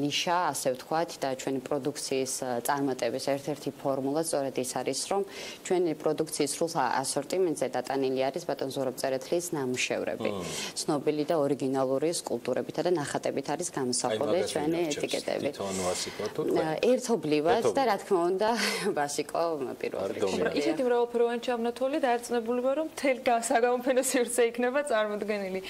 ნიშა, ასე ვთქვათ, და ჩვენი პროდუქციის წარმატების ერთ-ერთი ფორმულა სწორედ ის არის, რომ ჩვენი პროდუქციის სრულ ასორტიმენტზე დატანილი არის ბატონ ზურაბ წერეთლის ნამუშევრები. ცნობილი და ორიგინალური სკულპტურებითა და ნახატებით არის გამოსახული ჩვენი ეტიკეტები. ერთობლივად და რა თქმა უნდა, ვასიკო პირველ რიგში. ისეთი მრავალფეროვანი ჩამონათვალი დაერწმებული ვარ, რომ მთელი საგამოფენო სივრცე იქნება წარმოდგენილი.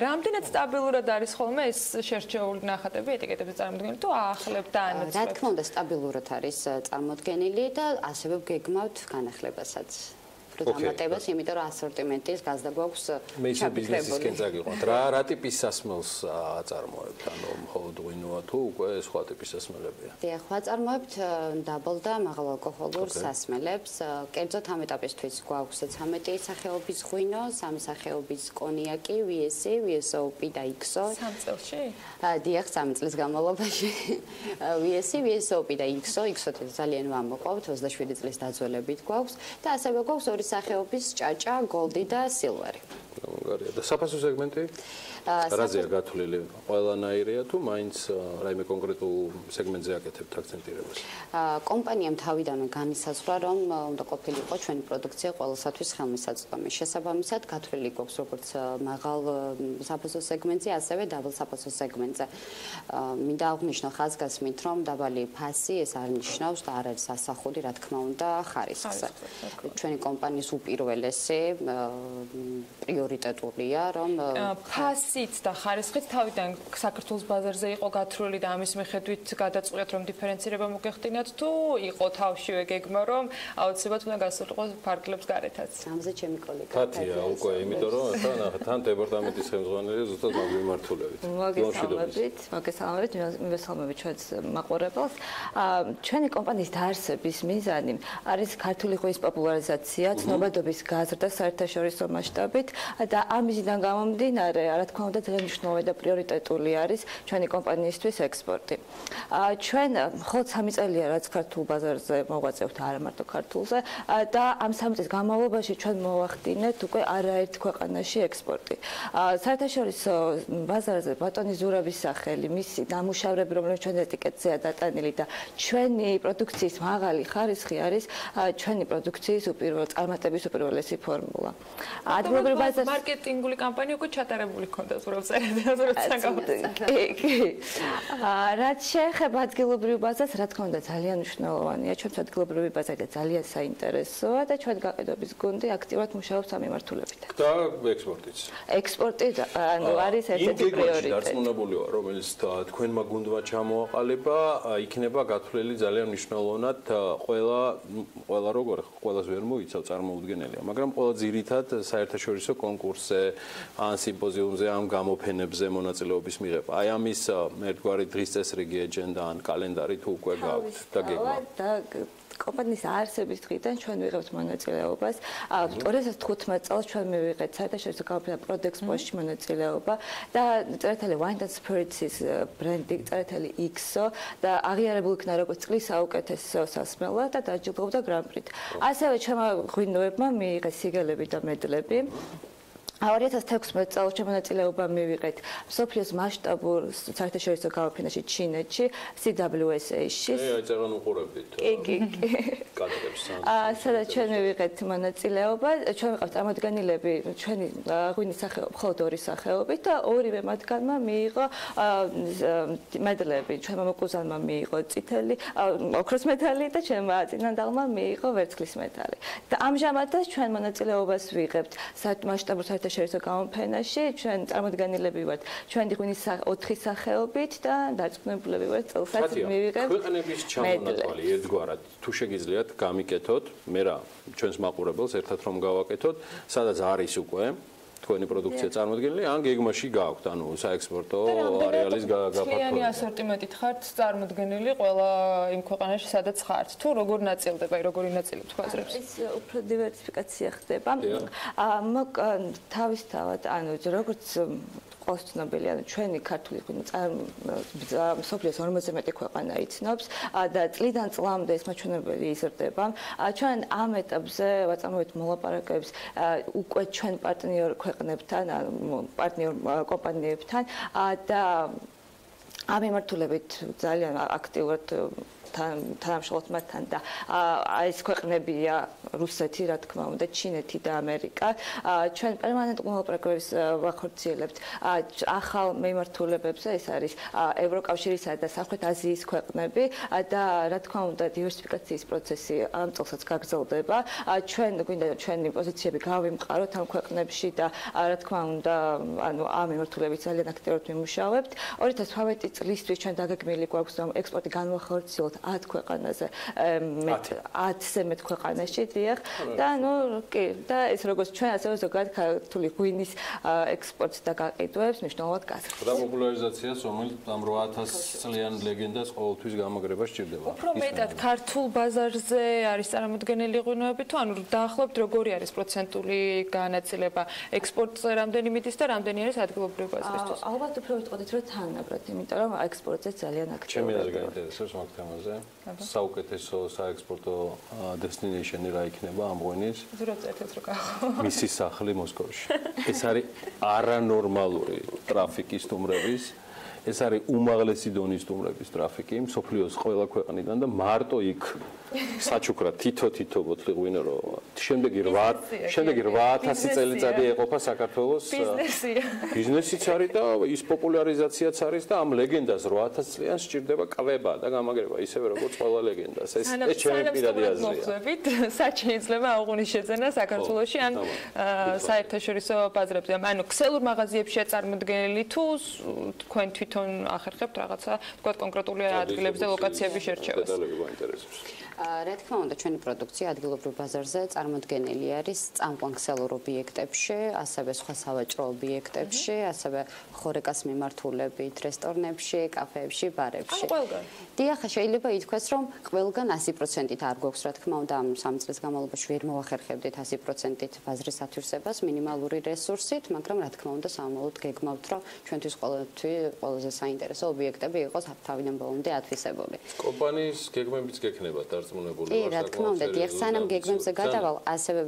რამდენად სტაბილურად არის ხოლმე ეს შერჩეული ნახატები, ეტიკეტები წარმოდგენილი თუ აახლებთ და ანაცვლებთ? რა თქმა უნდა, სტაბილურად არის წარმოდგენილი და ასევე გეგმავთ განახლებასაც. დამატებას, იმიტომ რომ ასორტიმენტის გაზდა გვაქვს მე ბიზნესისკენ წაგიყვანთ. რა ტიპის სასმელს აწარმოებთ? ანუ მხოლოდ ღვინოა თუ უკვე სხვა ტიპის სასმელებია? დიახ, ვაწარმოებთ დაბალ და მაღალ ალკოჰოლურ სასმელებს. კერძოდ ამ ეტაპისთვის გვაქვს 13 სახეობის ღვინო, 3 სახეობის კონიაკი, VSC, VSOP და XO. 3 წელში? დიახ, 3 წლის განმავლობაში. VSC, VSOP და XO, XO-თ ძალიან ვამოყავთ, 27 წლის დაძველებით გვაქვს და ასევე გვაქვს ორი სახეობის ჭაჭა, გოლდი და სილვერი. გამოგარია. და საფასო სეგმენტი? რაზეა გათვლილი? ყველანაირია თუ მაინც რაიმე კონკრეტულ სეგმენტზე აკეთებთ აქცენტირებას? კომპანიამ თავიდანვე განისაზღვრა, რომ უნდა ყოფილიყო ჩვენი პროდუქცია ყველასათვის ხელმისაწვდომი. შესაბამისად, გათვლილი გვაქვს როგორც მაღალ საფასო სეგმენტზე, ასევე დაბალ საფასო სეგმენტზე. მინდა აღვნიშნო ხაზგასმით, რომ დაბალი ფასი ეს არ ნიშნავს და არ არის ასახული, რა თქმა უნდა, ხარისხზე. ჩვენი კომპანიის უპირველესი პრიორიტეტულია, რომ ფასით და ხარისხით თავიდან საქართველოს ბაზარზე იყო გათვლილი და ამის მიხედვით გადაწყვეტ, რომ დიფერენცირება მოგეხდინათ თუ იყო თავშივე გეგმა, რომ აუცილებლად უნდა გასულიყო ფარგლებს გარეთაც. ამაზე ჩემი კოლეგა თათია უკვე, იმიტომ რომ თან დეპარტამენტის ხელმძღვანელი ზუსტად მაგმიმართულებით. მოგესალმებით ჩვენს მაყურებელს. ჩვენი კომპანიის დაარსების მიზანი არის ქართული ღვინის პოპულარიზაცია, ცნობადობის გაზრდა საერთაშორისო მასშტაბით და ამისგან გამომდინარე, რა თქმა უნდა, ძალიან მნიშვნელოვანი და პრიორიტეტული არის ჩვენი კომპანიისთვის ექსპორტი. ჩვენ მხოლოდ 3 წელია რაც ქართულ ბაზარზე მოღვაწეობთ, არა მარტო ქართულზე და ამ 3 წლის განმავლობაში ჩვენ მოვახდინეთ უკვე არაერთ ქვეყანაში ექსპორტი. საერთაშორისო ბაზარზე ბატონი ზურაბის სახელი, მისი ნამუშევრები, რომლებიც ჩვენ ეტიკეტზეა დატანილი და ჩვენი პროდუქციის მაღალი ხარისხი არის ჩვენი პროდუქციის წარმატების უპირველესი ფორმულა. ადგილობრივ ბაზარზე მარკეტინგული კამპანია უკვე ჩატარებული ქონდა ზურაბ წერეთელს, როცა რაც შეეხება ადგილობრივ ბაზარს, რა თქმა უნდა, ძალიან მნიშვნელოვანია. ჩვენთვის ადგილობრივი ბაზარი და ძალიან საინტერესოა და ჩვენ გაყიდვების გუნდი აქტიურად მუშაობს ამ მიმართულებით. და ექსპორტიც. ექსპორტი არის ერთ-ერთი პრიორიტეტი. დარწმუნებული ვარ, რომელიც თქვენმა გუნდმა ჩამოაყალიბა, იქნება გათვლილი ძალიან მნიშვნელოვნად ყველა როგორ ყველას ვერ მოიცავ წარმოუდგენელია, მაგრამ ყველა ძირითად საერთაშორისო კონკურსზე ან სიმპოზიუმზე ამ გამოფენებზე მონაწილეობის მიღება. აი ამის ერთგვარი დღის წესრიგი ეჯენდა ან კალენდარი თუ უკვე გაქვთ და გეგმა. კომპანიის არსების დღიდან ჩვენ ვიღებთ მონაწილეობას. 2015 წელს ჩვენ მივიღეთ საერთაშორისო გამოფენა პროდექსპოში მონაწილეობა და Tsereteli Wine and Spirits-ის ბრენდი Tsereteli XO და აღიარებულ იქნა როგორც წლის საუკეთესო სასმელად და დაჯილდოვდა გრან-პრით. ასევე ჩვენმა ღვინოებმა მიიღეს სიგელები და მედლები. 2016 წელს შემონაწილეობა მივიღეთ მსოფლიოს მასშტაბურ საერთაშორისო გამოფენაში ჩინეთში, CWSA-ში. აი წერან უყურებდით. კი. სადაც ჩვენ მივიღეთ მონაწილეობა, ჩვენ ვიყავთ წარმოდგენილები ჩვენი ღვინის სახეობა, მხოლოდ 2 სახეობით და ორივე მათგანმა მიიღო მედლები. ჩვენმა მოკუზანმა მიიღო წითელი, ოქროს მედალი და ჩვენმა წინანდალმა მიიღო ვერცხლის მედალი. და ამჟამადაც ჩვენ მონაწილეობას ვიღებთ მასშტაბურ საერთაშორისო გამოფენაში, ჩვენ წარმოდგენილები ვართ ჩვენი ღვინის 4 სახეობით და დარწმუნებულები ვართ წელსაც მივიღებთ. ქვეყნების ჩამონათვალი ერთგვარად თუ შეგიძლიათ გამიკეთოთ, მე რა ჩვენს მაყურებელს ერთად რომ გავაკეთოთ, სადაც არის უკვე თქვენი პროდუქცია წარმოდგენილი, ან გეგმაში გაქვთ, ანუ საექსპორტო არეალის გაფართოება. მთლიანი ასორტიმენტით ხართ წარმოდგენილი ყველა იმ ქვეყანაში, სადაც ხართ. თუ როგორ ნაწილდება, როგორი ნაწილი თქვაზრებს? ის უფრო დივერსიფიკაცია ხდება. თავისთავად, ანუ როგორც ყავს ცნობილი, ანუ ჩვენი ქართული ღვინო მსოფლიოს 40-ზე მეტი ქვეყანა იცნობს და წლიდან წლამდე ეს მაჩვენებელი იზრდება. ჩვენ ამ ეტაპზე ვაწარმოებთ მოლაპარაკებებს უკვე ჩვენ პარტნიორ ქვეყნებთან, ანუ პარტნიორ კომპანიებთან და ამ მიმართულებით ძალიან აქტიურად თანამშრომლობთ მათთან და ეს ქვეყნებია რუსეთი, რა თქმა უნდა, ჩინეთი და ამერიკა. ჩვენ პერმანენტ მოლაპარაკებებს ვახორციელებთ ახალ მიმართულებებზე, ეს არის ევროკავშირისა და სამხრეთ აზიის ქვეყნები და რა თქმა უნდა, დივერსიფიკაციის პროცესი ამ წელსაც გაგრძელდება. ჩვენ გვინდა ჩვენი პოზიციები გავიმყაროთ ამ ქვეყნებში და რა თქმა უნდა, ანუ ამ მიმართულებით ძალიან აქტიურად ვიმუშავებთ. 2018 წლისთვის ჩვენ დაგეგმილი გვაქვს, რომ ექსპორტი განვახორციელოთ 10 ქვეყანაზე, 10-ზე მეტ ქვეყანაში, დიახ. და ნუ კი, და ეს როგორც ჩვენ ასევე ზოგადად ქართული ღვინის ექსპორტს და გაყიდვებს მნიშვნელოვნად გაზრდას. და პოპულარიზაციას, რომელიც ამ 8000 წლიან ლეგენდას ყოველთვის გამაგრება სჭირდება. უფრო მეტად ქართულ ბაზარზე არის წარმოდგენილი ღვინოები თუ ანუ დაახლოებით როგორი არის პროცენტული განაწილება ექსპორტზე რამდენი მიდის და რამდენი არის ადგილობრივი ბაზრისთვის? ალბათ უფრო ვიტყოდით, რომ თანაბრად, იმიტომ რომ ექსპორტზე ძალიან აქტიურია. ჩემი აზრი გაინტერესებს მაგ თემაზე. საუკეთესო საექსპორტო დესტინეიშენი რა იქნება ამ ღვინის? ზუსტად ერთ-ერთ რო გახო. მისი სახლი მოსკოვში. ეს არის არანორმალური ტრაფიკის სტუმრების, ეს არის უმაღლესი დონის სტუმრების ტრაფიკი მსოფლიოს ყველა ქვეყნიდან და მარტო იქ საჩუქრად თითო ბოთლი ღვინო რო შემდეგი 8000 წელიწადი ეყოფა საქართველოს ბიზნესიც არის და ის პოპულარიზაციაც არის და ამ ლეგენდას 8000 წლიან სჭირდება კვება და გამაგრება ისევე როგორც ყველა ლეგენდას. ეს ჩემი პირადი აზრია. სად შეიძლება აღუნის შეძენა საქართველოში ან საერთაშორისო ბაზრებზე? ანუ ქსელურ მაღაზიებშია წარმოდგენილი თუ თქვენ თვითონ ახერხებთ რაღაცა თქვა კონკრეტული ადგილებზე და ლოკაციების შერჩევას? რა თქმა უნდა, ჩვენი პროდუქცია ადგილობრივ ბაზარზე წარმოდგენილი არის წამყვან ობიექტებში, ასევე სხვა სავაჭრო ობიექტებში, ასევე ხორეკას მიმართულებით, რესტორნებში, კაფეებში, ბარებში. დიახ, შეიძლება ითქვას, რომ ყველგან 100%-ით არ გვაქვს, რა თქმა უნდა, ამ 3 წლის განმავლობაში ვერ მოვახერხებდით 100%-ით ბაზრის ათვისებას მინიმალური რესურსით, მაგრამ რა თქმა უნდა, სამომავლოდ გეგმავთ, რომ ჩვენთვის ყველაზე საინტერესო ობიექტები იყოს თავიდან ბოლომდე ათვისებული. კომპანიის გეგმებიც გექნება დარწმუნებული ვარ. რა თქმა უნდა, დიახ, სანამ გეგმებზე გადავალ, ასევე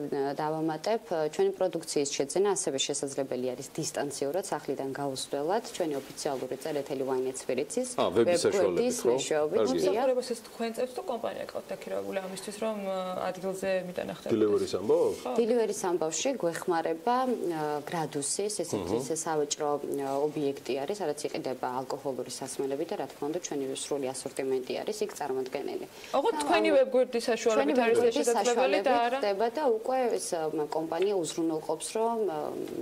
დავამატებ, ჩვენი პროდუქციის შეძენა ასევე შესაძლებელი არის დისტანციურად, სახლიდან გაუსვლელად, ჩვენი ოფიციალური Tsereteli Wine and Spirits-ის ვებგვერდის მეშვეობით. მოსახლეობას ეს თქვენ წევს თუ კომპანია ყავთ დაქირავებული ამისთვის, რომ ადგილზე მიტანახდეთ? დილერის ამბავს? დილერის ამბავში გვეხმარება გრადუსის, ესეთი სავაჭრო ობიექტი არის, სადაც იყიდება ალკოჰოლური სასმელები და რა თქმა უნდა, ჩვენი სრული ასორტიმენტი არის იქ წარმოდგენილი. ოღონდ თქვენი ვებგვერდის საშუალებით არის შესაძლებელი და არა? ხდება და უკვე ეს კომპანია უზრუნველყოფს, რომ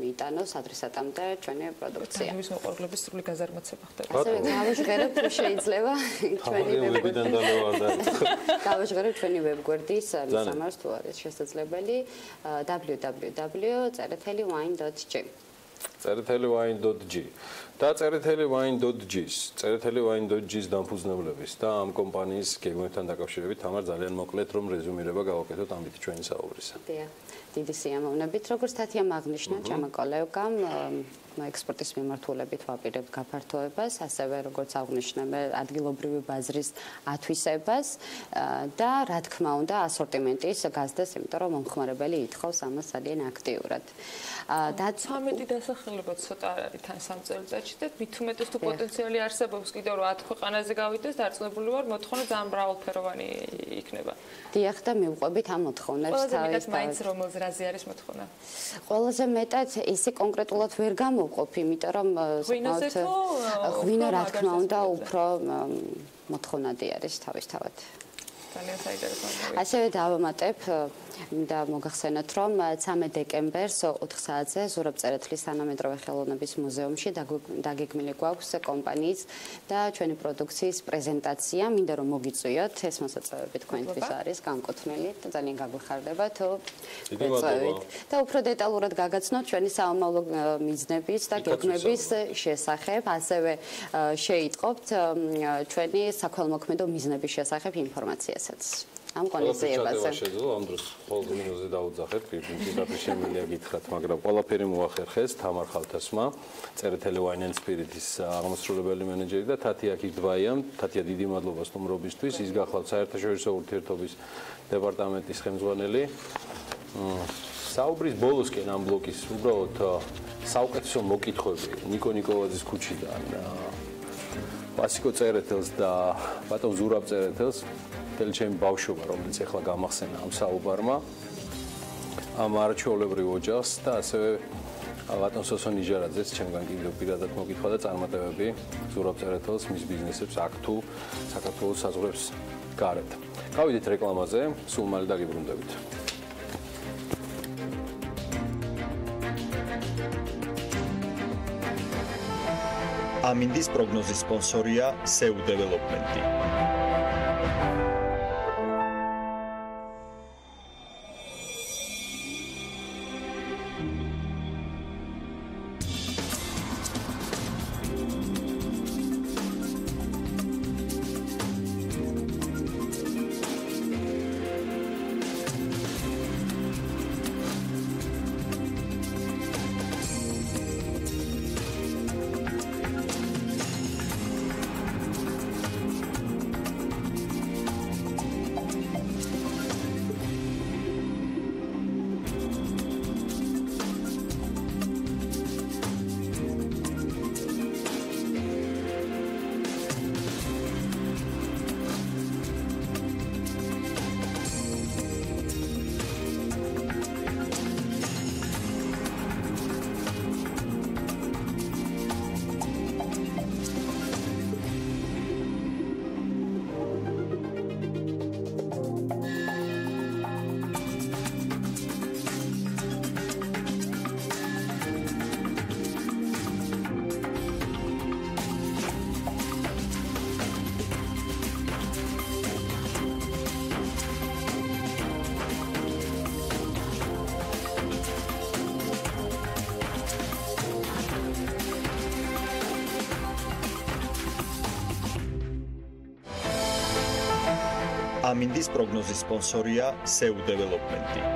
მიიტანოს ადრესატამდე ჩვენი პროდუქცია. თავის მოყოლების სრული გაზარმაცება ხდება. ასევე გავაჟღერებ, თუ შეიძლება ჩვენი ვებგვერდიდან დალევარდა. გავაჟღერებ ჩვენი ვებგვერდის მისამართს თუ არის შესაძლებელი www.cereteliwine.g cereteliwine.g და cereteliwine.g-ის დამფუძნებლების და ამ კომპანიის გეგმებთან დაკავშირებით თამარ ძალიან მოკლედ რომ რეზუმირება გავაკეთოთ ამით ჩვენი საუბრისა. დიდი სიამოვნებით, როგორც თათიამ აღნიშნა ჩემო კოლეგამ, ექსპორტის მიმართულებით ვაპირებთ გაფართოებას, ასევე როგორც აღნიშნαμε, ადგილობრივი ბაზრის ათვისებას და რა თქმა უნდა, ასორტიმენტის გაზრდას, იმიტომ რომ მომხმარებელი ითხოვს ამას ძალიან აქტიურად. და 13 დასახელება ცოტა არ არის თან 3 წელიწადში და მით უმეტეს თუ პოტენციალი არსებობს კიდევ რომ 10 ქვეყანაზე გავიდეს, დარწმუნებული ვარ, მოთხოვნა ძალიან მრავალფეროვანი იქნება. დიახ და მივყვებით ამ მოთხოვნებს თავის მაინც რომელზე რაზე არის მოთხოვნა? ყველაზე მეტად ისი კონკრეტულად ვერ გამოვყოფ, იმიტომ რომ ღვინო რა თქმა უნდა უფრო მოთხოვნადი არის თავისთავად. ძალიან საინტერესო. ასევე დავამატებ და მოგახსენოთ, რომ 13 დეკემბერს 4 საათზე ზურაბ წერეთლის თანამედროვე ხელოვნების მუზეუმში დაგეგმილი გვაქვს კომპანიის და ჩვენი პროდუქციის პრეზენტაცია. მინდა რომ მოგიწვიოთ, ეს მოსაწვევები თქვენთვის არის განკუთვნილი და ძალიან გაგვიხარდება თუ გეწევით და უფრო დეტალურად გაგაცნოთ ჩვენი საომავლო მიზნების და გეგმების შესახებ, ასევე შეიტყობთ ჩვენი საქველმოქმედო მიზნების შესახებ ინფორმაციასაც. ამ კონცეფციაზე. შეძლო ამ დროს ხოლმე მინუზე დაუძახეთ, პირდაპირ შემიძლია გითხრათ, მაგრამ ყველაფერი მოახერხეს თამარ ხალთასმა, Tsereteli Wine and Spirits აღმასრულებელი მენეჯერი და თათია ქირდვაიამ. თათია, დიდი მადლობა სტუმრობისთვის. ის გახლავთ საერთაშორისო ურთიერთობის დეპარტამენტის ხელმძღვანელი. საუბრის ბოლოსკენ ამ ბლოკის უბრალოდ საუკეთესო მოკითხვები ნიკო ნიკოლაძის ქუჩიდან ვასიკო წერეთელს და ბატონ ზურაბ წერეთელს მთელი ჩემი ბავშვობა, რომელიც ახლა გამახსენა ამ საუბარმა, ამ არაჩვეულებრივ ოჯახს და ასევე ბატონ სოსო ნიჟარაძეს ჩემგან კიდევ პირადად მოგითხრა და წარმატებები ზურაბ წერეთელს მის ბიზნესებს აქ თუ საქართველოს საზღვრებს გარეთ. გავიდეთ რეკლამაზე, სულ მალე დაგიბრუნდებით. ამინდის პროგნოზის სპონსორია SEU დეველოპმენტი. ამინდის პროგნოზის სპონსორია SEU დეველოპმენტი.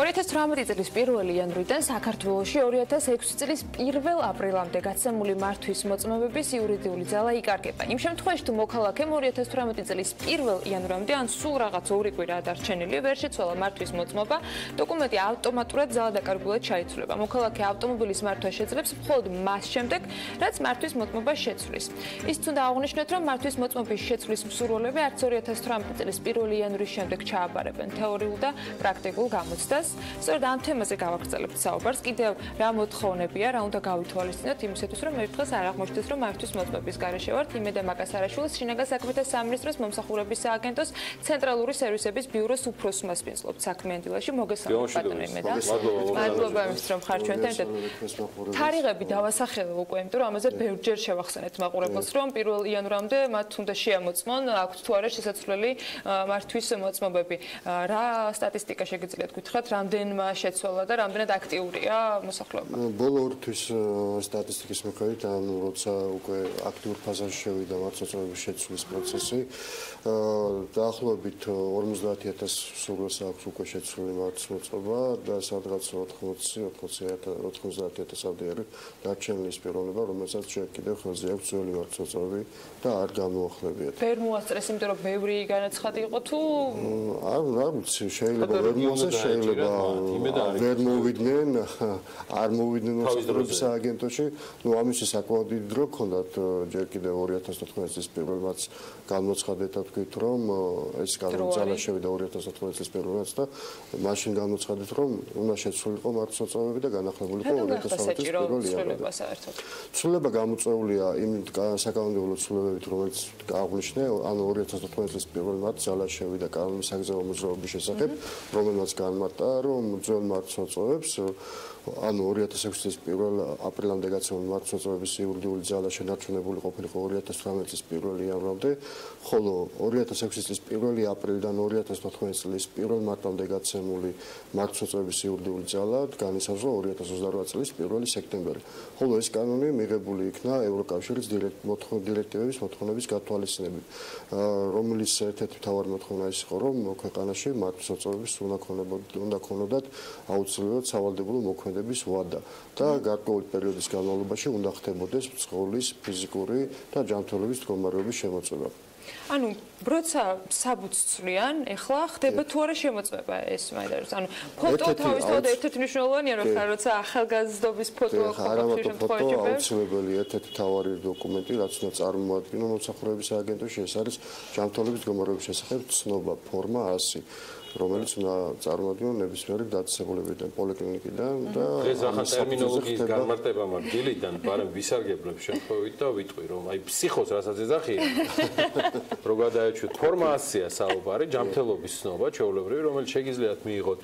2018 წლის 1 იანვრიდან საქართველოში 2006 წლის 1 აპრილამდე გაცემული მართვის მოწმობების იურიდიული ძალა იკარგება. იმ შემთხვევაში თუ მოქალაქემ 2018 წლის 1 იანვრამდე ან სულ რაღაც ორი კვირა დარჩენილი ვერ შეცვალა მართვის მოწმობა, დოკუმენტი ავტომატურად ძალადაკარგულად ჩაიცვლება. მოქალაქე ავტომობილის მართვა შეძლებს მხოლოდ მას შემდეგ, რაც მართვის მოწმობა შეცვლის. ის თუნდა აღნიშნოთ, რომ მართვის მოწმობის შეცვლის მსურველები არც 2018 წლის 1 იანვრის შემდეგ ჩააბარებენ თეორიულ და პრაქტიკულ გამოცდას. სწორედ ამ თემაზე გავაგრძელებთ საუბარს. კიდევ რა მოთხოვნებია, რა უნდა გავითვალისწინოთ იმისათვის, რომ ერთხელ არ აღმოჩნდეს, რომ მართვის მოწმობის გარეშე ვართ. იმედა მაკასარაშვილის შინაგან საქმეთა სამინისტროს მომსახურების სააგენტოს ცენტრალური სერვისების ბიუროს უფროს მასპინძლობთ საქმიანი დილაში. მოგესალმებით ბატონო იმედა. მადლობა იმისთვის, რომ ხარ ჩვენთან ერთად. თარიღები დავასახელე უკვე, იმიტომ რომ ამაზე ბევრჯერ შევახსენეთ მაყურებელს, რომ 1 იანვრამდე მათ უნდა შეამოწმონ, აქვთ თუ არა შესაძლებელი მართვის მოწმობები. რა სტატისტიკა შეგიძლიათ გითხრათ? რამდენმა შეცვალა და რამდენად აქტიურია მოსახლეობა? ბოლო ორთვის სტატისტიკის მიხედვით, ანუ როცა უკვე აქტიურ ფაზაში შევიდა მართვის შეცვლის პროცესი, დაახლოებით 50,000 სულს აქვს უკვე შეცვლილი მართვის მოწმობა და სადღაც 90,000-მდე არის დარჩენილი პიროვნება, რომელსაც კიდევ ხელზე აქვს ძველი მართვის მოწმობები და არ გამოახლებიათ. ვერ მოასწრეს, იმიტომ რომ ბევრი განაცხადი იყო თუ არ ვიცი, შეიძლება ვერ მოასწრეს, შეიძლება ვერ მოვიდნენ, არ მოვიდნენ მოსახლეობის სააგენტოში. ნუ ამისი საკმაოდ დიდი დრო ჰქონდათ ჯერ კიდევ 2014 წლის 1 მარტს გამოცხადეთ და თქვით რომ ეს განმეორება შევიდა 2014 წლის 1 მარტს და მაშინ გამოცხადეთ რომ უნდა შეცვლილიყო მართლმსაჯულები და განახლებულიყო 2014 წლის 1 იანვარიდან. ცვლილება გამოწვეულია იმ საკანონმდებლო ცვლილებებით რომელიც აღნიშნე, ანუ 2014 წლის 1 მარტს ძალა შევიდა კანონის საგზავნო მოძრაობის შესახებ, რომელმაც განმარტა რომ ძველ მართლმსაჯულებს ანუ 2006 წლის 1 აპრილამდე გაცემული მართლმსაჯულების იურიდიული ძალა შენარჩუნებული ყოფილიყო 2018 წლის 1 იანვრამდე, ხოლო 2006 წლის 1 აპრილიდან 2014 წლის 1 მარტამდე გაცემული მართლმსაჯულების იურიდიული ძალა განისაზღვრა 2028 წლის 1 სექტემბერი. ხოლო ეს კანონი მიღებული იქნა ევროკავშირის დირექტივების მოთხოვნების გათვალისწინებით, რომელიც ერთ-ერთი მთავარი მოთხოვნა ის იყო, რომ ქვეყანაში მართლმსაჯულების უნდა ქონოდათ აუცილებლად სავალდებულო მოქმედების ვადა და გარკვეული პერიოდის განმავლობაში უნდა ხდებოდეს მძღოლის ფიზიკური და ჯანმრთელობის მდგომარეობის შემოწმება. ანუ როცა საბუთს ცვლიან, ეხლა ხდება თუ არა შემოწმება ეს მაინტერესებს. ანუ ფოტო თავისთავად ერთ-ერთი მნიშვნელოვანია, როცა ახალგაზრდობის ფოტო არამატო ფოტო აუცილებელი ერთ-ერთი მთავარი დოკუმენტი, რაც უნდა წარმოადგინოს მომსახურების სააგენტოში, ეს არის ჯანმრთელობის მდგომარეობის შესახებ ცნობა, ფორმა 100. რომელიც უნდა წარმოადგინონ ნებისმიერი დაწესებულებიდან, პოლიკლინიკიდან და დღეს ახალ ტერმინოლოგიის განმარტება მაქვს დილიდან, მაგრამ ვისარგებლებ შემთხვევით და ვიტყვი, რომ აი ფსიხოს რასაც ეძახიან, რო გადაეჩვით ფორმა 100-ია საუბარი, ჯანმრთელობის ცნობა, ჩვეულებრივი, რომელიც შეგიძლიათ მიიღოთ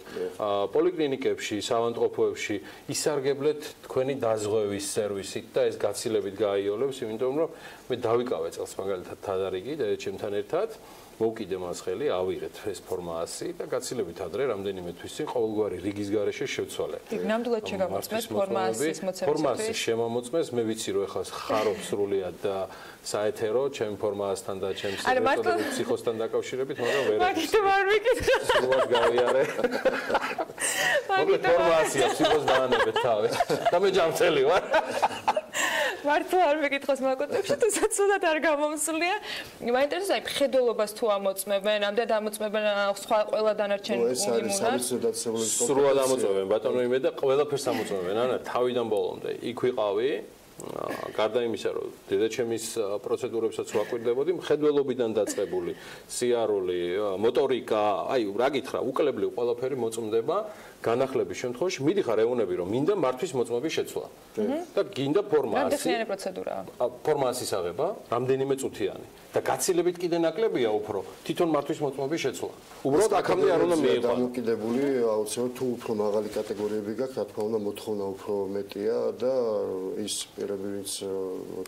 პოლიკლინიკებში, საავადმყოფოებში, ისარგებლეთ თქვენი დაზღვევის სერვისით და ეს გაცილებით გააიოლებს, იმიტომ რომ მე დავიკავე წელს მაგალითად თადარიგი და ჩემთან ერთად მოვკიდე მას ხელი, ავიღეთ ეს ფორმა 100 და გაცილებით ადრე რამდენიმე თვის წინ ყოველგვარი რიგის გარეშე შევცვალე. ნამდვილად შეგამოწმეთ ფორმა 100-ის მოწმების. ფორმა 100-ის შემომოწმეს, მე ვიცი რომ ეხლა ხარობს სრულიად და საეთერო ჩემ ფორმა 100-თან და ჩემ ფსიქოსთან დაკავშირებით, მაგრამ ვერ. მაგით ვარ ვიკითხე. სულად გავიარე. მაგით ფორმა 100-ია, ფსიქოს დაანებეთ თავი. და მე ჯანმრთელი ვარ. მართლა არ მეკითხოს მაგოტებში, თუმცა ცუდად არ გამომსვლია. მაინტერესებს აი მხედველობას თუ ამოწმებენ, ამდენ ამოწმებენ სხვა ყველა დანარჩენ უნიმუნას. სრულად ამოწმებენ ბატონო იმე და ყველაფერს ამოწმებენ, ანა თავიდან ბოლომდე. იქ ვიყავი. გარდა იმისა, რომ დედაჩემის პროცედურებსაც ვაკვირდებოდი, მხედველობიდან დაწყებული, სიარული, მოტორიკა, აი რა გითხრა, უკლებლივ ყველაფერი მოწმდება. განახლების შემთხვევაში მიდიხარ ეუნები რომ მინდა მართვის მოწმობის შეცვლა და გინდა ფორმა 100. რამდენი პროცედურაა? ფორმა 100-ის აღება, რამდენიმე წუთიანი და გაცილებით კიდე ნაკლებია უფრო თვითონ მართვის მოწმობის შეცვლა. უბრალოდ აქამდე არ უნდა მიიღო. დამოკიდებული აუცილებლად თუ უფრო მაღალი კატეგორიები გაქვს, რა თქმა უნდა მოთხოვნა უფრო მეტია და ის პირები, ვინც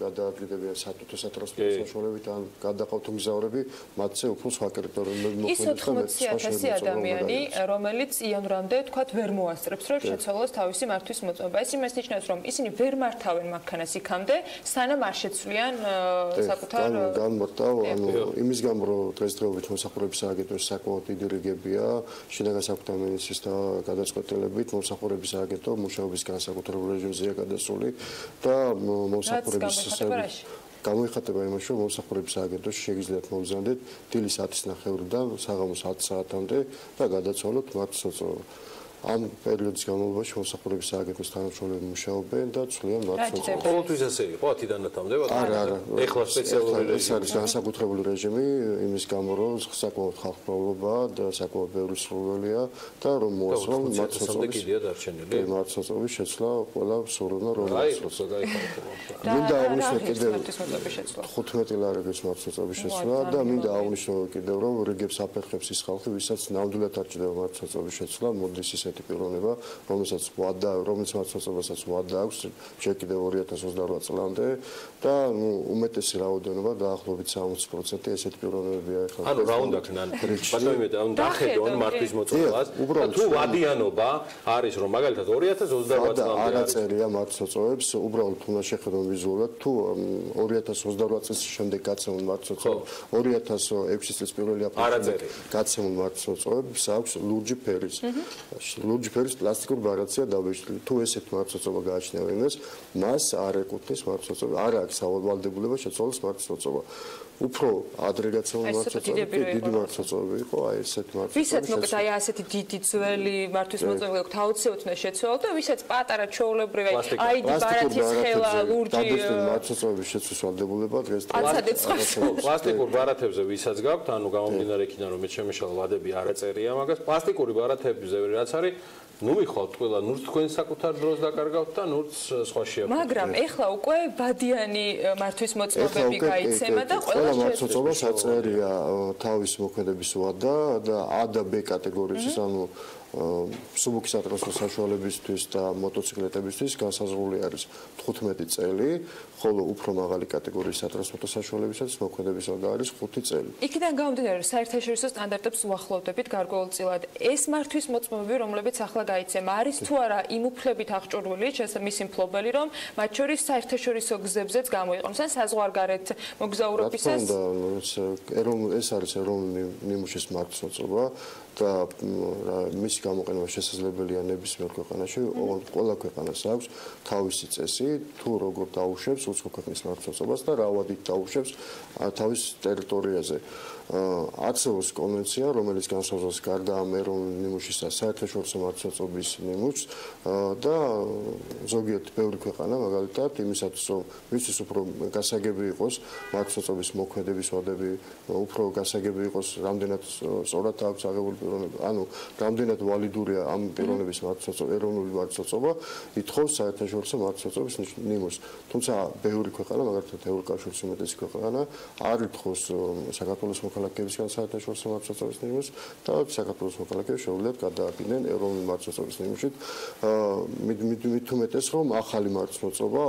გადაადგილდებიან სათუთო სატრანსპორტო საშუალებით ან გადაყავთ მგზავრები, მათზე უფრო სხვა კრიტერიუმები მოქმედებს. ის 80,000 ადამიანი, რომელიც იანვრამდე თქვათ ვერ მოასწრებს, რომ შეცვალოს თავისი მართვის მოწმობა. ეს იმას ნიშნავს, რომ ისინი ვერ მართავენ მანქანას იქამდე, სანამ არ შეცვლიან საკუთარ განმარტავ, ანუ იმის გამო, რომ დღესდღეობით მომსახურების სააგენტოში საკმაოდ დიდი რიგებია, შინაგან საქმეთა მინისტრის გადაწყვეტილებით მომსახურების სააგენტო მუშაობის განსაკუთრებულ რეჟიმზეა გადასული და მომსახურების გამოიხატება იმაში, რომ მომსახურების სააგენტოში შეგიძლიათ მოგზავნდეთ დილის 10:30-დან საღამოს 10 საათამდე და გადაცვალოთ მართლმსაჯულება. ამ პერიოდის განმავლობაში მომსახურების სააგენტოს თანამშრომლები მუშაობენ და ცვლიან მართლმსაჯულებას. ყოველთვის ასე იყო 10-დან 10-მდე? არა. ეხლა სპეციალური რეჟიმი. ეს არის განსაკუთრებული რეჟიმი იმის გამო, რომ საკმაოდ ხალხმრავლობაა და საკმაოდ ბევრი სრულველია და რომ მოასწრონ მართლმსაჯულების შეცვლა ყველა სრულულმა რომ მოასწროს. მინდა აღნიშნო კიდევ 15 ლარების მართლმსაჯულების შეცვლა და მინდა აღნიშნო კიდევ რომ რიგებს აფერხებს ის ხალხი, ვისაც ნამდვილად არ ჭირდება მართლმსაჯულების შეცვლა, მოდის ესეთი პიროვნება, რომელსაც მართლმსაჯულებასაც ვადა აქვს ჯერ კიდევ 2028 წლამდე და უმეტესი რაოდენობა დაახლოებით 60% ესეთი პიროვნებებია ეხლა. ანუ რა უნდა ქნან? ბატონო იმედა, ანუ დახედონ მართვის მოწმობას და თუ ვადიანობა არის რომ მაგალითად 2028 წლამდე არ აწერია მართლმსაჯულებს, უბრალოდ უნდა შეხედონ ვიზუალურად თუ 2028 წლის შემდეგ გაცემულ მართლმსაჯულებს 2006 წლის 1 აპრილში გაცემულ მართლმსაჯულებს აქვს ლურჯი ფერის ლურჯი ფერის პლასტიკური ბარაცია დაბეჭდილი. თუ ესეთ მართლმსაჯულება გააჩნია ვინმეს, მას არ ეკუთვნის მართლმსაჯულება, არ აქვს სავალდებულება შეცვალოს მართლმსაჯულება. უფრო ადრე გაცემული მარცვლები, დიდი მარცვლები იყო, აი ესეთი მარცვლები. ვისაც მოკლედ აი ასეთი დიდი ძველი მართვის მოწმობები აქვს აუცილებლად უნდა შეცვალოთ და ვისაც პატარა ჩვეულებრივი აი ბარათის ხელა, ლურჯი მარცვლების შეცვლის ვალდებულება დღეს პლასტიკურ ბარათებზე ვისაც გაქვთ, ანუ გამომდინარე იქიდან რომ შემეშალა ვადები არ ეწერია მაგას, პლასტიკური ბარათებზე რაც არის ნუ მიხვალთ ყველა, ნურც თქვენ საკუთარ დროს დაკარგავთ და ნურც სხვა შეაფეთქებთ. მაგრამ ეხლა უკვე ვადიანი მართვის მოწმობები გაიცემა და ყველა მარცვლობას აწერია თავის მოქმედების ვადა და A და B კატეგორიის, ანუ სუბუქი სატრანსპორტო საშუალებისთვის და მოტოციკლეტებისთვის განსაზღვრული არის 15 წელი, ხოლო უფრო მაღალი კატეგორიის სატრანსპორტო საშუალებისათვის მოქმედების ვადა არის 5 წელი. იქიდან გამომდინარე, საერთაშორისო სტანდარტებს უახლოვდებით გარკვეულწილად. ეს მართვის მოწმობები, რომლებიც ახლა გაიცემა, არის თუ არა იმ უფლებით აღჭურვილი, მისი მფლობელი, რომ მათ შორის საერთაშორისო გზებზეც გამოიყენოს, ან საზღვარგარეთ მოგზაურობისას? ეს არის ეროვნული ნიმუშის მართვის მოწმობა და მისი გამოყენება შესაძლებელია ნებისმიერ ქვეყანაში, ყველა ქვეყანას აქვს თავისი წესი, თუ როგორ დაუშვებს უცხო ქვეყნის მარცვლობას და რა ვადით დაუშვებს თავის ტერიტორიაზე. არსებობს კონვენცია, რომელიც განსაზღვრავს გარდა ამ ეროვნული ნიმუშის და საერთაშორისო მარცვლების ნიმუშს და ზოგიერთ ბევრი ქვეყანა, მაგალითად, იმისათვის რომ მისთვის უფრო გასაგები იყოს მარცვლების მოქმედების ვადები, უფრო გასაგები იყოს, რამდენად სწორად აქვს აღებული პიროვნება, ანუ რამდენად ვალიდურია ამ პიროვნების მარცვლება, ეროვნული მარცვლება, ითხოვს საერთაშორისო მარცვლების ნიმუშს. თუმცა ბევრი ქვეყანა, მაგალითად, ევროკავშირის უმეტესი ქვეყანა არ ითხოვს საქართველოს მოქალაქეებისგან საერთაშორისო მარცვლების ნიმუშს და საქართველოს მოქალაქეები შეუძლიათ გადაადგინენ ეროვნული მარცვლების ნიმუშით. მით უმეტეს, რომ ახალი მარცვლება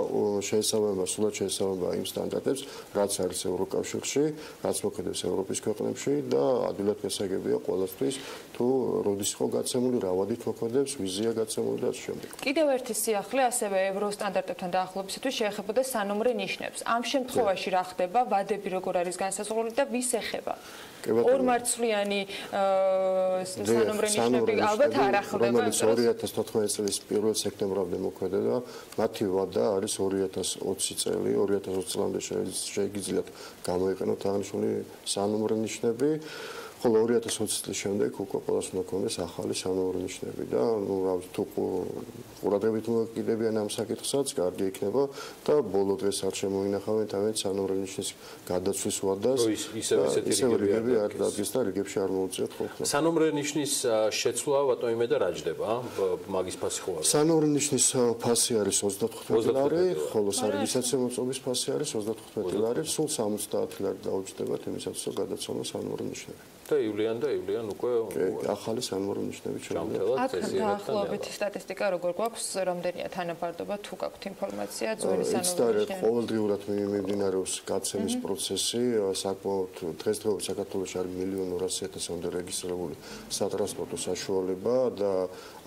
შეესაბამება, სულად შეესაბამება იმ სტანდარტებს, რაც არის ევროკავშირში, რაც მოქმედებს ევროპის ქვეყნებში და ადვილად გასაგებია ყველასთვის, თუ როდის ხო გაცემული, რა ვადით მოქმედებს, ვიზია გაცემული და ასე შემდეგ. კიდევ ერთი სიახლე ასევე ევროსტანდარტებთან დაახლოებისათვის შეეხებოდა სანომრე ნიშნებს. ამ შემთხვევაში რა ხდება, ვადები როგორ არის განსაზღვრული და ვის ეხება? ორმარცვლიანი სანომრე ნიშნები ალბათ არ ახდება, რომელიც 2014 წლის 1 სექტემბრამდე მოქმედება, მათი ვადა არის 2020 წელი, 2020 წლამდე შეგვიძლიათ გამოიყენოთ აღნიშნული სანომრე ნიშნები. ხოლო 2020 წლის შემდეგ უკვე ყველას უნდა ქონდეს ახალი სანომრე ნიშნები და ნუ რა ვიცი თუ ყურადღებით მოკიდებიან ამ საკითხსაც, კარგი იქნება და ბოლო დღეს არ შემოინახავენ თავენ სანომრე ნიშნის გადაცვლის ვადას. ისევ რიგები არ დადგეს და რიგებში არ მოუწიოთ ხოლმე. სანომრე ნიშნის შეცვლა ბატონო იმედა რა ჯდება? მაგის ფასი ხო არის? სანომრე ნიშნის ფასი არის 35 ლარი, ხოლო სარეგისტრაციო მოწმობის ფასი არის 35 ლარი, სულ 70 ლარი დაუჯდებათ იმისათვის რომ გადაცვალოს სანომრე ნიშნები. და ივლიან უკვე ახალი სანომრე ნიშნები ჩამოთელად წესიერ დაახლოებით სტატისტიკა როგორ გვაქვს, რამდენია თანაბარდობა, თუ გაქვთ ინფორმაცია ძველი სანომრე ნიშნები? ყოველდღიურად მიმდინარეობს გაცემის პროცესი, საკმაოდ დღესდღეობით საქართველოში არის 1.200.000-მდე რეგისტრირებული სატრანსპორტო საშუალება და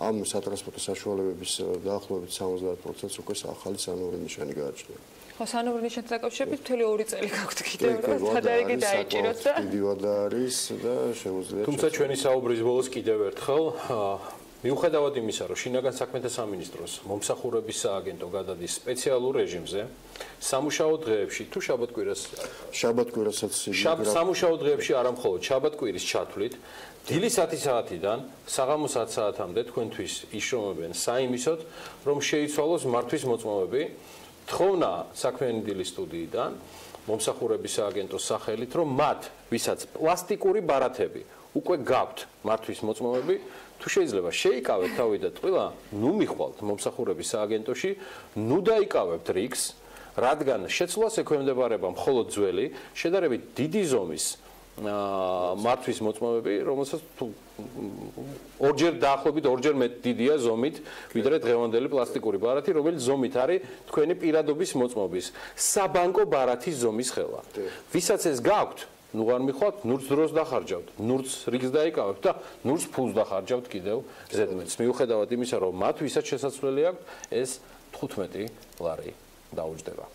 ამ სატრანსპორტო საშუალებების დაახლოებით 70% უკვე ახალი სანომრე ნიშანი გააჩნია. ხო, სანომრე ნიშნთან დაკავშირებით მთელი 2 წელი გაქვთ კიდევ რა, სადარიგი დაიჭიროთ და დიდი ვადა არის და შეუძლიათ. თუმცა ჩვენი საუბრის ბოლოს კიდევ ერთხელ მიუხედავად იმისა, რომ შინაგან საქმეთა სამინისტროს მომსახურების სააგენტო გადადის სპეციალურ რეჟიმზე, სამუშაო დღეებში თუ შაბათ-კვირასაც სამუშაო დღეებში არა მხოლოდ შაბათ-კვირის ჩათვლით, დილის 10 საათიდან საღამოს 10 საათამდე თქვენთვის იშრომებენ საიმისოდ, რომ შეიცვალოს მართვის მოწმობები. თხოვნა საქმიანი დილის სტუდიიდან მომსახურების სააგენტოს სახელით, რომ მათ, ვისაც პლასტიკური ბარათები უკვე გაქვთ მართვის მოწმობები, თუ შეიძლება შეიკავეთ თავი და ტყილა, ნუ მიხვალთ მომსახურების სააგენტოში, ნუ დაიკავებთ რიგს, რადგან შეცვლას ექვემდებარება მხოლოდ ძველი, შედარებით დიდი ზომის მართვის მოწმობები, რომელსაც დაახლოებით ორჯერ მეტ დიდია ზომით, ვიდრე დღევანდელი პლასტიკური ბარათი, რომელიც ზომით არის თქვენი პირადობის მოწმობის საბანკო ბარათის ზომის ხელა. ვისაც ეს გაქვთ, ნუ არ მიხვალთ, ნურც დროს დახარჯავთ, ნურც რიგს დაიკავებთ და ნურც ფულს დახარჯავთ კიდევ ზედმეტს. მიუხედავად იმისა, რომ მათ ვისაც შესაძლებელი აქვთ, ეს 15 ლარი დაუჯდება.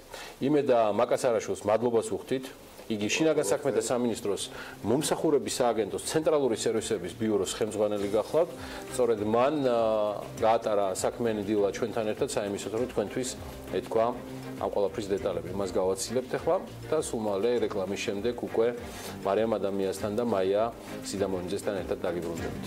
იმედა მაკასარაშვილს მადლობას ვუხდით. იგი შინაგან საქმეთა სამინისტროს მომსახურების სააგენტოს ცენტრალური სერვისების ბიუროს ხელმძღვანელი გახლავთ. სწორედ მან გაატარა საქმიანი დილა ჩვენთან ერთად საიმისოდ, რომ თქვენთვის ეთქვა ამ ყველაფრის დეტალები. მას გავაცილებთ ახლა და სულ მალე რეკლამის შემდეგ უკვე მარიამ ადამიანსთან და მაია სიდამონიძესთან ერთად დაგიბრუნდებით.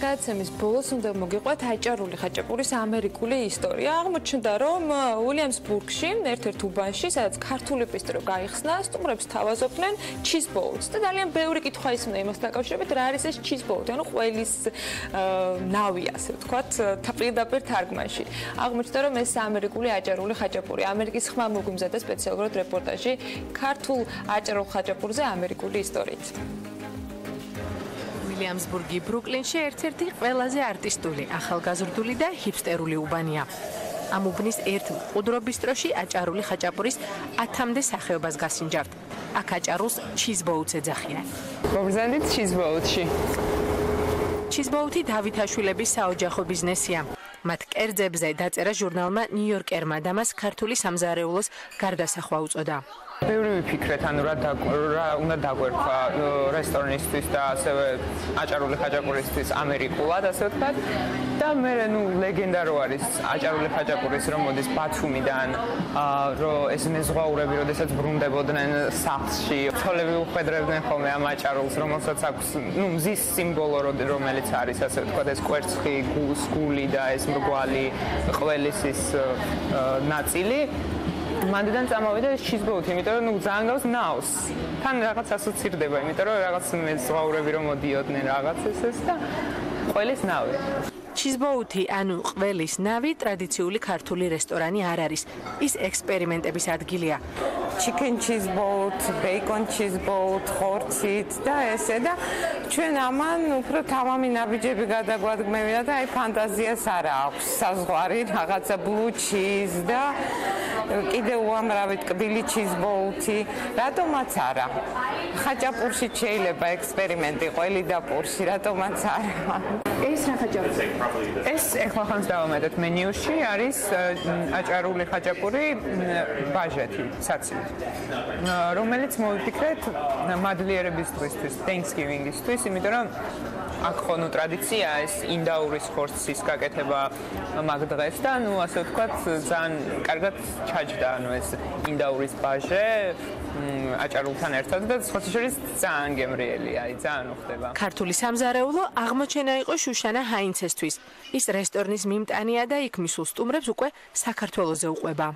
გადაცემის ბოლოს უნდა მოგიყვათ აჭარული ხაჭაპურის ამერიკული ისტორია. აღმოჩნდა, რომ უილიამსბურგში, ერთ-ერთ უბანში, სადაც ქართული პისტრო გაიხსნა, სტუმრებს თავაზობდნენ ჩიზბოუთს. და ძალიან ბევრი კითხვა ისმენა იმასთან დაკავშირებით, რა არის ეს ჩიზბოუთი, ანუ ყველის ნავი, ასე ვთქვათ, პირდაპირ თარგმანში. აღმოჩნდა, რომ ეს ამერიკული აჭარული ხაჭაპური. ამერიკის ხმა მოგვიმზადა სპეციალურად რეპორტაჟი ქართულ აჭარულ ხაჭაპურზე ამერიკული ისტორიით. უილიამსბურგი ბრუკლინში ერთ-ერთი ყველაზე არტისტული, ახალგაზრდული და ჰიპსტერული უბანია. ამ უბნის ერთ მყუდრო ბისტროში აჭარული ხაჭაპურის 10-მდე სახეობას გასინჯავთ. აქ აჭარულს ჩიზბოუთს ეძახიან. მოგზავნით ჩიზბოუთში. ჩიზბოუთი დავითაშვილების საოჯახო ბიზნესია. მათ კერძებზე დაწერა ჟურნალმა ნიუ-იორკერმა და მას ქართული სამზარეულოს გარდასახვა უწოდა. ბევრი ვიფიქრეთ, ანუ რა უნდა დაგვერქვა რესტორნისთვის და ასევე აჭარული ხაჭაპურისთვის ამერიკულად, ასე ვთქვათ. და მე ლეგენდა რო არის აჭარული ხაჭაპურის, რომ მოდის ბათუმიდან, რომ ეს მეზღვაურები, როდესაც ბრუნდებოდნენ სახლში, ცოლები უხვედრებდნენ ხოლმე ამ აჭარულს, რომელსაც აქვს, მზის სიმბოლო, რომელიც არის, ასე ვთქვათ, ეს კვერცხი, გული და ეს მრგვალი ყველისის ნაწილი. მანდიდან წამოვიდა ეს ჩიზბოუთი, იმიტომ რომ ძალიან გავს ნავს. თან რაღაც ასოცირდება, იმიტომ რომ რაღაც მეზღვაურები რომ მოდიოდნენ რაღაც ეს და ყველის ნავი. ჩიზბოუთი, ანუ ყველის ნავი, ტრადიციული ქართული რესტორანი არ არის. ის ექსპერიმენტების ადგილია. chicken cheeseboat, bacon cheeseboat, ხორცით და ესე და ჩვენ ამან უფრო თამამი ნაბიჯები გადაგვადგმევია და აი ფანტაზიას არ აქვს საზღვარი რაღაცა blue cheese და კიდე უამრავი ტკბილი cheeseboat-ი, რატომაც არა. ხაჭაპურში შეიძლება ექსპერიმენტი ყველი და პურში, რატომაც არა. ეს რა ხაჭაპური? ეს ეხლახანს დავამატეთ მენიუში, არის აჭარული ხაჭაპური ბაჟეთი, საცივი. რომელიც მოვიფიქრეთ მადლიერების დღისთვის, Thanksgiving-ისთვის, იმიტომ რომ აქ ხონუ ტრადიცია ეს ინდაურის ხორცის გაკეთება მაგ დღეს და ნუ ასე ვთქვათ ძალიან კარგად ჩაჯდა ანუ ეს ინდაურის ბაჟე აჭარულთან ერთად და სხვათა შორის ძალიან გემრიელი არის, ძალიან უხდება. ქართული სამზარეულო აღმოჩენა იყო შუშანა ჰაინცესთვის. ის რესტორნის მიმტანია და იქ მისულ სტუმრებს უკვე საქართველოზე უყვება.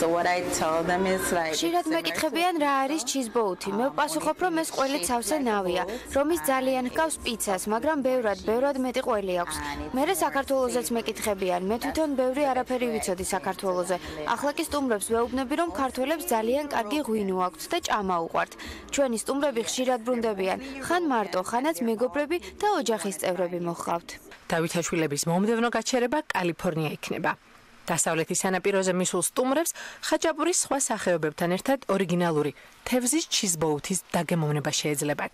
ხშირად მეკითხებიან რა არის ჩიზბოუთი. მე ვპასუხობ, რომ ეს ყველით სავსე ნავია, რომ ის ძალიან ჰგავს პიცას, მაგრამ ბევრად მეტი ყველი აქვს. მერე საქართველოზეც მეკითხებიან, მე თვითონ ბევრი არაფერი ვიცოდი საქართველოზე. ახლა კი სტუმრებს ვეუბნები, რომ ქართველებს ძალიან კარგი ღვინო აქვთ და ჭამა უყვართ. ჩვენი სტუმრები ხშირად ბრუნდებიან, ხან მარტო, ხანაც მეგობრები და ოჯახის წევრები მოჰყავთ. დავითაშვილების მომდევნო გაჩერება კალიფორნია იქნება. დასავლეთის სანაპიროზე მისულ სტუმრებს ხაჭაპურის სხვა სახეობებთან ერთად ორიგინალური თევზის ჩიზბოუთის დაგემოვნება შეეძლებათ.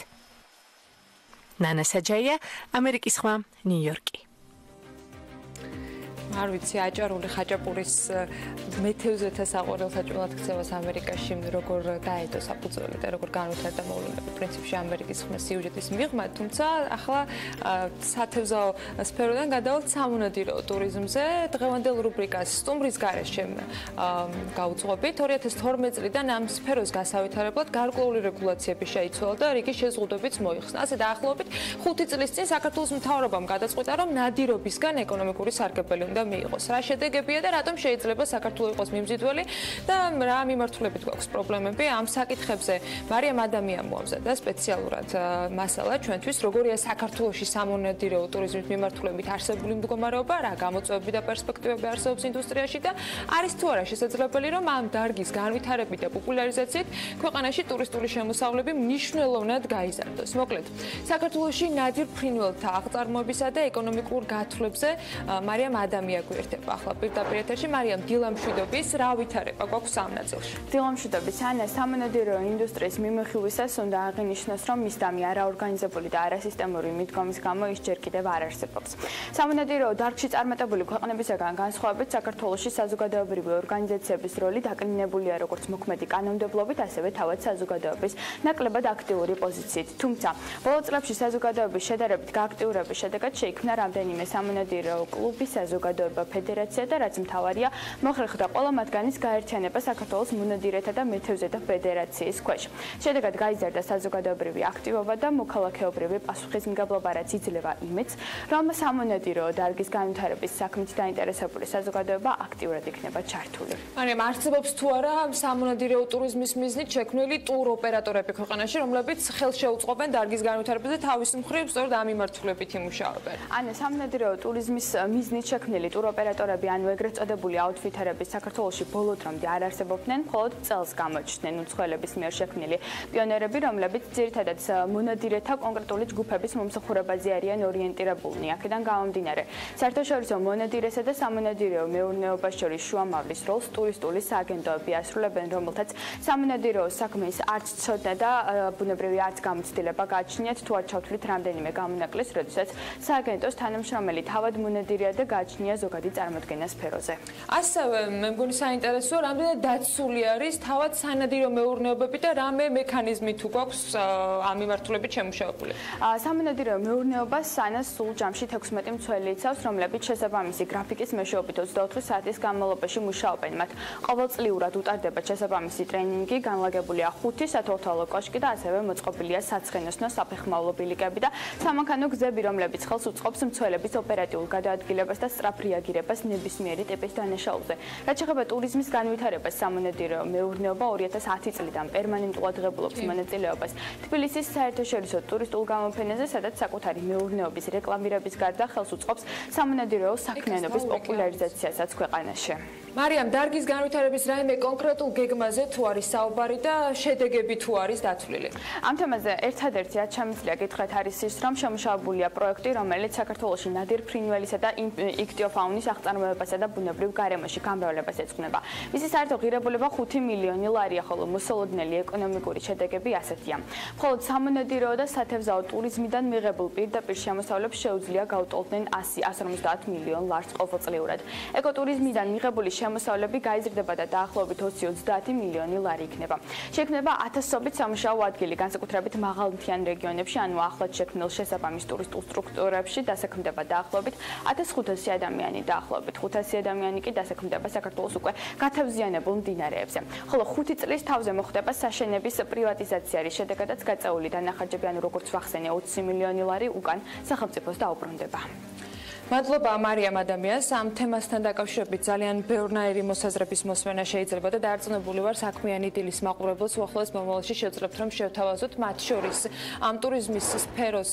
ნანა საჯაია, ამერიკის ხმა, ნიუ-იორკი. არ ვიცი, აჭარული ხაჭაპურის მეთევზეთა საყვარელ საჭმელად ქცევას ამერიკაში როგორ დაედო საფუძველი და როგორ განვითარდა მოვლენები პრინციპში ამერიკის ხმის სიუჟეტის მიღმა, თუმცა ახლა სათევზაო სფეროდან გადავალთ სამონადირეო ტურიზმზე. დღევანდელ რუბრიკას სტუმრის გარეშე გავუძღვებით. 2012 წლიდან ამ სფეროს გასავითარებლად გარკვეული რეგულაციები შეიცვალა და რიგი შეზღუდვებიც მოიხსნა. ასე დაახლოებით 5 წლის წინ საქართველოს მთავრობამ გადაწყვიტა, რომ ნადირობისგან ეკონომიკური სარგებელი უნდა მიიღოს. რა შედეგებია და რატომ შეიძლება საქართველოს იყოს მიმზიდველი და რა მიმართულებით გვაქვს პრობლემები ამ საკითხებზე მარიამ ადამიანმა მოამზადა სპეციალურად მასალა ჩვენთვის, როგორია საქართველოში სამონადირეო ტურიზმის მიმართულებით არსებული მდგომარეობა, რა გამოწვევები და პერსპექტივები არსებობს ინდუსტრიაში და არის თუ არა შესაძლებელი, რომ ამ დარგის განვითარებით და პოპულარიზაციით ქვეყანაში ტურისტული შემოსავლები მნიშვნელოვნად გაიზარდოს. მოკლედ, საქართველოში ნადირ ფრინველთა აღწარმოებისა და ეკონომიკურ გათვლებზე მარიამ ადამიანმა მიაგვიერთება ახლა პირდაპირ ეთერში. მარიამ, დილა მშვიდობის რა ვითარება გვაქვს ამ ნაწილში? დილა მშვიდობის, ანა, სამონადირეო ინდუსტრიის მიმოხილვისას უნდა აღინიშნოს, რომ მისდამი არაორგანიზებული და არასისტემური მიდგომის გამო ის ჯერ კიდევ არ არსებობს. სამონადირეო დარგში წარმატებული ქვეყნებისაგან განსხვავებით, საქართველოში საზოგადოებრივი ორგანიზაციების როლი დაკნინებულია როგორც მოქმედი კანონმდებლობით, ასევე თავად საზოგადოების ნაკლებად აქტიური პოზიციით. თუმცა, ბოლო წლებში საზოგადოების შედარებით გააქტიურების შედეგად შეიქმნა რამდენიმე სამონადირეო კლუბი, საზოგადოება, ფედერაცია და რაც მთავარია, მოხერხდა ყველა მათგანის გაერთიანება საქართველოს მონადირეთა და მეთევზეთა ფედერაციის ქვეშ. შედეგად გაიზარდა საზოგადოებრივი აქტივობა და მოქალაქეობრივი პასუხისმგებლობა, რაც იძლევა იმედს, რომ სამონადირეო დარგის განვითარების საქმით დაინტერესებული საზოგადოება აქტიურად იქნება ჩართული. მარიამ, არსებობს თუ არა სამონადირეო ტურიზმის მიზნით შექმნილი ტურ ოპერატორები ქვეყანაში, რომლებიც ხელს შეუწყობენ დარგის განვითარებას და თავის მხრივ სწორედ ამ მიმართულებით იმუშავებენ? ანა, სამონადირეო ტურიზმის მიზნით შექმნილი ტურ ოპერატორები, ანუ ეგრეთ წოდებული აუთფიტერები საქართველოში ბოლო დრომდე არ არსებობდნენ, მხოლოდ წელს გამოჩნდნენ უცხოელების მიერ შექმნილი პიონერები, რომლებიც ძირითადად მონადირეთა კონკრეტული ჯგუფების მომსახურებაზე არიან ორიენტირებულნი. აქედან გამომდინარე, საერთაშორისო მონადირესა და სამონადირეო მეურნეობას შორის შუამავლის როლს ტურისტული სააგენტოები ასრულებენ, რომელთაც სამონადირეო საქმის არც ცოდნა და ბუნებრივი არც გამოცდილება გააჩნიათ, თუ არ ჩავთვლით რამდენიმე გამონაკლისს, როდესაც სააგენტოს თანამშრომელი თავად მონადირეა და გააჩნია ზოგადი წარმოდგენა სფეროზე. ასევე მე მგონი საინტერესოა, რამდენად დაცული არის თავად სანადირო მეურნეობები და რამე მექანიზმი თუ გვაქვს ამ მიმართულებით შემუშავებული? სამონადირეო მეურნეობას სანას სულ ჯამში 16 მცველი იცავს, რომლებიც შესაბამისი გრაფიკის მეშვეობით 24 საათის განმავლობაში მუშაობენ. მათ ყოველწლიურად უტარდება შესაბამისი ტრენინგი, განლაგებულია 5 სათვალთვალო კოშკი და ასევე მოწყობილია საცხენოსნო საფეხმავლო ბილიკები და სამანქანო გზები, რომლებიც ხელს უწყობს მცველების ოპერატიულ გადაადგილებას და სწრაფ რეაგირებას ნებისმიერი ტიპის დანაშაულზე. რაც შეეხება ტურიზმის განვითარებას, სამონადირეო მეურნეობა 2010 წლიდან პერმანენტულად ღებულობს მონაწილეობას თბილისის საერთაშორისო ტურისტულ გამოფენაზე, სადაც საკუთარი მეურნეობის რეკლამირების გარდა ხელს უწყობს სამონადირეო საქმიანობის პოპულარიზაციასაც ქვეყანაში. მარიამ, დარგის განვითარების რაიმე კონკრეტულ გეგმაზე თუ არის საუბარი და შედეგები თუ არის დათვლილი? ამ თემაზე ერთადერთი რაც შემიძლია გითხრათ არის ის, რომ შემუშავებულია პროექტი, რომელიც საქართველოში ნადირ ფრინველისა და იქტიოფაუნის აღწარმოებასა და ბუნებრივ გარემოში გამრავლებას ეძღვნება. მისი საერთო ღირებულება 5 მილიონი ლარია, ხოლო მოსალოდნელი ეკონომიკური შედეგები ასეთია. მხოლოდ სამონადირეო და სათევზაო ტურიზმიდან მიღებულ პირდაპირ შემოსავლებს შეუძლია გაუტოლდნენ 100-150 მილიონ ლარს ყოველწლიურად. ეკოტურიზმიდან მიღებული შემოსავლები გაიზრდება და დაახლოებით 20-30 მილიონი ლარი იქნება. შექმნება ათასობით სამუშაო ადგილი, განსაკუთრებით მაღალმთიან რეგიონებში, ანუ ახლად შექმნილ შესაბამის ტურისტულ სტრუქტურებში დასაქმდება დაახლოებით 1500 ადამიანი, დაახლოებით 500 ადამიანი კი დასაქმდება საქართველოს უკვე გათავზიანებულ მდინარეებზე. ხოლო 5 წლის თავზე მოხდება საშენების პრივატიზაცია, რის შედეგადაც გაწეული დანახარჯები, ანუ როგორც ვახსენე 20 მილიონი ლარი უკან სახელმწიფოს დაუბრუნდება. მადლობა მარიამ ადამიანს. ამ თემასთან დაკავშირებით ძალიან ბევრნაირი მოსაზრების მოსმენა შეიძლება და დარწმუნებული ვარ საქმიანი დილის მაყურებელს უახლოეს მომავალში შევძლებთ, რომ შევთავაზოთ მათ შორის ამ ტურიზმის სფეროს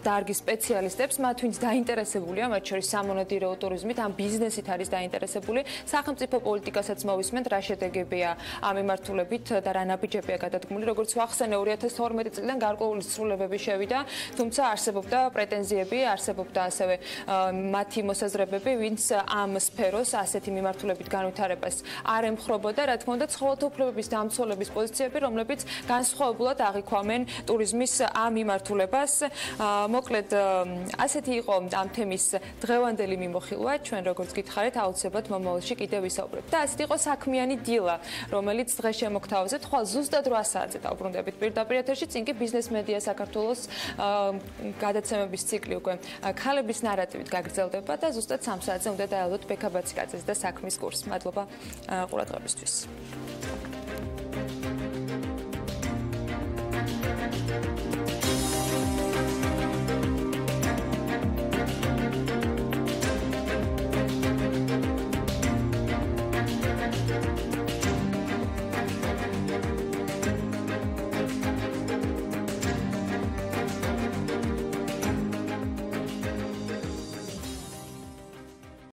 დარგის სპეციალისტებს, მათ ვინც დაინტერესებულია, მათ შორის სამონადირეო ტურიზმით, ამ ბიზნესით არის დაინტერესებული, სახელმწიფო პოლიტიკასაც მოვისმენთ, რა შედეგებია ამ მიმართულებით და რა ნაბიჯებია გადადგმული. როგორც ვახსენე, 2012 წლიდან გარკვეული ცვლილებები შევიდა, თუმცა არსებობდა პრეტენზიები, არსებობდა ასევე მათი მოსაზრებები, ვინც ამ სფეროს ასეთი მიმართულებით განვითარებას არ ემხრობოდა, რა თქმა უნდა, ცხოველთა უფლებების დამცველების პოზიციები, რომლებიც განსხვავებულად აღიქვამენ ტურიზმის ამ მიმართულებას. მოკლედ, ასეთი იყო ამ თემის დღევანდელი მიმოხილვა. ჩვენ როგორც გითხარით, აუცილებლად მომავალში კიდევ ვისაუბრებთ. და ასეთი იყო საქმიანი დილა, რომელიც დღეს შემოგთავაზეთ. ხვალ ზუსტად 8 საათზე დავბრუნდებით პირდაპირ ეთერში, წინ კი ბიზნეს მედია საქართველოს გადაცემების ციკლი უკვე ქალების ნარატივით გაგრძელდება და ზუსტად 3 საათზე უნდა დაელოდოთ ბექა ბაციკაძეს და საქმის კურსს. მადლობა ყურადღებისთვის.